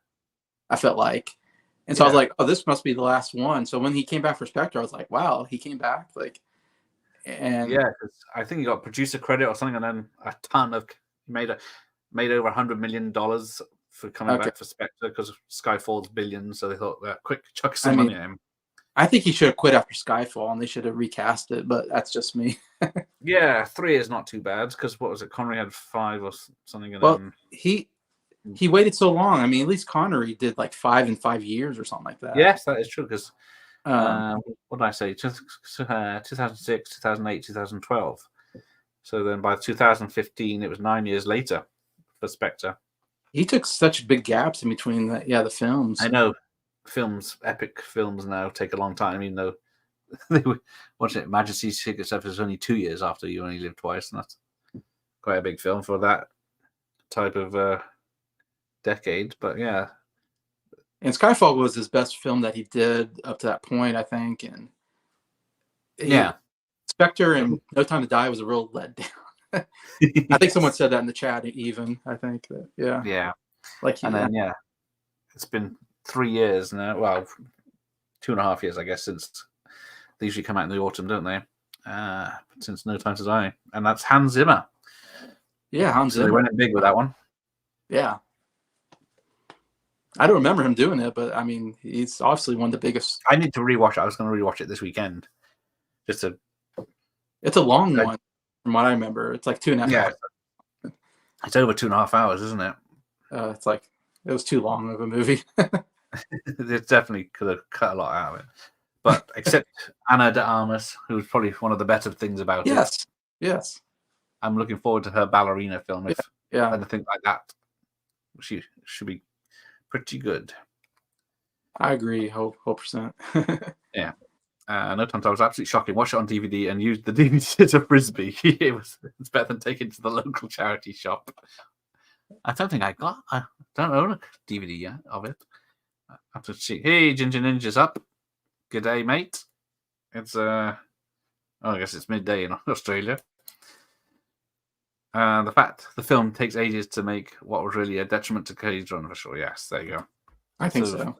I felt like. And so I was like, oh, this must be the last one. So when he came back for Spectre, I was like, wow, he came back. And because I think he got producer credit or something, and then a ton of made over $100 million for coming back for Spectre because Skyfall's billions. So they thought, quick, chuck some money at him. I think he should have quit after Skyfall, and they should have recast it. But that's just me. 3 is not too bad because what was it? Connery had 5 or something. And then he waited so long. I mean, at least Connery did like 5 in 5 years or something like that. Yes, that is true. Because what did I say? 2006, 2008, 2012. So then by 2015, it was 9 years later for Spectre. He took such big gaps in between the I films. know epic films now take a long time, even though they were watching it. Majesty's Secret Service was only 2 years after You Only Live Twice, and that's quite a big film for that type of decade. But yeah, And Skyfall was his best film that he did up to that point, I think. And he yeah. Spectre and No Time to Die was a real letdown. I think someone said that in the chat. Even I think that Yeah, like and then it's been 3 years now. Well, 2.5 years, I guess, since they usually come out in the autumn, don't they? Since No Time to Die, and that's Hans Zimmer. Hans So they Zimmer. went in big with that one. Yeah. I don't remember him doing it, but I mean, he's obviously one of the biggest. I need to rewatch it. I was going to rewatch it this weekend. Just to. It's a long one, from what I remember. It's like 2.5 hours. It's over 2.5 hours, isn't it? It's like it was too long of a movie. It definitely could have cut a lot out of it. But except Anna de Armas, who's probably one of the better things about it. Yes. I'm looking forward to her ballerina film. If anything like that, she should be pretty good. I agree, 100%. Yeah. No Time to Die was absolutely shocking. Watch it on DVD and use the DVD as a frisbee. It's better than taking it to the local charity shop. I don't own a DVD yet of it. I have to see. Hey, Ginger Ninja's up. Good day, mate. It's I guess it's midday in Australia. The fact the film takes ages to make what was really a detriment to Cage Run for sure. Yes, there you go. I think so.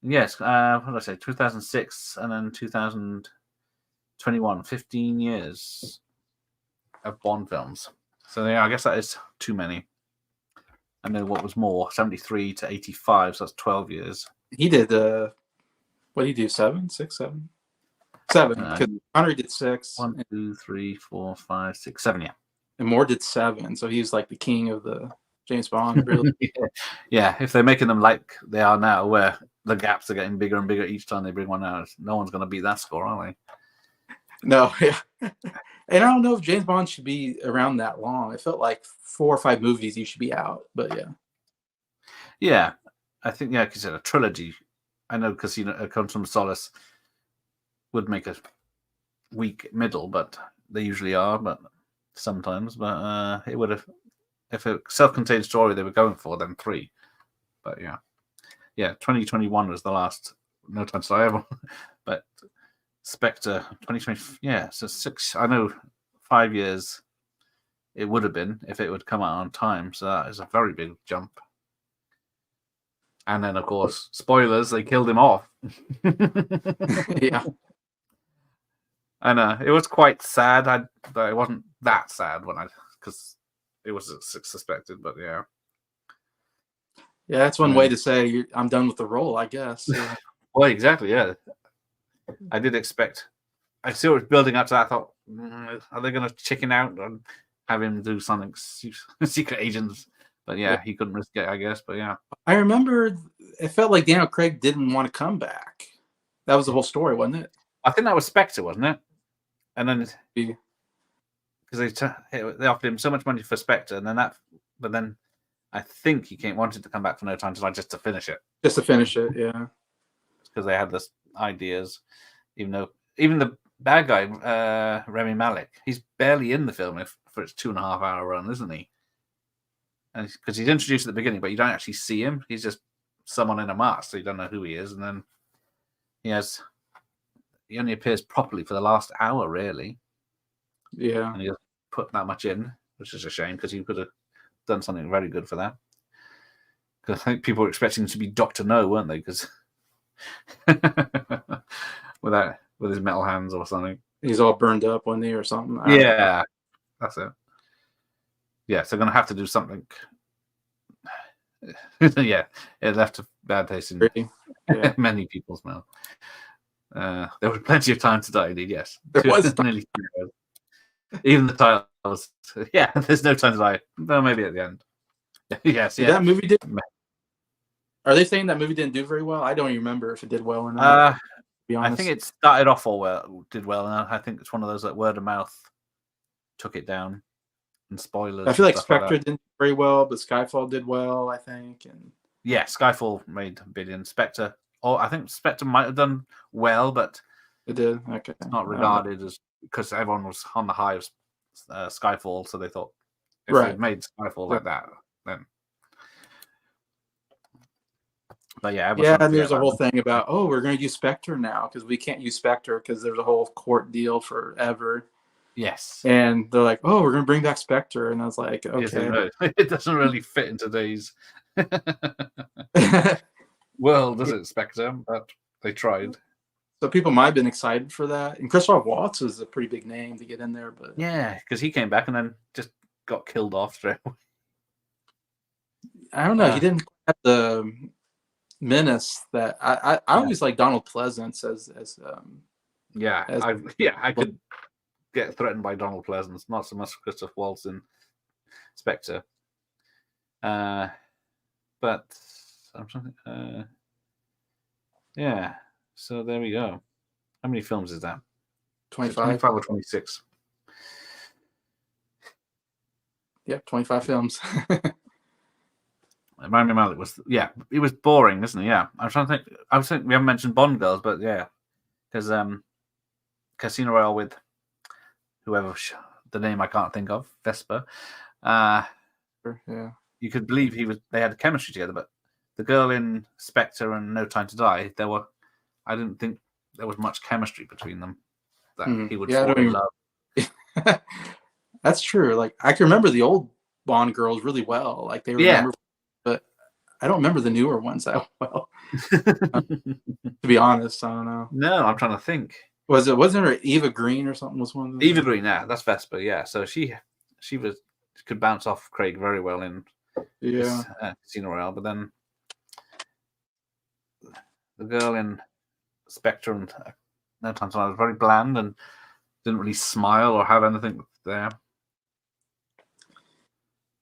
Yes, what did I say? 2006 and then 2021, 15 years of Bond films. So yeah, I guess that is too many. And then what was more, 73 to 85, so that's 12 years. He did, what did he do, 7? 6, 7? 7, because Connery did 6. 1, 2, 3, 4, 5, 6, 7, yeah. And Moore did 7, so he's like the king of the James Bond, really. Yeah, if they're making them like they are now, where the gaps are getting bigger and bigger each time they bring one out, no one's going to beat that score, are they? No, yeah. And I don't know if James Bond should be around that long. It felt like 4 or 5 movies you should be out, but yeah. Yeah, I think, because a trilogy, I know Casino Quantum of Solace would make a weak middle, but they usually are, but sometimes. But it would have, if a self-contained story they were going for, then 3. But yeah, 2021 was the last No Time to Die ever. But Spectre 2020, so 6. I know 5 years it would have been if it would come out on time. So that is a very big jump. And then, of course, spoilers, they killed him off. Yeah. And it was quite sad. But it wasn't that sad because it was suspected, but yeah. Yeah, that's one way to say I'm done with the role, I guess. Yeah. Well, exactly, yeah. I did expect. I saw it was building up to that. I thought, are they going to chicken out and have him do something secret agents? But yeah, he couldn't risk it, I guess. But yeah. I remember it felt like Daniel Craig didn't want to come back. That was the whole story, wasn't it? I think that was Spectre, wasn't it? And then because they offered him so much money for Spectre, and but then I think he wanted to come back for No Time to Die just to finish it. Just to finish it, yeah. Because they had this ideas, even the bad guy, Remy Malek, he's barely in the film for its 2.5 hour run, isn't he? And because he's introduced at the beginning, but you don't actually see him. He's just someone in a mask, so you don't know who he is. And then he only appears properly for the last hour, really. Yeah. And he just put that much in, which is a shame because he could have done something very good for that. Because I think people were expecting him to be Dr. No, weren't they? Because with his metal hands or something. He's all burned up, wasn't he, or something? Yeah, that's it. Yeah, so going to have to do something. Yeah, it left a bad taste in many people's mouth. There was plenty of time to die, indeed, yes. There was nearly 3 hours. Even the title was, there's no time to die. Well, maybe at the end. Yes, That movie did. Are they saying that movie didn't do very well? I don't even remember if it did well or not. To be honest. I think it started off did well, and I think it's one of those that word of mouth took it down. and spoilers I feel and like stuff like Spectre that. didn't do very well, but Skyfall did well, I think. And Yeah, Skyfall made a billion. Spectre, or I think Spectre might have done well, but it did. Okay. it's not I don't know. regarded as, because everyone was on the high of Skyfall, so they thought if Right. they'd made Skyfall Right. like that, then. But yeah, everyone Yeah, shouldn't and forget there's a about whole them. thing about, oh, we're going to use Spectre now because we can't use Spectre because there's a whole court deal forever. Yes, And they're like, oh, we're going to bring back Spectre. And I was like, okay. it doesn't really fit in today's world, does it, Spectre? But they tried. So people might have been excited for that. And Christoph Waltz was a pretty big name to get in there. But Yeah, because he came back and then just got killed off straight away. I don't know. He didn't have the menace that I always like Donald Pleasance as I could get threatened by Donald Pleasance, not so much Christoph Waltz in Spectre. But I'm trying to, yeah. So there we go. How many films is that? 25 or 26? Yeah, 25 films. Rami Malek was, it was boring, isn't it? Yeah, I'm trying to think. I was thinking we haven't mentioned Bond girls, but yeah, because Casino Royale with whoever the name I can't think of, Vesper. Yeah, you could believe they had chemistry together, but the girl in Spectre and No Time to Die, I didn't think there was much chemistry between them that he would fall in love. That's true. Like I can remember the old Bond girls really well. Like they remember, but I don't remember the newer ones that well. To be honest, I don't know. No, I'm trying to think. Wasn't her Eva Green or something? Was one of them? Eva Green, yeah, that's Vesper. Yeah, so she could bounce off Craig very well in Casino Royale, but then the girl in Spectre and No Time to Die was very bland and didn't really smile or have anything there.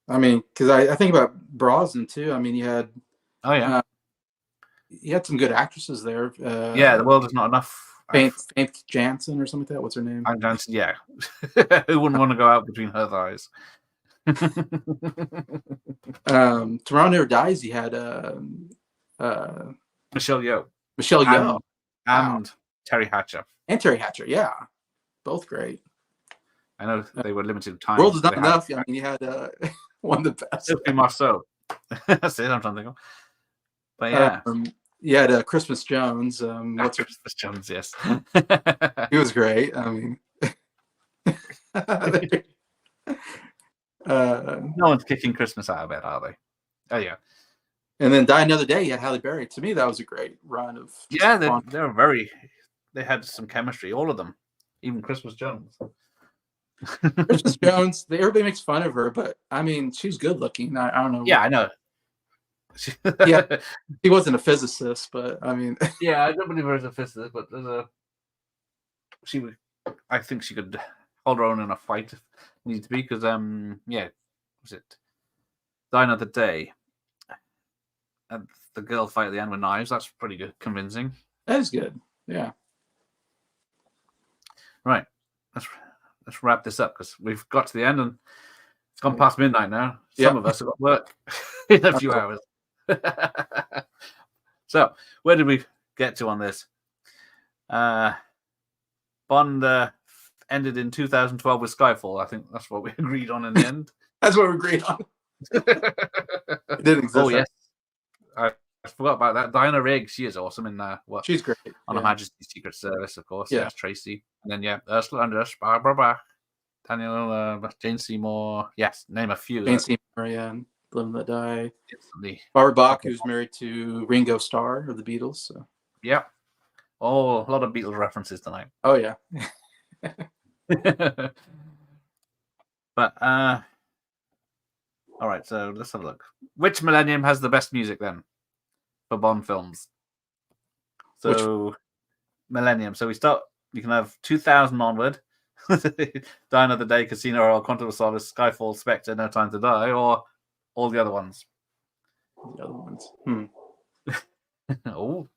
I mean, because I think about Brosnan too. I mean, you had you had some good actresses there. The World Is Not Enough. Faith Jansen or something like that. What's her name? Anne Jansen, yeah. Who wouldn't want to go out between her thighs? Tomorrow Never Dies. You had Michelle Yeoh. Michelle Yeoh. And Terry Hatcher. And Terry Hatcher, yeah. Both great. I know they were limited time. World Is Not Enough. I mean, you had one of the best. Sophie Marceau. That's it, I'm trying to think of. But yeah. You had Christmas Jones. What's Christmas Jones, yes. He was great. I mean, no one's kicking Christmas out of bed, are they? Oh, yeah. And then Die Another Day, you had Halle Berry. To me, that was a great run of. Yeah, they were they had some chemistry, all of them, even Christmas Jones. Christmas Jones, everybody makes fun of her, but I mean, she's good looking. I don't know. Yeah, I know. He wasn't a physicist, but I mean, yeah, I don't believe her as a physicist, but I think she could hold her own in a fight if needs to be, because was it Die Another Day and the girl fight at the end with knives? That's pretty good, convincing. That is good. Yeah. Right. Let's wrap this up because we've got to the end and it's gone past midnight now. Some of us have got work in a few hours. So, where did we get to on this? Bond ended in 2012 with Skyfall. I think that's what we agreed on in the end. That's what we agreed on. It didn't exist. Oh, yes. I forgot about that. Diana Rigg, she is awesome in she's great. On Her Majesty's Secret Service, of course. Yeah. Yes, Tracy. And then, Ursula Andress, Barbara Bach, Daniel, Jane Seymour. Yes, name a few. Jane Seymour, and Live and Let Die. Instantly. Barbara Bach, who's married to Ringo Starr of the Beatles. So. Yeah. Oh, a lot of Beatles references tonight. Oh, yeah. But, all right, so let's have a look. Which millennium has the best music then for Bond films? So, millennium. So you can have 2000 onward, Die Another Day, Casino Royale, Quantum of Solace, Skyfall, Spectre, No Time to Die, or all the other ones. The other ones. Oh.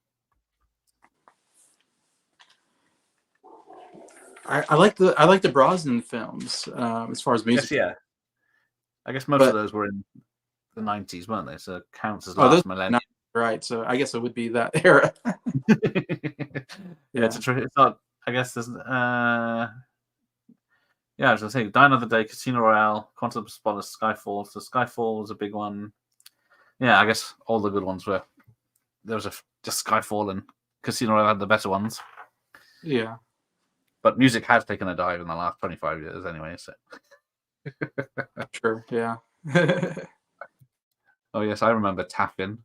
I like the Brosnan films as far as music. Yes, yeah. I guess most of those were in the 90s, weren't they? So it counts as last millennium. Right. So I guess it would be that era. Yeah, it's not. I guess there's. Yeah, I was gonna say Die Another Day, Casino Royale, Quantum of Solace, Skyfall. So Skyfall was a big one. Yeah, I guess all the good ones were. There was just Skyfall and Casino Royale had the better ones. Yeah. But music has taken a dive in the last 25 years anyway. So. Sure. Yeah. Oh yes, I remember Taffin.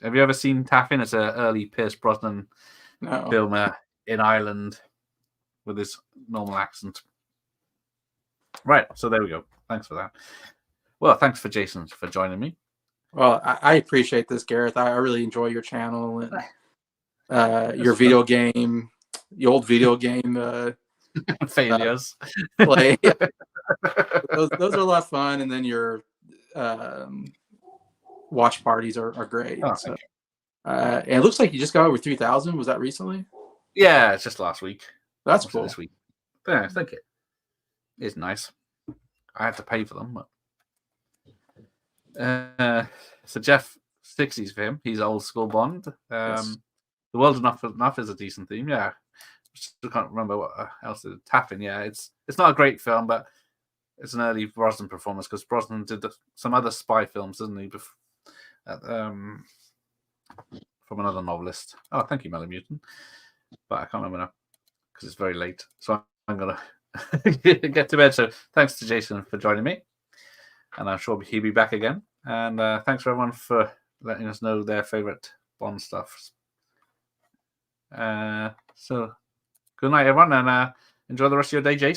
Have you ever seen Taffin? It's an early Pierce Brosnan film in Ireland with his normal accent. Right, so there we go. Thanks for that. Well, thanks for Jason for joining me. Well, I appreciate this, Gareth. I really enjoy your channel and your video game, the old video game failures. Play. those are a lot of fun, and then your watch parties are great. Oh, so, and it looks like you just got over 3,000. Was that recently? Yeah, it's just last week. That's cool. This week. Yeah, thank you. It's nice. I had to pay for them, but so Jeff 60s for him. He's old school Bond. Yes. The World Enough is a decent theme. Yeah, I can't remember what else it. Taffin. Yeah, it's not a great film, but it's an early Brosnan performance because Brosnan did some other spy films, didn't he? From another novelist. Oh, thank you, Melly Mutant. But I can't remember now because it's very late. So I'm gonna get to bed. So thanks to Jason for joining me, and I'm sure he'll be back again. And thanks for everyone for letting us know their favorite Bond stuff. So good night, everyone, and enjoy the rest of your day, Jason.